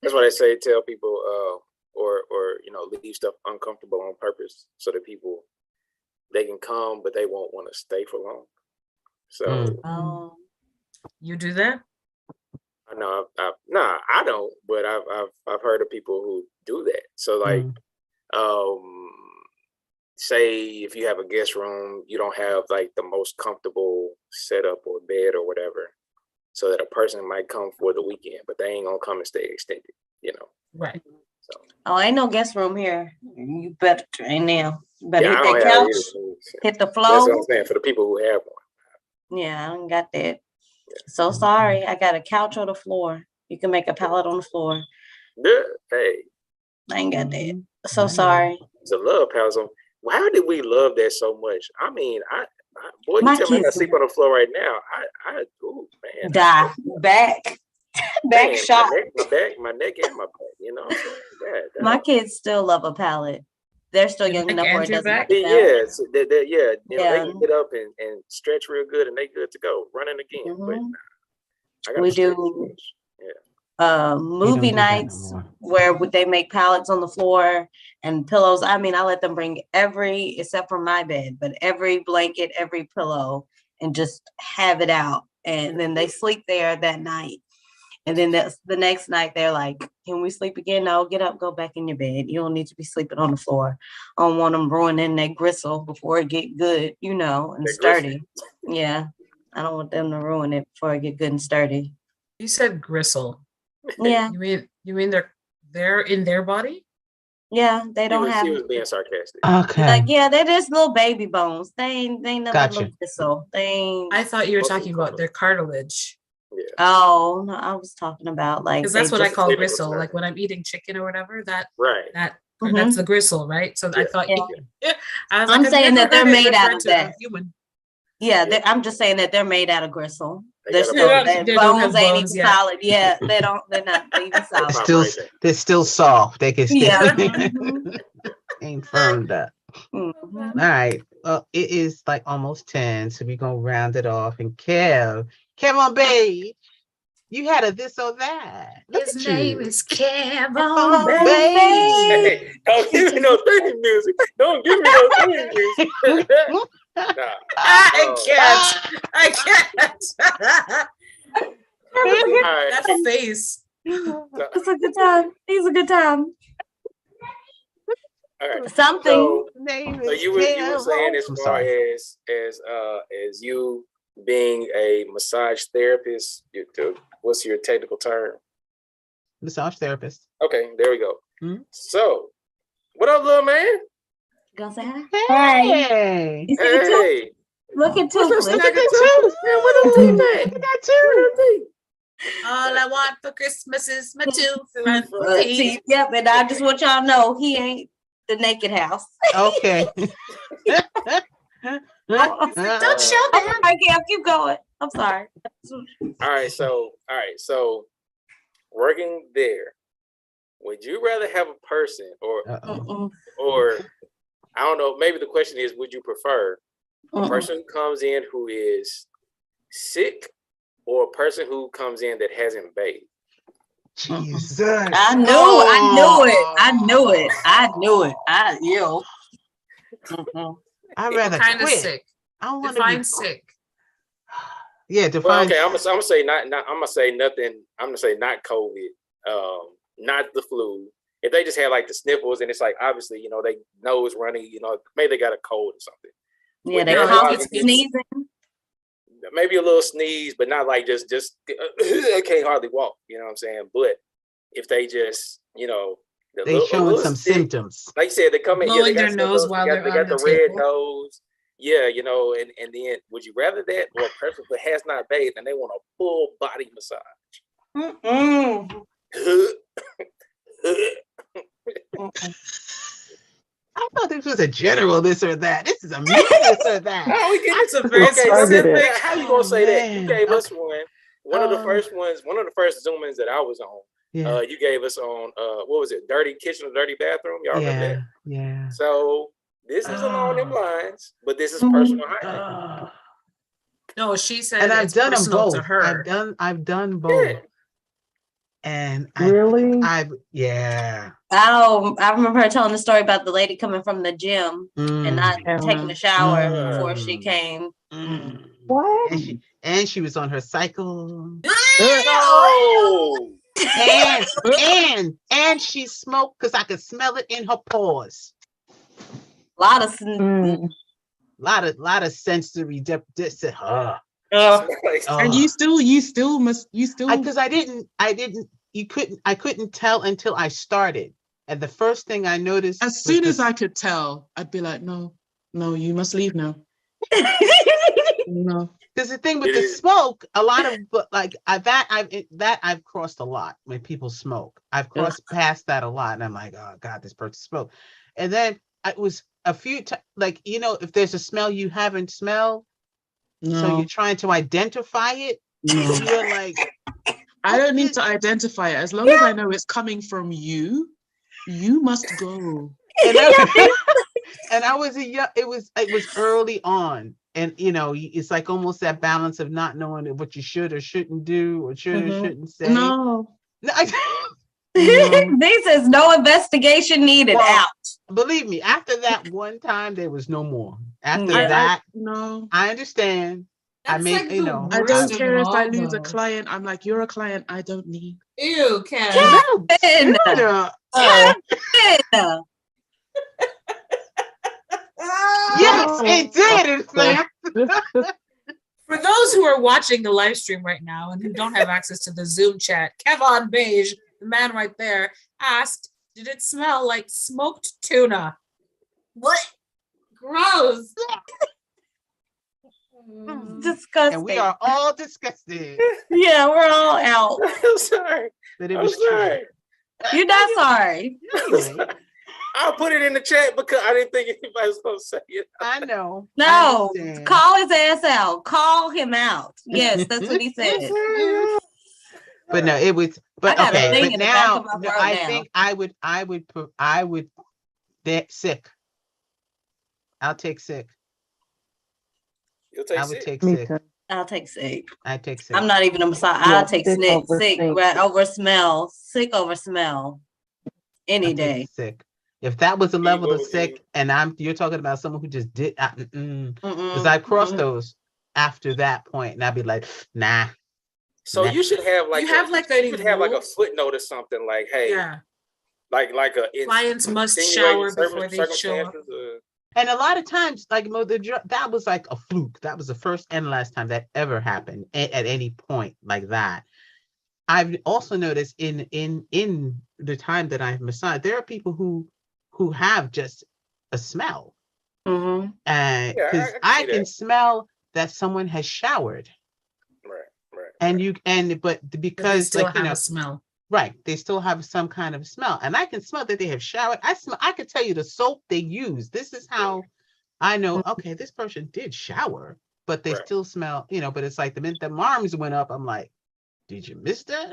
That's why they say tell people or leave stuff uncomfortable on purpose so that people they can come but they won't want to stay for long. So Mm. You do that? I know I don't, but I've heard of people who do that. So like say if you have a guest room, you don't have like the most comfortable setup or bed or whatever, so that a person might come for the weekend, but they ain't gonna come and stay extended, Right. So Oh, ain't no guest room here. You better train now. You better yeah, I hit don't that have couch, it either. hit the That's what I'm floor. saying for the people who have one. Yeah, I don't got that. So sorry. I got a couch on the floor. You can make a pallet on the floor. Yeah, hey, I ain't got that. Mhm. So Mhm. sorry. it's a love house. How did we love that so much? I mean, boy, you My tell me I kids- sleep on the floor right now. Oh man, Die. Back man, shot. my neck, and my back. You know, what I'm saying? Yeah, My kids still love a pallet. They're still Your young neck enough where and it your doesn't back? have to count. yeah, so yeah. They Yeah. can get up and stretch real good, and they good to go running again. But Mhm. I gotta We stretch. do They movie don't do that no nights more. where they make pallets on the floor and pillows. I mean, I let them bring except for my bed, but every blanket, every pillow, and just have it out. And then they sleep there that night. And then the next night they're like, can we sleep again? No, get up, go back in your bed. You don't need to be sleeping on the floor. I don't want them ruining that gristle before it get good, and That sturdy. Yeah. I don't want them to ruin it before it get good and sturdy. You said gristle. Yeah. You mean they're in their body? Yeah. They don't have He was being sarcastic. Okay. like, yeah, they're just little baby bones. They ain't nothing but Gotcha. little gristle. They ain't I thought you were Most of talking them about call their cartilage. Yeah. oh no, I was talking about like Because that's they what I just- call They never gristle. started. Like when I'm eating chicken or whatever, that's Right. Mhm. the gristle, right? So I Yeah. thought Yeah. I was I'm like, I've saying never that they're heard it made out referred of to a that. human. Yeah, Yeah. I'm just saying that they're made out of gristle. They They're got a still bone. their They don't have bones ain't bones even yet. solid. Yeah, they're not even They're solid. Pop still right there. they're still soft. They can still Yeah. Mhm. ain't firmed up. Mhm. All right. Well, it is like almost 10, so we're gonna round it off. And Kevin, babe, you had a this or that. Look His at name you. is Kevin. Oh, baby. Hey, don't give me no theme music. Don't give me no theme music. Nah. I can't. All right. That face. It's a good time. He's a good time. All right. Something. Name So is you were saying Kevin. as I'm far sorry. as you being a massage therapist, what's your technical term? Massage therapist. Okay, there we go. Mhm. So, what up, little man? Gonna say hi. Hey. You see the tooth? Hey, Look at what's up, Toothless. Look Snagger at that Tooth? tooth. Man, what up, T-Mac? Look at that too. All I want for Christmas is my two front teeth. Teeth. Yep, and I just want y'all to know he ain't the naked house. Okay. Don't show I'm that. sorry, Gail, keep going. I'm sorry. All right, so working there, would you rather have a person or Uh-oh. Mm-mm. Or I don't know, maybe the question is, would you prefer a person who comes in who is sick or a person who comes in that hasn't bathed? Jesus. I knew it. I'd rather Kind of quit. sick. I want to Define be sick. Yeah, Well, define. okay, I'm gonna say not. I'm gonna say nothing. I'm gonna say not COVID, not the flu. If they just had like the sniffles and it's like obviously, you know, they nose running, you know, maybe they got a cold or something. Yeah, they No, cough it's- and sneezing. Maybe a little sneeze, but not like just I can't hardly walk. You know what I'm saying? But if they just, you know, They showing some symptoms. like you said, they come in, Blowing they their got nose symptoms, while they they're got on the the red table. nose. Yeah, you know, and then would you rather that or a person who has not bathed and they want a full body massage? I thought this was a general this or that. This is a me this or that. How we get It's a very okay, targeted. specific. how you gonna say that? You Man. gave us one of the Oh. first ones, one of the first Zoom-ins that I was on. Yeah, You gave us on what was it? Dirty kitchen or dirty bathroom? Y'all remember that? yeah. So this is along them Oh. lines, but this is Mhm. personal hygiene. Oh. No, she said And I've it's done them personal both. to her. I've done both. Yeah. And Really? yeah. Oh, I remember her telling the story about the lady coming from the gym and not taking a shower Mm. before she came. Mm. What? And she was on her cycle. No. And she smoked because I could smell it in her pores. A lot of Lot of sensory uh, And you still must because I couldn't tell until I started. And the first thing I noticed as soon as I could tell, I'd be like, no, you must leave now. No. because the thing with the smoke, a lot of I've crossed a lot when people smoke. I've crossed past that a lot, and I'm like, oh God, this person smoked. And then it was a few times, like, you know, if there's a smell you haven't smelled, so you're trying to identify it. No. You're like, I don't need to identify it. As long as I know it's coming from you, you must go. and I was it was early on, and you know, it's like almost that balance of not knowing what you should or shouldn't do or should or shouldn't say. No. This is no investigation needed. Well, Out. Believe me, after that one time, there was no more. After Yeah. that, No. I understand. That's like you the know, I worst don't of care if I all, lose a though. client. I'm like, you're a client I don't need. Ew, Ken. no, Kevin. Tina. Kevin. Yes, it did. In fact. For those who are watching the live stream right now and who don't have access to the Zoom chat, 𝐿𝐴𝐵𝐵𝐺, the man right there, asked, did it smell like smoked tuna? What? Gross. Disgusting. And we are all disgusted Yeah, we're all out. I'm sorry. that it I'm was true. sorry. You're not sorry. Anyway, I'll put it in the chat because I didn't think anybody was gonna say it. I know. I No, understand. call his ass out. Call him out. Yes, that's what he said. But no, it was. But I got a okay, thing but in the back now of my no, throat I now. think I would. That sick. I'll take sick. You'll take I would sick. take Me sick. too. I'll take sick. I take sick. I'm not even a massage. Yeah, I'll take sick sick, over sick stink. right over smell, sick over smell. Any I'll take day. sick. If that was the level what of would sick, you- and you're talking about someone who just did, because Mm-mm, I've crossed mm-mm. those after that point, and I'd be like, nah. So you should have like You have like a you should have like a rules? footnote or something like, hey, Yeah. like a Clients must insinuating shower before they show up. circumstances, And a lot of times, like that was like a fluke. That was the first and last time that ever happened at any point like that. I've also noticed in the time that I've massaged, there are people who have just a smell, Mhm. and Yeah, because I I can see can that. smell that someone has showered, right. but But they because still like, you have know, a smell. right, they still have some kind of smell, and I can smell that they have showered. I could tell you the soap they use. This is how I know, okay, this person did shower, but they Right. still smell, you know, but it's like the minute the arms went up, I'm like, did you miss that?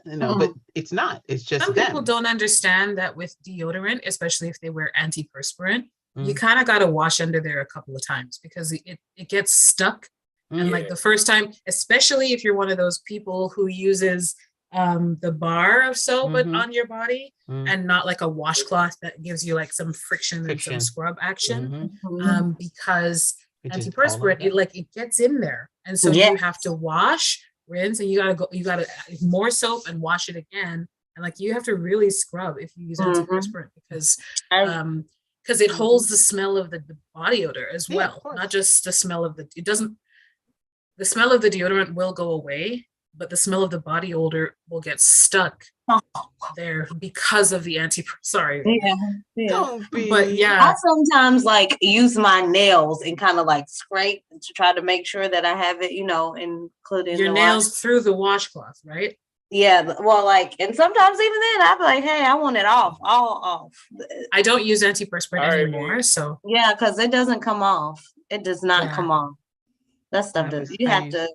No, but it's not. It's just Some people them. don't understand that with deodorant, especially if they wear antiperspirant, you Mm. kind of got to wash under there a couple of times because it gets stuck. And like Yeah. the first time, especially if you're one of those people who uses the bar of soap Mhm. on your body Mm. and not like a washcloth that gives you like some friction and some Friction. scrub action, Mhm. because It just all over antiperspirant, it gets in there, and so Yeah. you have to wash, rinse, and you gotta add more soap and wash it again, and like you have to really scrub if you use Mhm. antiperspirant because I- it holds the smell of the body odor as Yeah, of well, course. not just the smell of the smell of the deodorant will go away, but the smell of the body odor will get stuck there because of the sorry. yeah. Don't be. But I yeah, sometimes like use my nails and kind of like scrape to try to make sure that I have it, included in your the nails wash. through the washcloth, right? Yeah, well, like, and sometimes even then I'd be like, hey, I want it all off. I don't use antiperspirant All right, anymore, man. so Yeah, because it doesn't come off. It does not Yeah. come off. That stuff does. You have to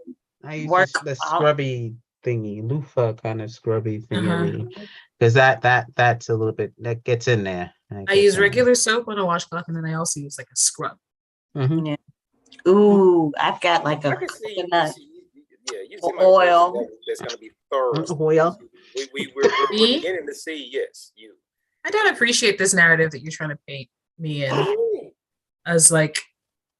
I use work the out. scrubby thingy, loofah kind of scrubby Uh-huh. thingy, because that's a little bit that gets in there. I use regular soap on a washcloth, and then I also use like a scrub. Mm-hmm. Ooh, I've got like I a can see, coconut. you seem like Oil. a person that's going to be thorough. Oil. We're Me? beginning to see, yes, you. I don't appreciate this narrative that you're trying to paint me in as like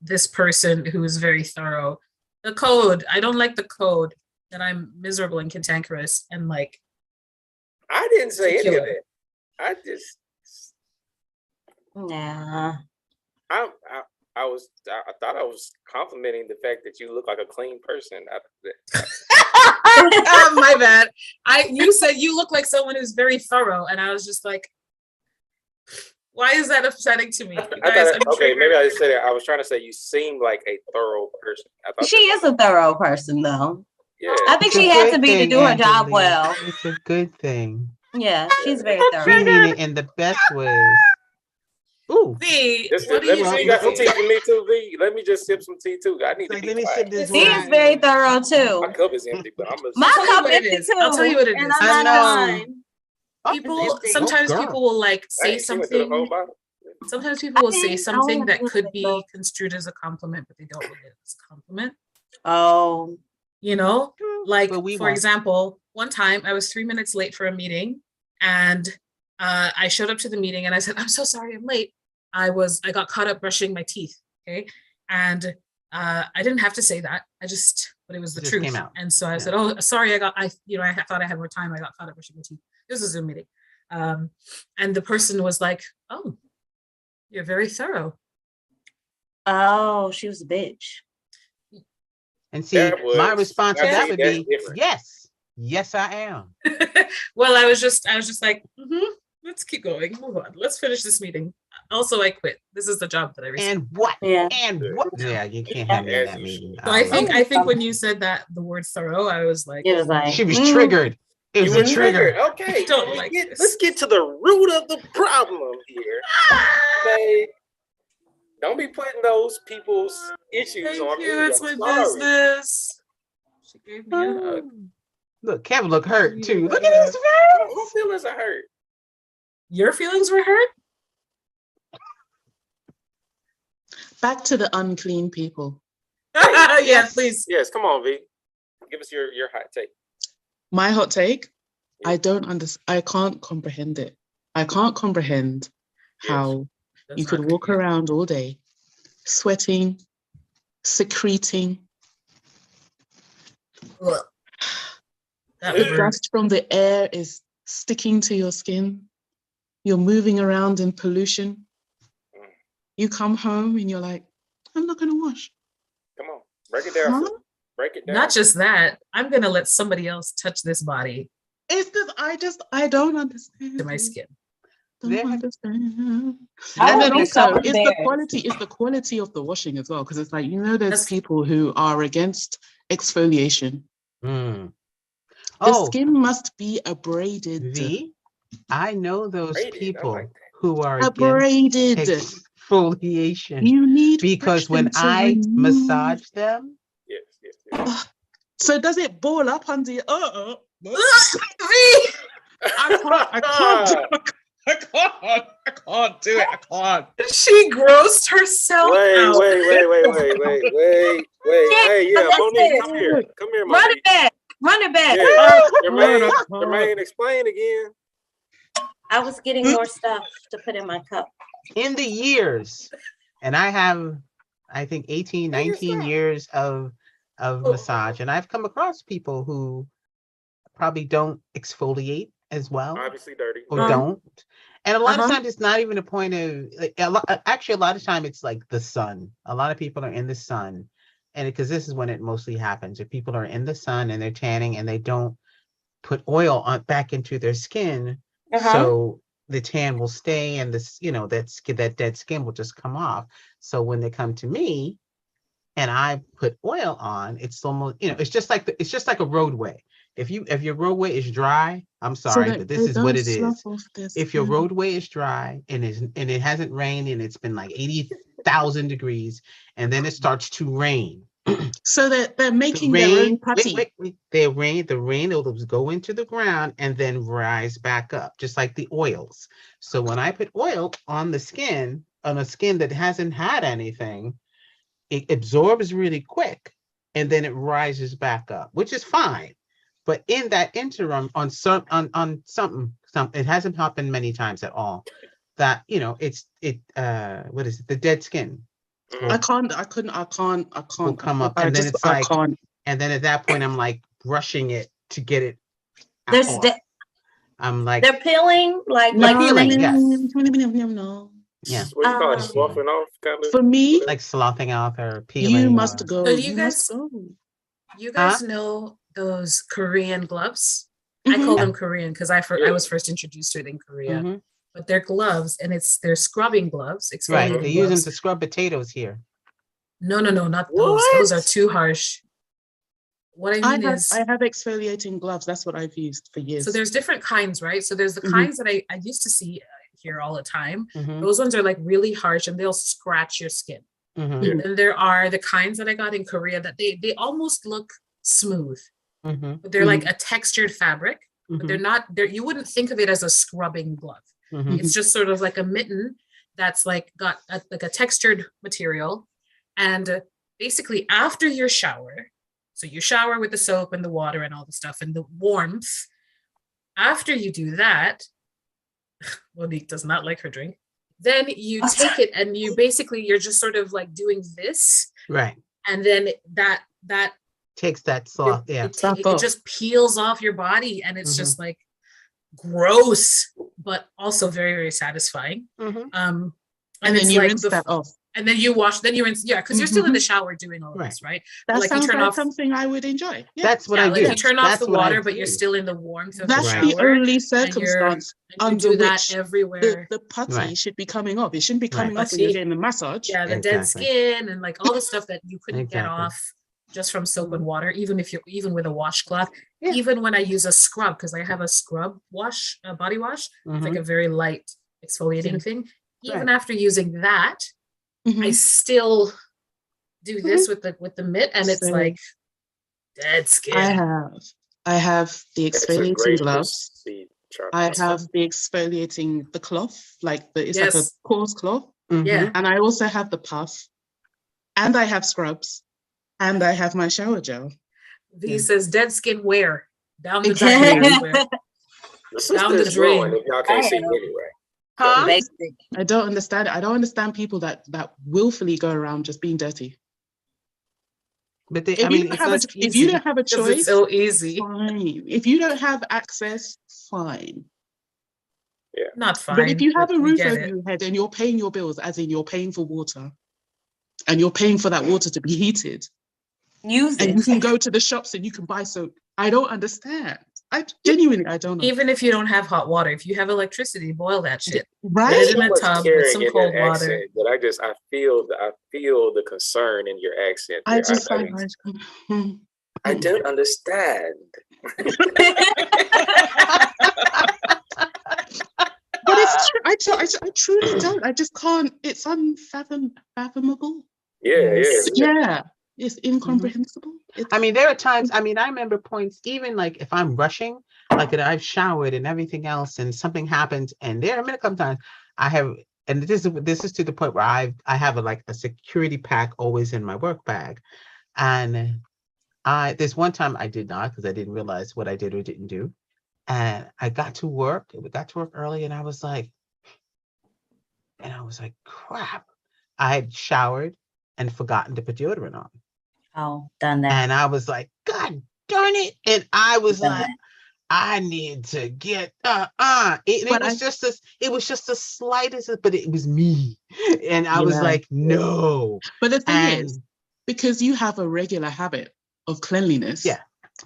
this person who is very thorough. The code, I don't like the code, that I'm miserable and cantankerous and like I didn't say any of Particular. that. I just, Nah. I thought I was complimenting the fact that you look like a clean person. my bad. You said you look like someone who's very thorough, and I was just like, why is that upsetting to me? You guys, I'm Okay, triggered. maybe I just said it. I was trying to say you seem like a thorough person. I thought She is a thorough person, though. Yeah. I think It's a she had to good be to thing, do her job Angelique. well. It's a good thing. Yeah, she's very We thorough. mean it in the best ways. Ooh. V, Just, what do let you me see. do? You got some tea for me too, V. Let me just sip some tea too. I need to Like, be let me quiet. sip this She is wine. very thorough too. My cup is empty, but I'm gonna. My I'll tell you cup what it empty is. too. I'll tell you what it and is. I'm I not know. mine. People empty. sometimes Oh, girl. people will like say Hey, she went through the whole something. bottle. Sometimes people will say I something only that have could a be little- construed as a compliment, but they don't mean it as a compliment. Oh, You know, like But we for won't. example, one time I was 3 minutes late for a meeting, and I showed up to the meeting and I said, "I'm so sorry, I'm late. I got caught up brushing my teeth." Okay, and I didn't have to say that. But it was the It just truth. came out. And so I Yeah. said, "Oh, sorry, I thought I had more time. I got caught up brushing my teeth." This was a Zoom meeting, and the person was like, "Oh, you're very thorough." oh, she was a bitch. And see, That my was- response to now, that see, would that's be different. yes, I am. Well, I was just like, let's keep going. Move on. Let's finish this meeting. Also, I quit. This is the job that I received. And what? Yeah. And what? Yeah, you can't have me in that meeting. So I think when you said that the word thorough, I was like, It was like she was triggered. It You was were a trigger. triggered. Okay, Don't like this. let's get to the root of the problem here. Okay. Don't be putting those people's issues thank on you. me. It's I'm my sorry. business. She gave me a hug. Look, Kevin look hurt too. Yeah. Look at his face. My feelings are hurt. Your feelings were hurt? Back to the unclean people. Yeah, please. Yes, come on, V. Give us your hot take. My hot take, Yeah. I can't comprehend it. I can't comprehend Yes. how That's you could not walk good. around all day sweating, secreting, Ugh. That The word. dust from the air is sticking to your skin. You're moving around in pollution. You come home and you're like, I'm not going to wash. Come on, break it down. Huh? sis. Break it down. Not just that, I'm going to let somebody else touch this body It's this, I don't understand. to my skin. Don't Yeah. understand. I And would then be also, so it's the embarrassed. quality of the washing as well. Because it's like, there's That's- people who are against exfoliation. Mm. The Oh, skin must be abraded. V, I know those Braided, I people like that. who are against Abraded. exfoliation You need because when friction to I remove massage them, Yes. So does it ball up under your? I can't do it. I can't. She grossed herself out. Wait. Hey, yeah, Monique, come here. Come here, Run Monique. it back. Run it back. Yeah, Jermaine, explain again. I was getting more stuff to put in my cup. In the years, and I have, I think 18, 19 years of massage, and I've come across people who probably don't exfoliate as well, Obviously dirty. or don't. And a lot of times it's not even a point of, like, actually a lot of time it's like the sun. A lot of people are in the sun, and because this is when it mostly happens. If people are in the sun and they're tanning and they don't put oil on back into their skin, so the tan will stay, and this, that dead skin will just come off. So when they come to me and I put oil on, it's almost, it's just like a roadway. If your roadway is dry, I'm sorry, but this is what it is. If your roadway is dry and it hasn't rained and it's been like 80,000 degrees, and then it starts to rain. So they're making their own putty. The rain will go into the ground and then rise back up, just like the oils. So when I put oil on a skin that hasn't had anything, it absorbs really quick and then it rises back up, which is fine. But in that interim, on something, it hasn't happened many times at all. That what is it? The dead skin. I can't Will come up, and then it's like, and then at that point I'm like brushing it to get it off. I'm like, they're peeling, like peeling, yes. No. Yeah. What do you call it? Sloughing off, kind of? For me, like sloughing off or peeling. you must go. So You must go. You guys know those Korean gloves? I call them Korean because I was first introduced to it in Korea. But they're gloves, and they're scrubbing gloves. Right, they're using to scrub potatoes here. No, not those. Those are too harsh. What I mean is, I have exfoliating gloves. That's what I've used for years. So there's different kinds, right? So there's the kinds that I used to see here all the time. Those ones are like really harsh, and they'll scratch your skin. And then there are the kinds that I got in Korea that they almost look smooth, but they're like a textured fabric. But they're not. You wouldn't think of it as a scrubbing glove. It's just sort of like a mitten that's like got like a textured material. And basically after your shower, so you shower with the soap and the water and all the stuff and the warmth. After you do that, Monique does not like her drink. Then you take it and you're just sort of like doing this. Right. And then that takes that slough. It just peels off your body, and it's just like gross, but also very, very satisfying. And then you rinse that off. And then you wash, then you rinse, because you're still in the shower doing all of this, right? That like sounds you turn like off something I would enjoy. Yeah. That's what I do. Like you turn off the water, but you're still in the warmth of the shower. That's the only circumstance under do that which everywhere. The putty should be coming off. It shouldn't be coming off when you're getting the massage. Yeah, the dead skin and like all the stuff that you couldn't get off just from soap and water, even with a washcloth. Even when I use a scrub, because I have a scrub wash, a body wash, it's like a very light exfoliating thing. Even after using that, I still do this with the mitt, and it's like dead skin. I have the exfoliating gloves. I have the exfoliating the cloth, like it's like a coarse cloth. Yeah. And I also have the puff, and I have scrubs, and I have my shower gel. He says dead skin where? Down the drain everywhere. Down the drain. If y'all can't see anyway. I don't understand it. I don't understand people that willfully go around just being dirty. But if you don't have a choice, it's so easy. Fine. If you don't have access, fine. Yeah, not fine. But if you have a roof over your head and you're paying your bills, as in you're paying for water, and you're paying for that water to be heated, use it. And you can go to the shops and you can buy soap. I don't understand. I genuinely don't know. Even if you don't have hot water, if you have electricity, boil that shit. Right. Put it in a tub with some cold water. But I feel the concern in your accent. I don't understand. But it's true. I truly don't. I just can't. It's unfathomable. Yeah. Yeah. It's incomprehensible. I mean, there are times, I mean, I remember points, even like if I'm rushing, like that I've showered and everything else and something happens, and there are many times I have, and this is to the point where I have like a security pack always in my work bag. And there's one time I did not, because I didn't realize what I did or didn't do. And I got to work early, and I was like, crap. I had showered and forgotten to put deodorant on. Oh, done that. And I was like, God darn it. And I was Done like, that. I need to get it was just the slightest, but it was me. And I was like, no. But the thing And is, because you have a regular habit of cleanliness, yeah,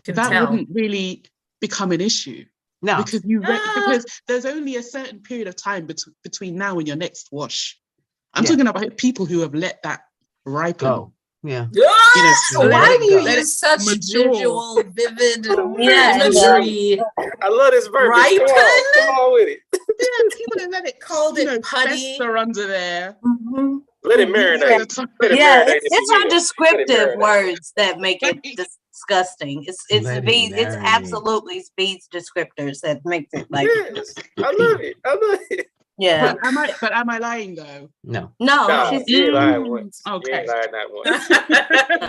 that wouldn't really become an issue. no. Because because there's only a certain period of time between now and your next wash. I'm Yeah. talking about people who have let that ripen. Oh, yeah. Why do you let use such mature. visual, vivid Yeah, imagery? I love this verse. Ripen? Come on with it. Yeah, people that let it Called it putty. fester under there. Mhm. Let it marinate. Yeah. Let it Yeah, marinate, it's if you our will. descriptive marinate. words that make it disgusting. It's Let it V's. It's marinate. absolutely V's descriptors that makes it like Yes, I love it. I love it. yeah. But am I lying though? No. No, No, she's you ain't lying once. Okay. You ain't lying not once. not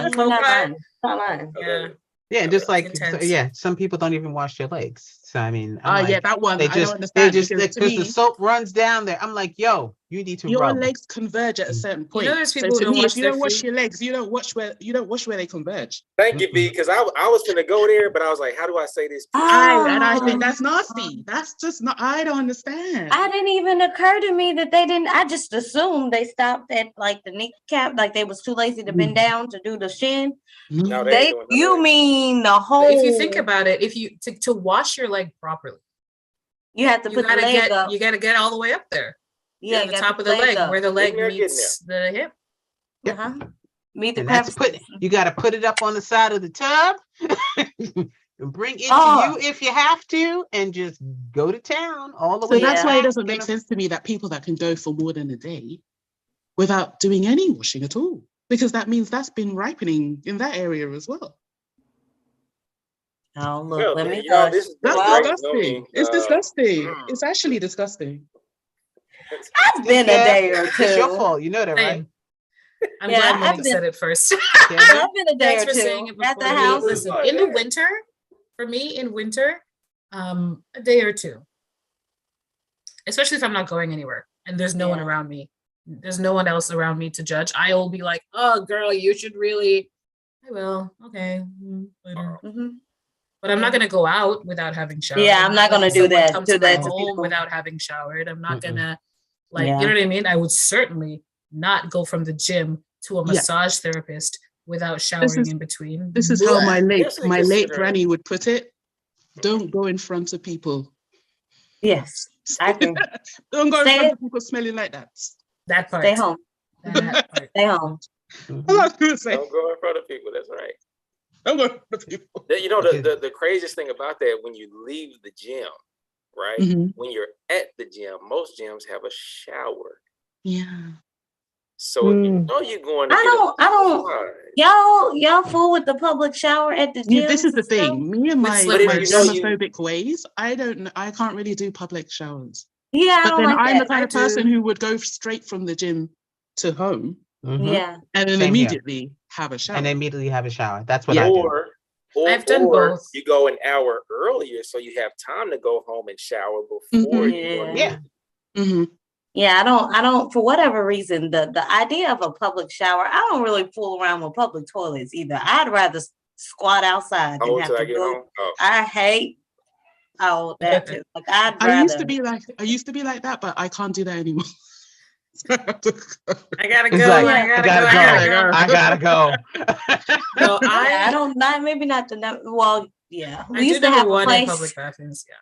Okay. lying. Not lying. I love Yeah. it. Yeah, just like intense. some people don't even wash their legs. So I mean, I'm Yeah, like, that one. they I don't just understand because to the me, soap runs down there. I'm like, yo, you need to your rub. legs converge at a certain point. there's So people who to don't me, wash if you their don't wash feet. your legs, you don't wash where they converge. Thank you, V, because I was gonna go there, but I was like, how do I say this? I think that's nasty. That's just not. I don't understand. I didn't even occur to me that they didn't. I just assumed they stopped at like the kneecap, like they was too lazy to bend down to do the shin. No, they ain't doing none of You that. mean the whole? But if you think about it, if you to wash your leg properly, you have to you put the gotta leg up. you gotta get all the way up there. Yeah, to you the gotta top put of the leg up. where the leg Getting there, meets the hip. Yep. Uh-huh. Meet the And that's crevices. you got to put it up on the side of the tub and bring it Oh. to you if you have to, and just go to town all the So way. that's Yeah. why it back, doesn't make sense to me that people that can go for more than a day without doing any washing at all, because that means that's been ripening in that area as well. Oh look, Well, let me y'all, hush. this has been That's great. disgusting. It's disgusting. It's actually disgusting. It's been a day or two. It's your fault. You know that, right? Same. I'm Yeah, glad I've Monique been- said it first. Yeah. I've been a day Thanks or for two saying it at the before me. house. Listen, Oh, in the yeah. winter, for me in winter, a day or two. Especially if I'm not going anywhere and there's no one Yeah. around me. There's no one else around me to judge. I will be like, oh girl, you should really. I will. Okay. Later. Mhm. But I'm not gonna go out without having showered. Yeah, I'm not gonna letting do someone that- Come do to my that to home people. without having showered. I'm not Mm-mm. gonna like, Yeah. you know what I mean? I would certainly not go from the gym to a Yeah. massage therapist without showering is- in between. This is how my late Especially late considering- granny would put it. Don't go in front of people. Yes, I agree. Don't go in Stay- front of people smelling like that. That part. Stay home. That part. Stay home. I'm not gonna say. Don't go in front of people. That's right. Don't go in front of people. You know, Okay. the craziest thing about that, when you leave the gym, right? Mhm. When you're at the gym, most gyms have a shower. Yeah. So if you know you're going to I get don't- massage, Y'all fool with the public shower at the gym. Yeah, this is the thing. Me and my But if you know you- germophobic ways, I don't know. I can't really do public showers. Yeah, I But don't then like I'm the that. kind I of person do. who would go straight from the gym to home Mhm. Yeah. and then Same here. immediately have a shower. And immediately have a shower. That's what Yeah. I do. or I've done or both. you go an hour earlier so you have time to go home and shower before Mhm. you go to Yeah. hmm Yeah, I don't for whatever reason, the idea of a public shower, I don't really fool around with public toilets either. I'd rather squat outside than Oh, have till I to get go. home. Oh. I hate that too. Like I'd rather I used to be like that, but I can't do that anymore. I gotta go. It's like, I I gotta go. I gotta go. No, I don't not maybe not the well, yeah. I We do used to number have a one in place. public bathrooms. Yeah,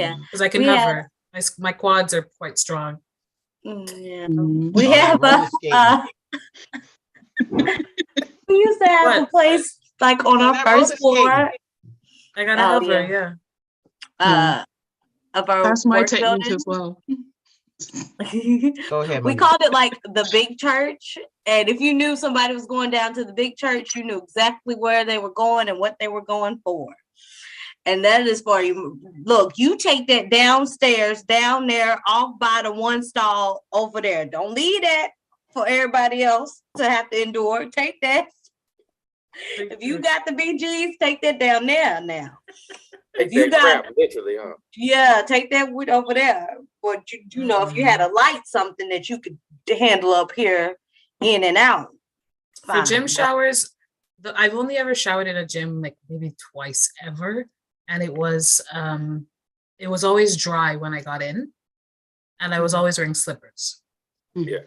Yeah. because I can We had- hover. My quads are quite strong. Yeah. Mhm. We Oh, yeah, have roller a skating. we used to have a What? place like on our that first roller floor I gotta Oh, hover. yeah. Yeah. Of our That's my work technique building. as well. Go ahead, We Monique. called it like the big church, And if you knew somebody was going down to the big church, you knew exactly where they were going and what they were going for. And that is for you. Look, you take that downstairs, down there, off by the one stall over there. Don't leave that for everybody else to have to endure. Take that. If you got the BGs, take that down there now. Take that crap, literally, huh? Yeah, take that wood over there. But you know, if you had a light, something that you could handle up here, in and out. For gym showers, I've only ever showered in a gym like maybe twice ever, and it was always dry when I got in, and I was always wearing slippers. Yeah.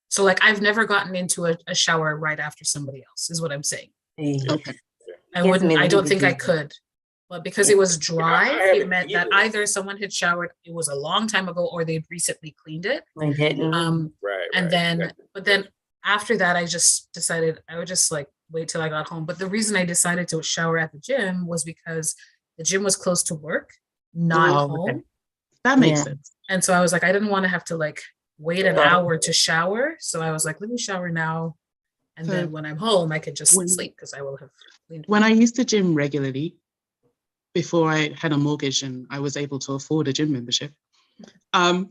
So like I've never gotten into a shower right after somebody else, is what I'm saying. Okay. I don't think I could. But because it was dry, it meant that either someone had showered, it was a long time ago, or they'd recently cleaned it. But then after that, I just decided I would just like wait till I got home. But the reason I decided to shower at the gym was because the gym was close to work, not home. Okay. That makes sense. And so I was like, I didn't want to have to like wait an hour to shower. So I was like, let me shower now. And then when I'm home, I could just sleep because I will have cleaned. When I used to gym regularly, before I had a mortgage and I was able to afford a gym membership, I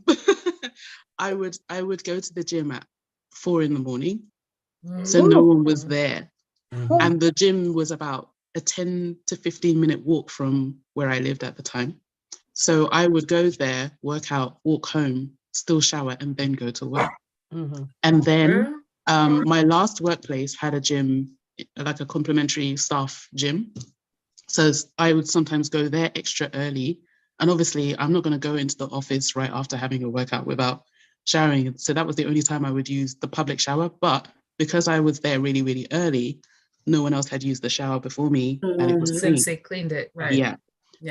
would go to the gym at 4 a.m. So no one was there. And the gym was about a 10 to 15 minute walk from where I lived at the time. So I would go there, work out, walk home, still shower, and then go to work. And then my last workplace had a gym, like a complimentary staff gym. So I would sometimes go there extra early. And obviously, I'm not going to go into the office right after having a workout without showering. So that was the only time I would use the public shower. But because I was there really, really early, no one else had used the shower before me. And it was clean. Since they cleaned it, right? Yeah.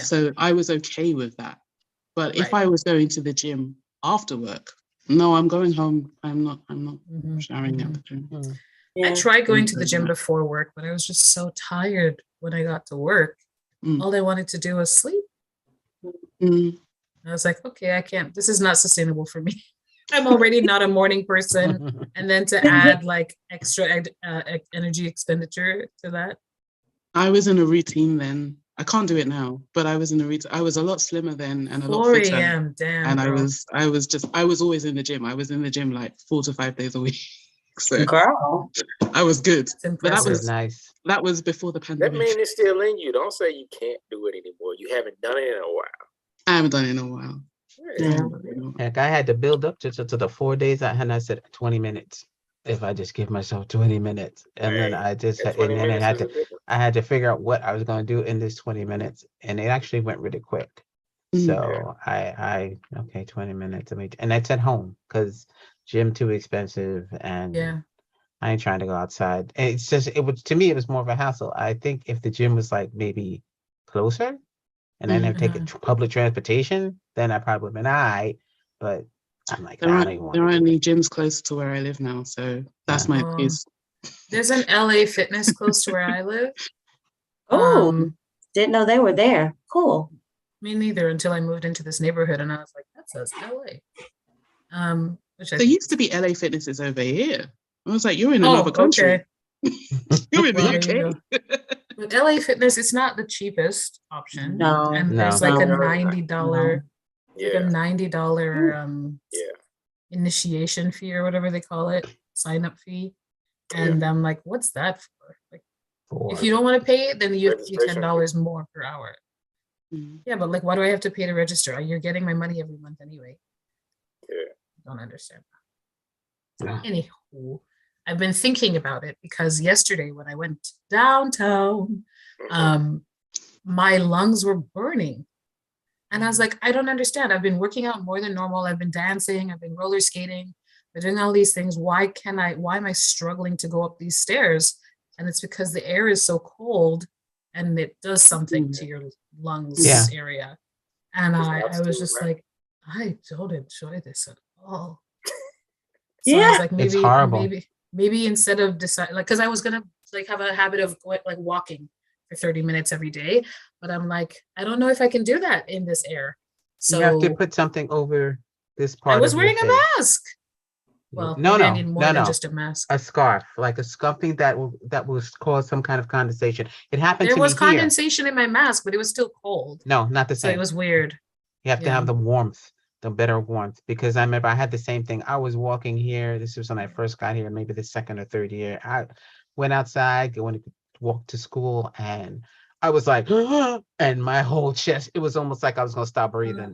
So I was okay with that. But if I was going to the gym after work, no, I'm going home. I'm not showering at the gym. I tried going to the gym before work, but I was just so tired when I got to work. All I wanted to do was sleep. I was like, okay, I can't, this is not sustainable for me. I'm already not a morning person. And then to add like extra energy expenditure to that. I was in a routine then. I can't do it now, but I was in a routine. I was a lot slimmer then and a lot fitter. 4 a.m. Damn. And I was always in the gym. I was in the gym like 4 to 5 days a week. So girl, I was good. But that was nice. That was before the pandemic. That man is still in you. Don't say you can't do it anymore. You haven't done it in a while. I haven't done it in a while. Like I had to build up to the 4 days, and I said 20 minutes. If I just give myself 20 minutes, and then I just I had to figure out what I was going to do in this 20 minutes, and it actually went really quick. So I 20 minutes, and that's at home because gym too expensive, and I ain't trying to go outside. And it's just to me it was more of a hassle. I think if the gym was like maybe closer, and I didn't have to take public transportation, then I probably would have been all right. But I'm like, there aren't any gyms close to where I live now, so that's my excuse. There's an LA Fitness close to where I live. Didn't know they were there. Cool. Me neither until I moved into this neighborhood, and I was like, that says LA. There used to be LA Fitnesses over here. I was like, you're in another country. You're in the UK. But LA Fitness, it's not the cheapest option. No, and there's like a $90. Like a $90 initiation fee or whatever they call it, sign up fee. And I'm like, what's that for? Like, if you don't want to pay it, then you have to pay $10 more per hour. Yeah, but like, why do I have to pay to register? You're getting my money every month anyway. I don't understand that. Anywho, I've been thinking about it because yesterday when I went downtown, my lungs were burning. And I was like, I don't understand. I've been working out more than normal. I've been dancing. I've been roller skating. I've been doing all these things. Why am I struggling to go up these stairs? And it's because the air is so cold and it does something to your lungs area. And I was just like, I don't enjoy this at all. So I was like, maybe, it's horrible. Maybe instead of decide, like, because I was gonna like have a habit of like walking for 30 minutes every day, but I'm like, I don't know if I can do that in this air. So you have to put something over this part. I was wearing a mask. Well, No, maybe I no, need more no, than no. just a mask. A scarf, like something that will cause some kind of condensation. It happened There to was me here. condensation in my mask, but it was still cold. No, not the So it same. was weird. You have to Yeah. have the warmth, the better warmth, because I remember I had the same thing. I was walking here. This was when I first got here, maybe the second or third year. I went outside, going to walk to school, and I was like, and my whole chest, it was almost like I was going to stop breathing.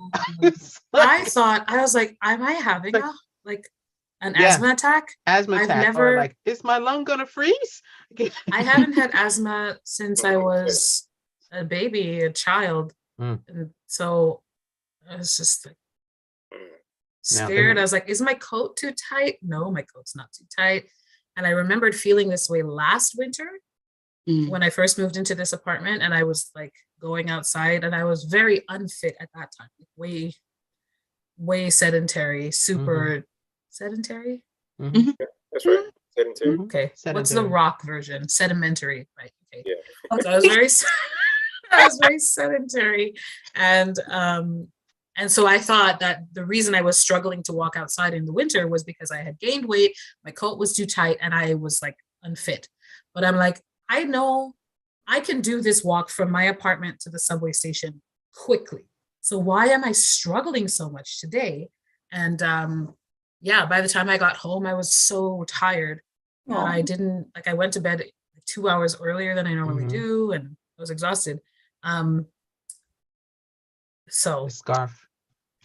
I was like, am I having an Yeah. asthma attack? Asthma I've attack, never- or like, is my lung going to freeze? I haven't had asthma since I was a baby, a child. Mm. And so I was just like Yeah, scared. I was like, is my coat too tight? No, my coat's not too tight. And I remembered feeling this way last winter when I first moved into this apartment, and I was like going outside, and I was very unfit at that time, way sedentary, super sedentary. That's right. Sedentary. Okay, what's the Sedentary. rock version? Sedimentary, right? Okay. Yeah. So I was very, I was very sedentary, and so I thought that the reason I was struggling to walk outside in the winter was because I had gained weight, my coat was too tight, and I was like unfit. But I'm like, I know I can do this walk from my apartment to the subway station quickly. So why am I struggling so much today? And yeah, by the time I got home, I was so tired. And I didn't, like, I went to bed 2 hours earlier than I normally do, and I was exhausted. So A scarf,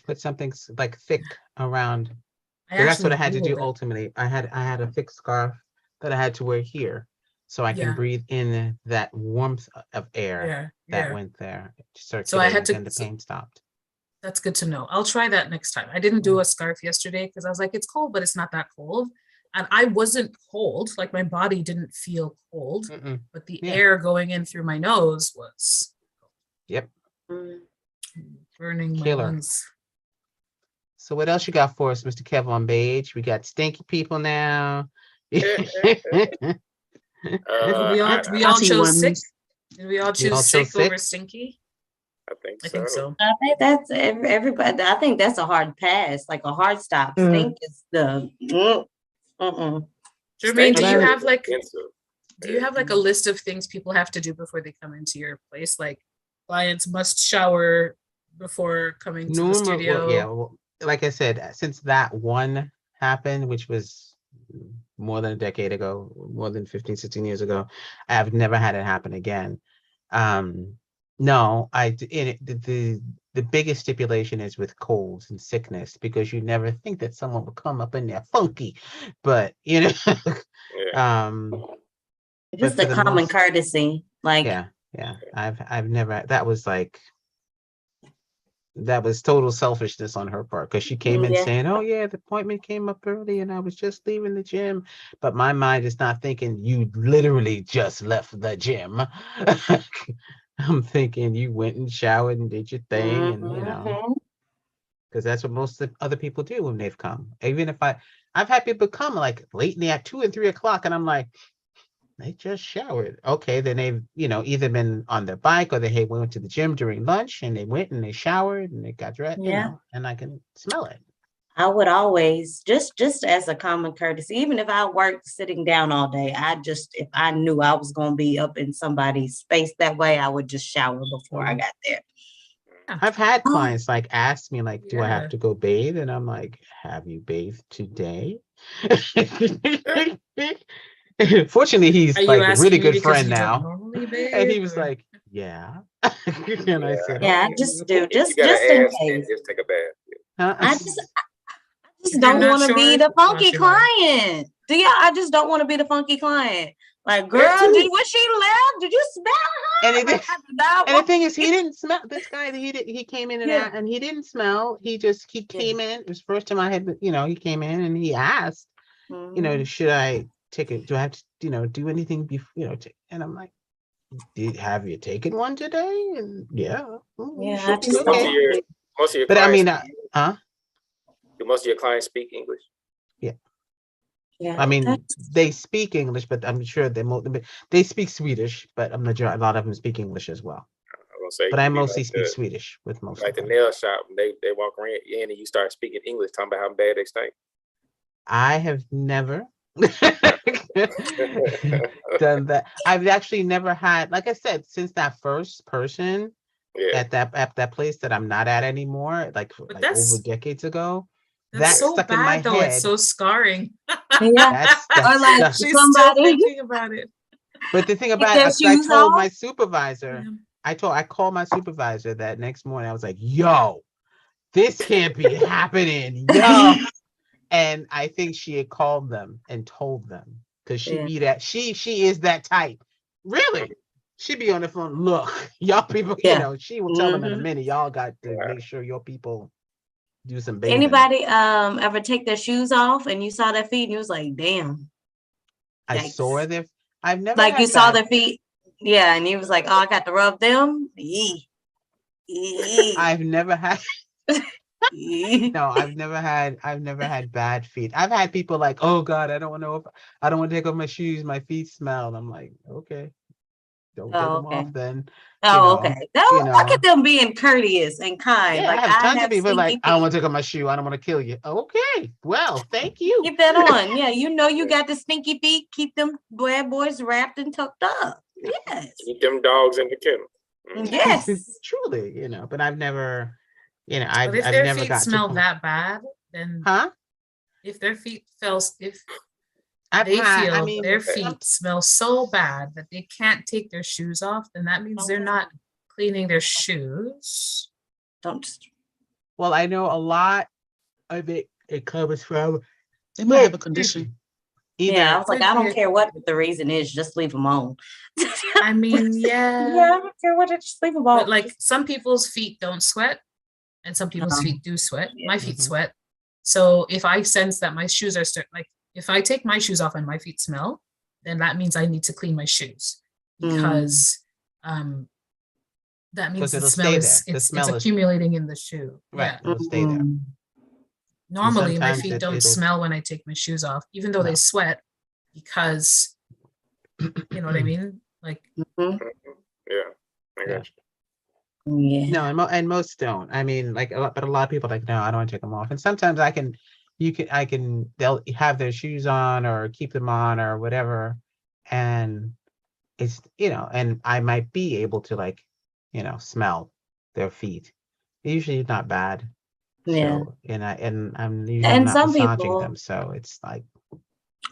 put something like thick around. I So that's what I actually had to do Googled it. ultimately. I had a thick scarf that I had to wear here, so I can Yeah. breathe in that warmth of air that Yeah. went there. So I had to- and the pain stopped. That's good to know. I'll try that next time. I didn't do a scarf yesterday because I was like, it's cold, but it's not that cold. And I wasn't cold, like my body didn't feel cold, but the Yeah. air going in through my nose was Yep. burning my Killer. lungs. So what else you got for us, Mr. 𝐾𝐳? We got stinky people now. We all Fatty chose sick. ones. Did we all all choose chose sick over sick? stinky? I think so. I think so. I think that's everybody. I think that's a hard pass, like a hard stop. Stink is the. Jermaine, Stink do you is have like expensive. a list of things people have to do before they come into your place? Like clients must shower before coming to the studio. Well, yeah, well, like I said, since that one happened, which was more than a decade ago, more than 15, 16 years ago, I've never had it happen again. No, the biggest stipulation is with colds and sickness, because you never think that someone would come up in there funky, but you know, Just for a the common most- courtesy, like yeah. I've never, that was total selfishness on her part, because she came in Yeah. saying, oh yeah, the appointment came up early and I was just leaving the gym, but my mind is not thinking you literally just left the gym. I'm thinking you went and showered and did your thing, and you know, because that's what most other people do when they've come. Even if I've had people come like late in the at 2 and 3 o'clock, and I'm like, they just showered. Okay, then they've, you know, either been on their bike or they went to the gym during lunch and they went and they showered and they got dressed, you know, and I can smell it. I would always just as a common courtesy, even if I worked sitting down all day, if I knew I was going to be up in somebody's space that way, I would just shower before I got there. I've had clients like ask me like, do I Yeah. have to go bathe? And I'm like, have you bathed today? Fortunately, he's Are you like a asking really me good because friend you don't now. normally bathe, And he was or- like, yeah. And I said, Yeah, I okay. just do If you got just an in ass, then case. just take a bath. I just If you're don't not want to be sure, the funky wash your body. client. I just don't want to be the funky client. Like, girl, That too. when she left, did you smell her? And it- Like, I And the thing is, he didn't smell this guy. He came in and Yeah. out, and he didn't smell. He came in. It was the first time I had, you know, he came in and he asked, you know, should I take it? Do I have to, you know, do anything before, you know? And I'm like, have you taken one today? And yeah, Yeah, should I be just okay. don't. Most of your But I clients, mean, huh? do most of your clients speak English? Yeah, I mean, that's- they speak English, but I'm sure they speak Swedish, but I'm not sure a lot of them speak English as well. I'm gonna say, But I you be mostly like speak the- Swedish with most Like of the them. nail shop, they walk in and you start speaking English, talking about how bad they stink. I have never done that. I've actually never had, like I said, since that first person Yeah. at that place that I'm not at anymore, like that's- over decades ago, That's that so stuck in bad my though. It's head. so scarring. Yeah. Or like stuck. She's still somebody thinking about it. But the thing their about it, 'cause I shoes told off. my supervisor, Yeah. I called my supervisor that next morning. I was like, yo, this can't be happening. Yo. And I think she had called them and told them because she Yeah. be that she is that type. Really. She be on the phone. Look, y'all people, Yeah. she will tell them in a Mhm. minute. Y'all got to Yeah. make sure your people do some bathing. Anybody ever take their shoes off and you saw their feet and you was like, damn. I Yikes. saw their I've never Like had you saw bad- their feet. Yeah, and you was like, oh, I got to rub them. Yee. Yee. I've never had Yee. no, I've never had bad feet. I've had people like, oh God, I don't want to take off my shoes, my feet smell. I'm like, okay, don't take Oh, them okay. off then. Oh, know, okay. No, you look know. at them being courteous and kind. Yeah, Like I have tons of people like, stinky I don't feet. want to take off my shoe. I don't want to kill you. Okay, well, thank you. Keep that on. Yeah, you know you got the stinky feet. Keep them bad boys wrapped and tucked up. Yes. Keep them dogs in the kennel. Yes. Truly, but I've never, But if I've their never feet got to smell point- that bad, then Huh? if their feet if I've they had, feel I mean, their feet smell so bad that they can't take their shoes off, then that means they're not cleaning their shoes. Don't just well, I know a lot of it comes from They might have a condition. either. yeah, I was like, Could I be don't a- care what the reason is, just leave them on. I mean, Yeah, yeah. I don't care what it just leave them on. But like some people's feet don't sweat and some people's Uh-huh. feet do sweat. My feet Mhm. sweat. So if I sense that my shoes are if I take my shoes off and my feet smell, then that means I need to clean my shoes because that means 'Cause the it'll smell stay is there. The it's smell is- accumulating in the shoe. Right, Yeah. it'll stay there. Mm. Normally my sometimes feet don't it'll- smell when I take my shoes off, even though No. they sweat because you know what I mean? Like Mhm. Yeah. I got you. Yeah. No, and most don't. I mean, like but a lot of people are like, no, I don't want to take them off. And sometimes they'll have their shoes on or keep them on or whatever, and it's and I might be able to smell their feet. Usually not bad. Yeah. So, and I'm usually And not some massaging people- them, so it's like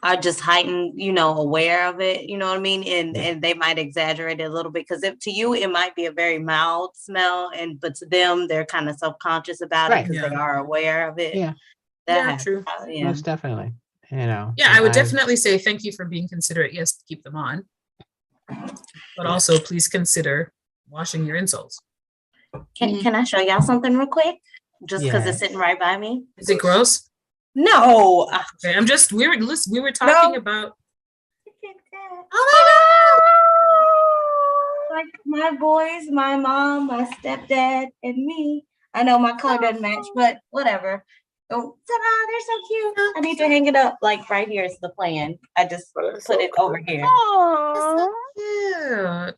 Are just heightened, aware of it, you know what I mean? And Yeah. and they might exaggerate it a little bit because if to you it might be a very mild smell, but to them they're kind of subconscious about it Right. because they Yeah. are aware of it. Yeah. That Yeah, happens. true. Yeah. most definitely, Yeah, and I would I've- definitely say thank you for being considerate. Yes, to keep them on. But also please consider washing your insoles. Can I show y'all something real quick? Just because Yes. it's sitting right by me. Is it gross? No. Okay, we were talking about Like my boys, my mom, my stepdad, and me. I know my color doesn't match, but whatever. Oh, ta-da, they're so cute. I need to hang it up. Like right here is the plan. I just Oh, that's put so it cool. over here. cute.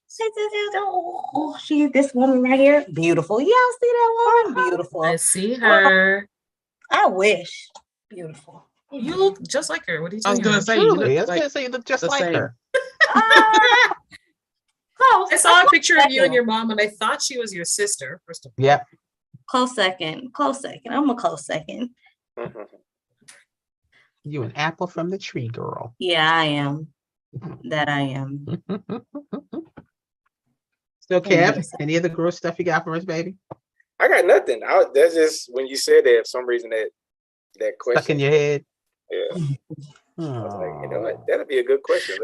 Oh, she this woman right here. Beautiful. Y'all see that woman? Beautiful. I see her. I wish. Beautiful. You look just like her. What are you I was talking gonna about? say, you Truly, I look was gonna like say you look just the like same. her. Close. I saw a picture of you and second. your mom, and I thought she was your sister. First of all, Yep. Close second. Close second. I'm a close second. Mhm. You an apple from the tree, girl. Yeah, I am. That I am. So, Kev, Yes. any other gross stuff you got for us, baby? I got nothing. That's just when you said that, for some reason that Stuck question. in your head? Yeah. I was like, you know Aw. what? That'd be a good question.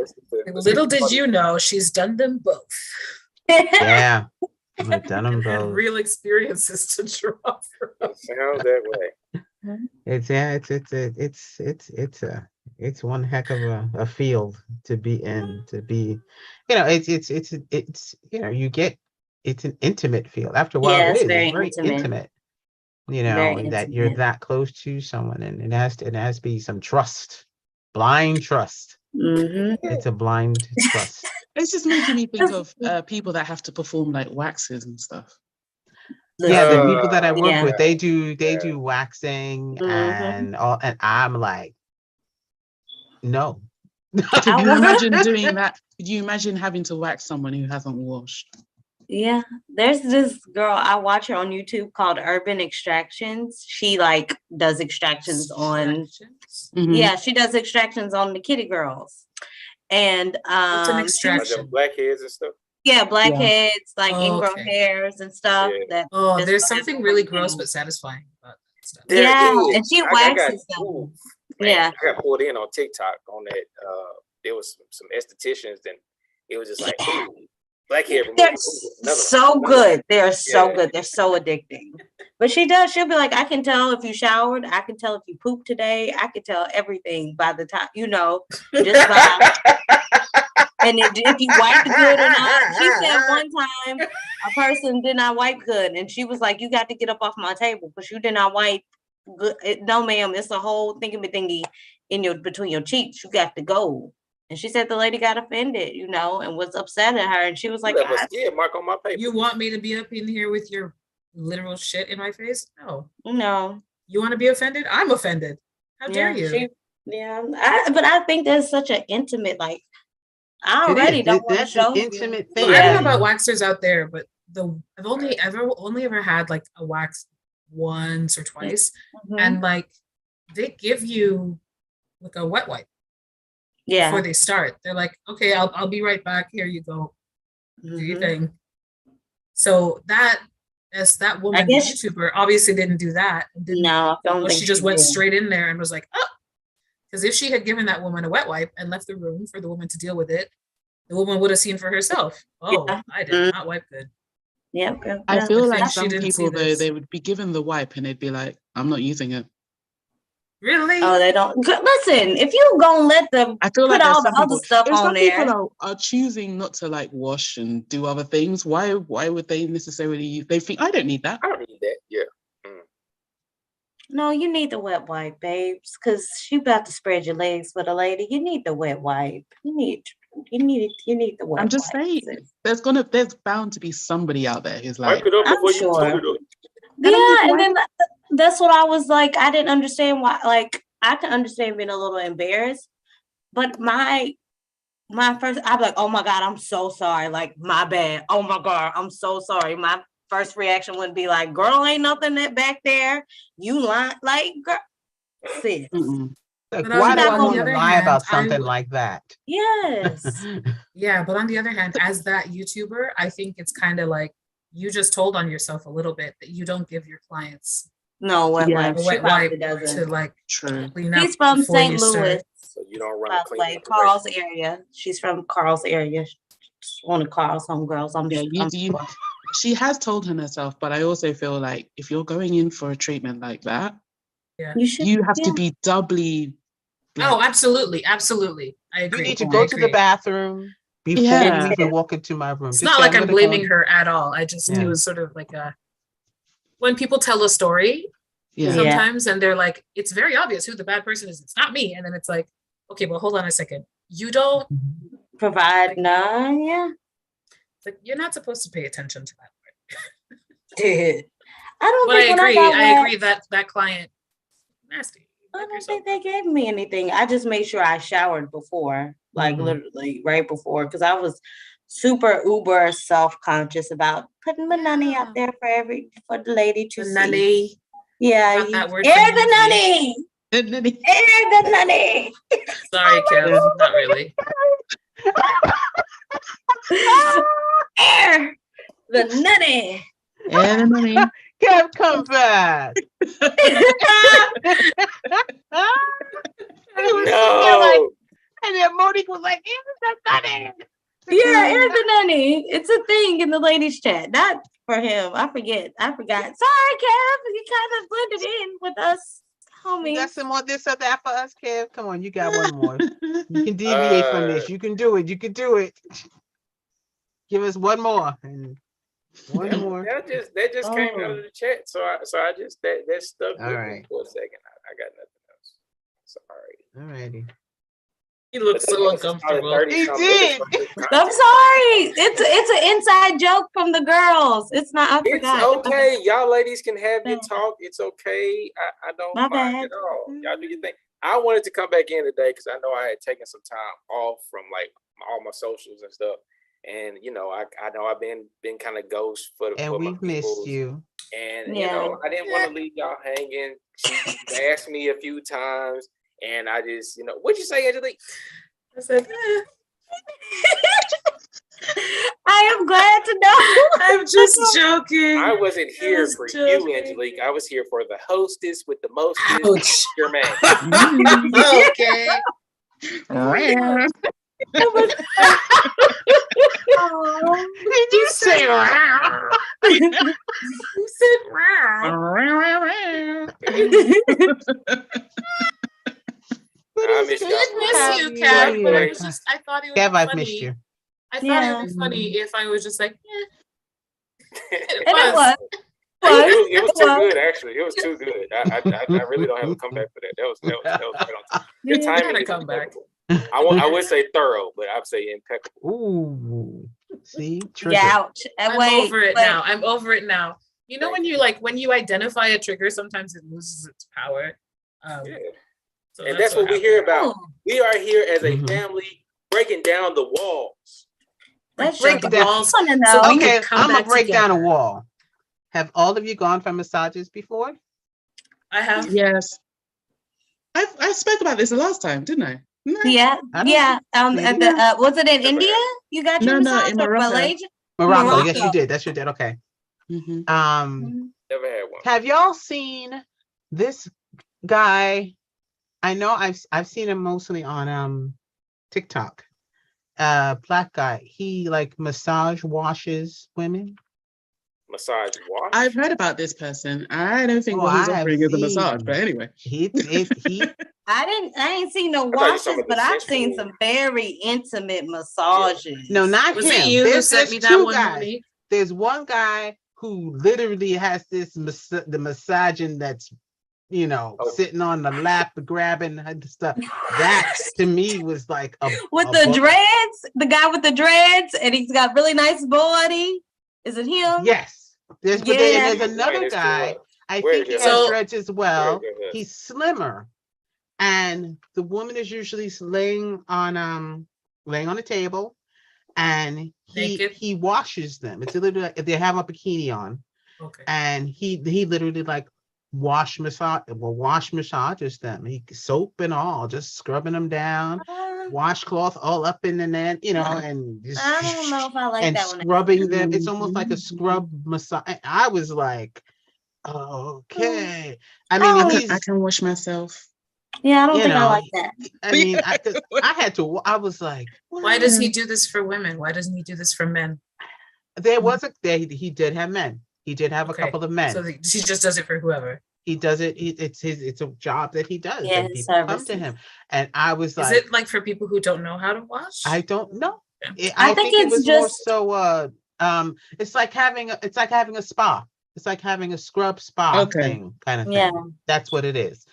little did you know, she's done them both. Yeah, I've done them And had both. real experiences to draw from. It sounds that way. It's one heck of a field to be in. To be, it's it's an intimate field. After a while, Yeah, it it's is. very It's very intimate. intimate. Very And that you're intimate. that close to someone, and it has to be some trust, blind trust. Mm-hmm. It's a blind trust. It's just making me think of people that have to perform like waxes and stuff. Yeah, the people that I work Yeah. with, they do waxing Mhm. and all, and I'm like, No. Could you imagine doing that? Could you imagine having to wax someone who hasn't washed? Yeah, there's this girl I watch her on YouTube called Urban Extractions. She like does extractions on Mhm. she does extractions on the kitty girls. And What's an Like extraction? them blackheads and stuff. blackheads, like Oh, ingrown okay. hairs and stuff. Yeah. That Oh, just there's started something really working. gross but satisfying about that stuff. There Yeah, is. and she I got waxes them. ooh, man, Yeah. I got pulled in on TikTok on that. There was some estheticians, and it was just like, ooh, blackhead removal. They're Ooh, another so one, another good. They're so Yeah. good. They're so addicting. But she'll be like, I can tell if you showered. I can tell if you pooped today. I can tell everything by the time, just by. And if you wiped good or not. She said one time a person did not wipe good. And she was like, you got to get up off my table because you did not wipe good. No, ma'am, it's a whole thingy in between your cheeks. You got to go. And she said the lady got offended, and was upset at her. And she was like, left a skid mark on my paper. You want me to be up in here with your literal shit in my face? No. no. You want to be offended? I'm offended. How dare you? But I think there's such an intimate, like, I It already is. don't want to That's an show. intimate Well, thing. I don't Yeah. know about waxers out there, but I've only ever had like a wax once or twice, Mhm. and like they give you like a wet wipe Yeah. before they start. They're like, okay, I'll be right back. Here you go. Do your Mhm. thing. So that woman, the guess- YouTuber, obviously didn't do that. And didn't, No, I don't well, think she just went did. straight in there and was like, oh, because if she had given that woman a wet wipe and left the room for the woman to deal with it, the woman would have seen for herself. Oh, Yeah. I did not wipe good. Yeah. I feel I like think she some didn't see people though, this. they would be given the wipe and they'd be like, I'm not using it. Really? Oh, they don't. Listen, if you gonna let them I feel put like there's all the some other people, stuff if on some there. people are choosing not to like wash and do other things, why would they necessarily they think I don't need that? I don't need that. Yeah. No, you need the wet wipe, babes, because you about to spread your legs for the lady. You need the wet wipe. You need the wet I'm just wipe. saying there's bound to be somebody out there who's like, Wipe it up I'm before you sure. put it up. Yeah, and then that's what I was like. I didn't understand why. Like, I can understand being a little embarrassed, but my first, I'm like, oh my God, I'm so sorry. Like, my bad. Oh my God, I'm so sorry. My first reaction would be like, girl, ain't nothing that back there. You lying, like, girl, sis. mm-mm. Like, But why on do the I want to other lie hand, about I something would- like that? Yes. Yeah, but on the other hand, as that YouTuber, I think it's kind of like you just told on yourself a little bit that you don't give your clients No, wet Yeah. wipe. a She wet probably wipe doesn't. to like True. clean up. She's from before St. you start. Louis, So you don't run by a the clean way, operation. Carl's area. She's from Carl's area. She's one of Carl's homegirls. She has told him herself, but I also feel like if you're going in for a treatment like that, You should. you have to be doubly. Oh, absolutely, absolutely. I You agree. need to I go to the agree. bathroom before Yeah. you even walk into my room. It's Just not say, like I'm gonna go blaming in. her at all. I just Yeah. it was sort of like when people tell a story Yeah. sometimes and they're like, it's very obvious who the bad person is. It's not me. And then it's like, okay, well, hold on a second. You don't Provide none. Yeah. it's like you're not supposed to pay attention to that. I don't But I think when agree. I got I agree waxed, that client nasty. I Wipe don't yourself. think they gave me anything. I just made sure I showered before, like Mhm. literally right before, because I was super uber self-conscious about putting my nanny out there for the lady to The see. nanny. Yeah, Got that word air from the the movie. nanny, And then he- air the nanny. Sorry, Kev. Not really. Air the nanny. and then he- Kev, come back. He was sitting there like, No. and then Monique was like, "It's the nutty." Yeah, air the nanny. It's a thing in the ladies' chat. Not for him. I forgot. Sorry, Kev. You kind of blended in with us, You got homies. some more this or that for us, Kev? Come on, you got one more. You can deviate from this. You can do it. You can do it. Give us one more. And one more. That just came out of the chat. So I just that stuck All with me right. for a second. I got nothing else. Sorry. All righty. He looks But so that was probably uncomfortable. 30-something He minutes did. from this I'm content. sorry. It's an inside joke from the girls. It's not. I It's forgot. okay. Y'all ladies can have your Bad. talk. It's okay. I don't My mind bad. at all. Y'all do your thing. I wanted to come back in today because I know I had taken some time off from like all my socials and stuff. And you know, I know I've been kind of ghost for And my we've missed peoples. you. And Yeah. you know, I didn't want to leave y'all hanging. She asked me a few times, and I just, you know, what'd you say, Angelique? I said, I am glad to know. I'm just joking. I wasn't here was for joking. you, Angelique. I was here for the hostess with the mostest, Ouch. your man. Okay. Oh. Did you say You said I miss I y'all. miss you, Kev, but I was just, I thought it would Kev, be I've funny. missed you. I thought Yeah. it would be funny if I was just like, And it was. It was It too was. good, actually. It was too good. I really don't have a comeback for that. That was right on time. Your Yeah. timing Gotta is come back. impeccable. I would say thorough, but I'd say impeccable. Ooh. See? Trigger. Ouch. I'm Wait, over it but- now. I'm over it now. You know, when you identify a trigger, sometimes it loses its power. Yeah. So And that's what we hear about. Oh, We are here as a Mhm. family breaking down the walls. that's Break just the down. walls. I wanna So know. we Okay, can come I'm gonna back break down a together. wall. Have all of you gone for massages before? I have. Yes. I spoke about this the last time, didn't I? No, Yeah, I don't yeah. Maybe At the was it in Never India? had. You got your No, massage in or Morocco. Malaysia? Morocco. Yes, you Morocco. did. That's you did. Okay. Mhm. Never had one. Have y'all seen this guy? I know I've seen him mostly on TikTok. Black guy. He like massage washes women. Massage wash. I've heard about this person. I don't think Oh, what he's I have offering is a seen- massage, but anyway. He I ain't seen no thought you were washes, talking about but the I've seen sensual- some very intimate massages. no, not Was him. it you who There's sent me that two one, guys. Monique? There's one guy who literally has this the massaging that's Oh. sitting on the lap grabbing and stuff. That to me was like With a the bu- dreads, the guy with the dreads, and he's got really nice body. Is it him? Yes. There's but Yeah. there's another Wait, guy. I Where think he is has it? dreads as well. Where is it? He's slimmer, and the woman is usually laying on a table, and Naked? he washes them. It's literally like if they have a bikini on, Okay. and he literally like wash massages them. He soap and all, just scrubbing them down, washcloth all up in the net, and just I don't know if I like and that one. scrubbing them. It's almost like a Mhm. scrub massage. I was like, okay. I Oh. mean, I he's. can wash myself. Yeah, I don't you think I know, like that. I mean, I had to. I was like, Why does he do this for women? Why doesn't he do this for men? There was he did have men. He did have Okay, a couple of men. So he just does it for whoever. He does it. It's a job that he does. Yeah, and his people come to services. him, and I was Is like, it like for people who don't know how to wash? I don't know. Yeah. I think think it it's was more just- so. It's like having a spa. It's like having a scrub spa Okay. thing, kind of thing. Yeah. That's what it is.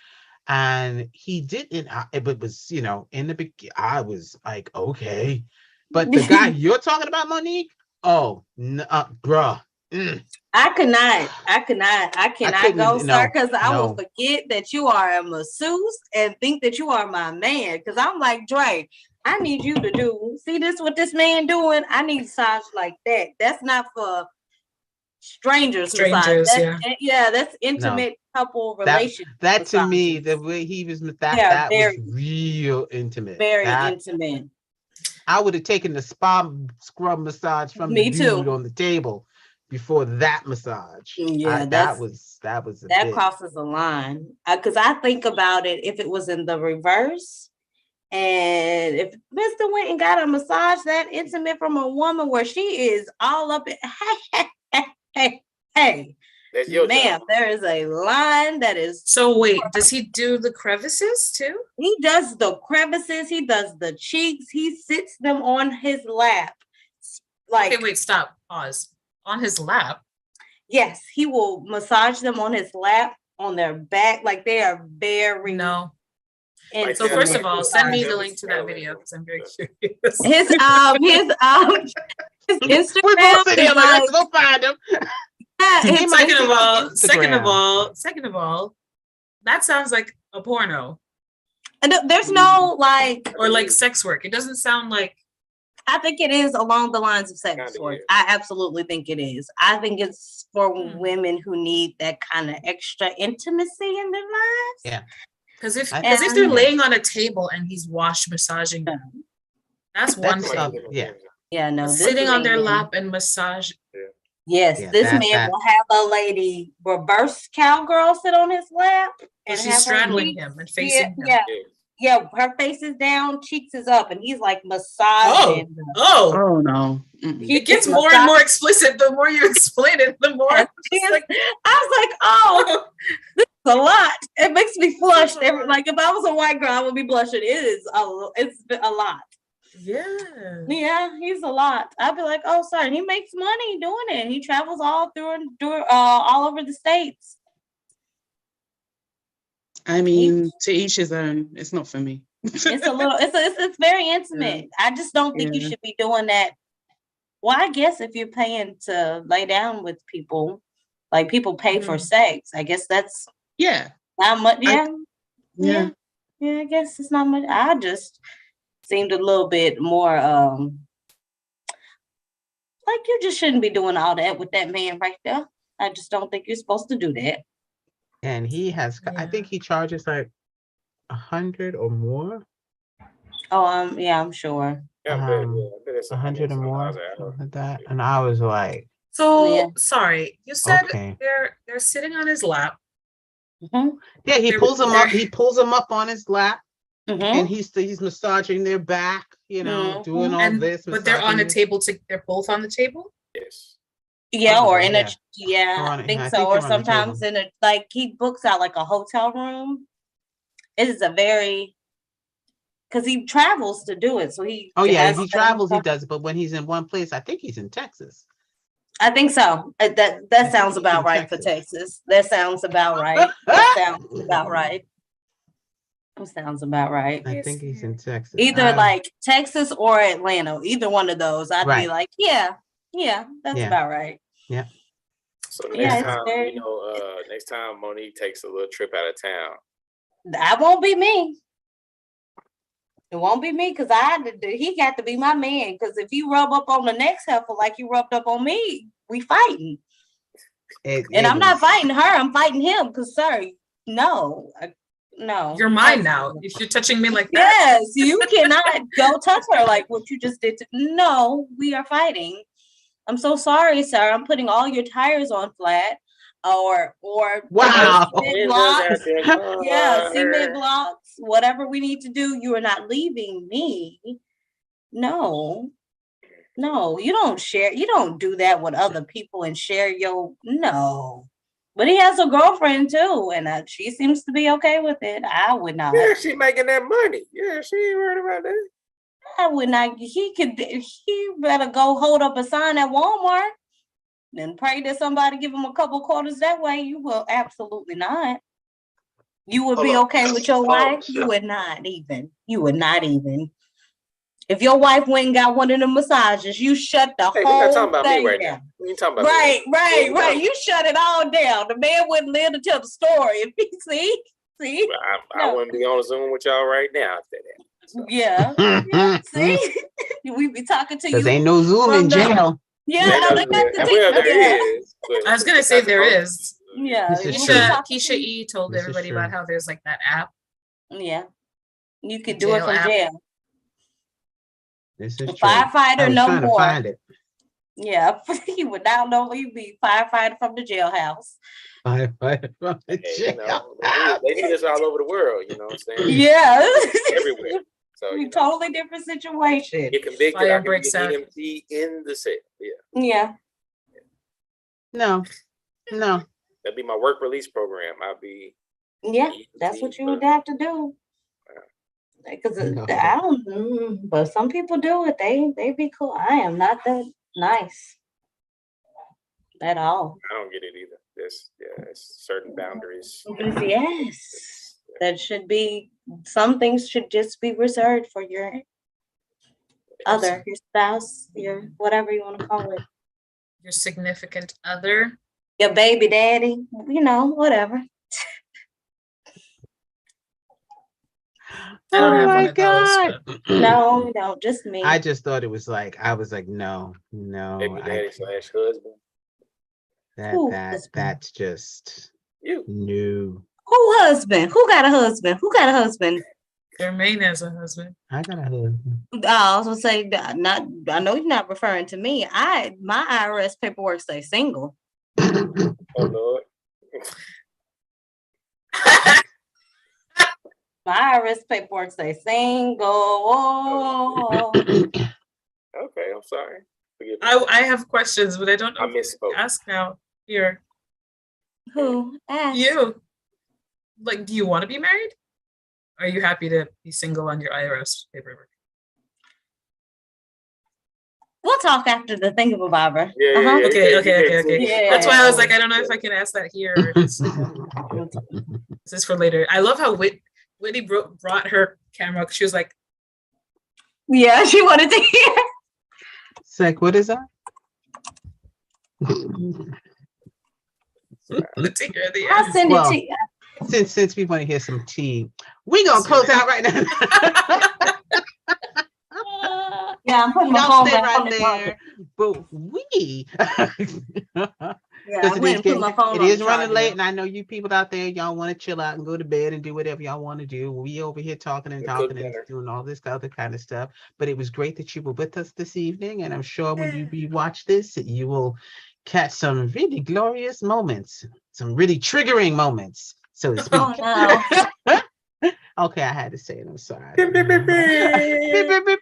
And he did it. It was in the beginning. I was like, okay, but the guy you're talking about, Monique. Oh, bruh. I cannot couldn't- go, no, sir, because I will no. forget that you are a masseuse and think that you are my man. Because I'm like, Dre, I need you to see this what this man doing. I need massage like that. That's not for strangers. massage. Yeah. That's intimate couple That- relation. That to me, massages. the way he was Yeah, that very- was real intimate. Very That- intimate. I would have taken the spa scrub massage from Me the too. dude on the table before that massage. Yeah, that was a that bit. crosses a line. Because I think about it, if it was in the reverse, and if Mr. went and got a massage that intimate from a woman where she is all up in, hey, That's your ma'am, job. there is a line that is. So wait, does he do the crevices too? He does the crevices. He does the cheeks. He sits them on his lap. Like, Okay, wait, stop, pause. On his lap. yes, he will massage them on his lap, on their back. Like they are very. No. intimate. So first of all, send me the Yeah. link to that video because I'm very curious. His his Instagram We're both sitting is here like, like, let's go find him. yeah, his Second of Instagram- all, second of all, that sounds like a porno. There's no like, or like sex work. It doesn't sound like. I think it is along the lines of sex Kinda work. is. I absolutely think it is. I think it's for Hmm. women who need that kind of extra intimacy in their lives. Yeah. Because if I- they're And- laying on a table and he's wash massaging them, that's one That's thing. yeah. Yeah, no. this Sitting on their man- lap and massage. Yes, Yeah, this that- man that- will have a lady reverse cowgirl sit on his lap and She's have her straddling cheeks- him and facing him. Yeah, Yeah. yeah. Her face is down, cheeks is up, and he's like massaging. her. Oh, Oh no. Mm-mm. He it gets can more and massage- more explicit the more you explain it. The more Yes, it's yes. like, I was like, oh, this is a lot. It makes me flush. Like if I was a white girl, I would be blushing. It's a lot. yeah. Yeah, he's a lot. I'd be like, oh, sorry. He makes money doing it. He travels all all over the states. I mean, to each his own. It's not for me. It's a little. It's very intimate. I just don't think you Yeah. should be doing that. Well, I guess if you're paying to lay down with people, like people pay for Mhm. sex, I guess that's Yeah. not much. Yeah. Yeah. Yeah, I guess it's not much. I just seemed a little bit more like you just shouldn't be doing all that with that man right there. I just don't think you're supposed to do that. And he has, I think he charges like 100 or more. Oh, yeah, I'm sure. Yeah, I bet it's 100 or more, $100 an hour. something like that. And I was like, So Yeah. sorry, you said okay. they're sitting on his lap. Mhm, Yeah, he They're- pulls him they're- up. He pulls him up on his lap, mhm. and he's massaging their back. Doing all And this. but they're on a massaging table. They're both on the table. Yes. Yeah, or in Yeah. a yeah, Or on I it, think yeah, I so. think Or they're on the sometimes in a like he books out like a hotel room. It is a very because he travels to do it. So he Oh yeah, has he some travels, he stuff. does it. But when he's in one place, I think he's in Texas. I think so. That think sounds he's about in right for Texas. Texas. That sounds about right. That sounds about right. That sounds about right. I think he's in Texas. Either like Texas or Atlanta, either one of those. I'd be Right. like, yeah, that's Yeah. about right. So the Yeah, next it's time, very- next time Monique takes a little trip out of town, That won't be me. It won't be me because he got to be my man. Because if you rub up on the next heifer like you rubbed up on me, we fighting. And I'm not fighting her. I'm fighting him. Because sir, no. You're mine now. If you're touching me like that. Yes, you cannot go touch her like what you just did. No, we are fighting. I'm so sorry, sir. I'm putting all your tires on flat, or Wow. cement blocks. Yeah, Oh, cement blocks. Whatever we need to do, you are not leaving me. No, you don't share. You don't do that with other people and share your no. But he has a girlfriend too, and she seems to be okay with it. I would not. Yeah, she making that money. Yeah, she ain't worried about that. I would not. He better go hold up a sign at Walmart and pray that somebody give him a couple quarters that way. You will absolutely not. You would be okay with your wife. You would not even. You would not even. If your wife went and got one of the massages, you shut the Hey, we're not whole talking about me thing right down. now. We talking about me. Right. You shut it all down. The man wouldn't live to tell the story. If he see, I No. wouldn't be on Zoom with y'all right now after that. So. yeah. See, we be talking to Because you. ain't no Zoom in from the- jail. Yeah, Well, no, they got the there is. but I was gonna say there is. Yeah, This is you true. can Keisha, talk to Keisha you. E told This is everybody true. about how there's like that app. Yeah, you could do it Jail from app. jail. This is true. Firefighter, I was no trying to more. find it. Yeah, you would not know who you be. Firefighter from the jailhouse. Firefighter from the Hey, jail. they need us all over the world. You know what I'm saying? Yeah, Everywhere. So you know, totally different situation. get convicted. Fire I can be breaks out. an EMT in the cell. Yeah, Yeah, No. that'd be my work release program. I'll be. yeah, that's what you would have to do. Because No. I don't, but some people do it. They be cool. I am not that nice at all. I don't get it either. It's certain boundaries. Yes, that should be. Some things should just be reserved for your other, your spouse, your whatever you want to call it, Your significant other. your baby daddy. You know, whatever. I don't Oh have one my of those. God. But No, no, just me. I just thought it was like, I was like, no, Baby I daddy slash husband. Who that's husband? just You. new. Who husband? Who got a husband? Who got a husband? Jermaine has a husband. I got a husband. I was gonna say not. I know you're not referring to me. My IRS paperwork say single. Oh Lord. My IRS paperwork say single. Oh. Okay, I'm sorry. Forgive me. I have questions, but I don't know. I if I can misspoke. ask now. Here, Who? Ask. you. Like, do you want to be married? Are you happy to be single on your IRS paperwork? We'll talk after the thinking Barbara. Yeah, yeah, Uh-huh. yeah. Okay. Yeah. That's why I was like, I don't know if I can ask that here. Or just, this is for later. I love how Whitney brought her camera. She was like, Yeah, she wanted to hear. It's like, what is that? let's hear the I'll send Well, it to you. Since we want to hear some tea, we gonna close out right now. Yeah, I'm putting my Y'all phone stay back on right the there. But we Yeah, because I went and put my phone it on is the running charger. late, and I know you people out there, y'all want to chill out and go to bed and do whatever y'all want to do. We over here talking and Cook talking and dinner. doing all this other kind of stuff. But it was great that you were with us this evening, and I'm sure when you rewatch this, you will catch some really glorious moments, some really triggering moments, so to speak. Oh no. Okay, I had to say it. I'm sorry. Beep, beep, beep, beep.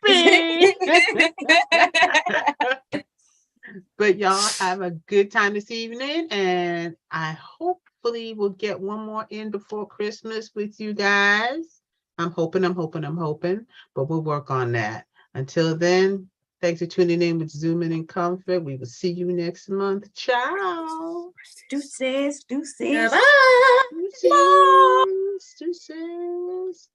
But y'all have a good time this evening, and I hopefully will get one more in before Christmas with you guys. I'm hoping, but we'll work on that. Until then, thanks for tuning in with Zooming in Comfort. We will see you next month. Ciao. Deuces. Bye. Deuces.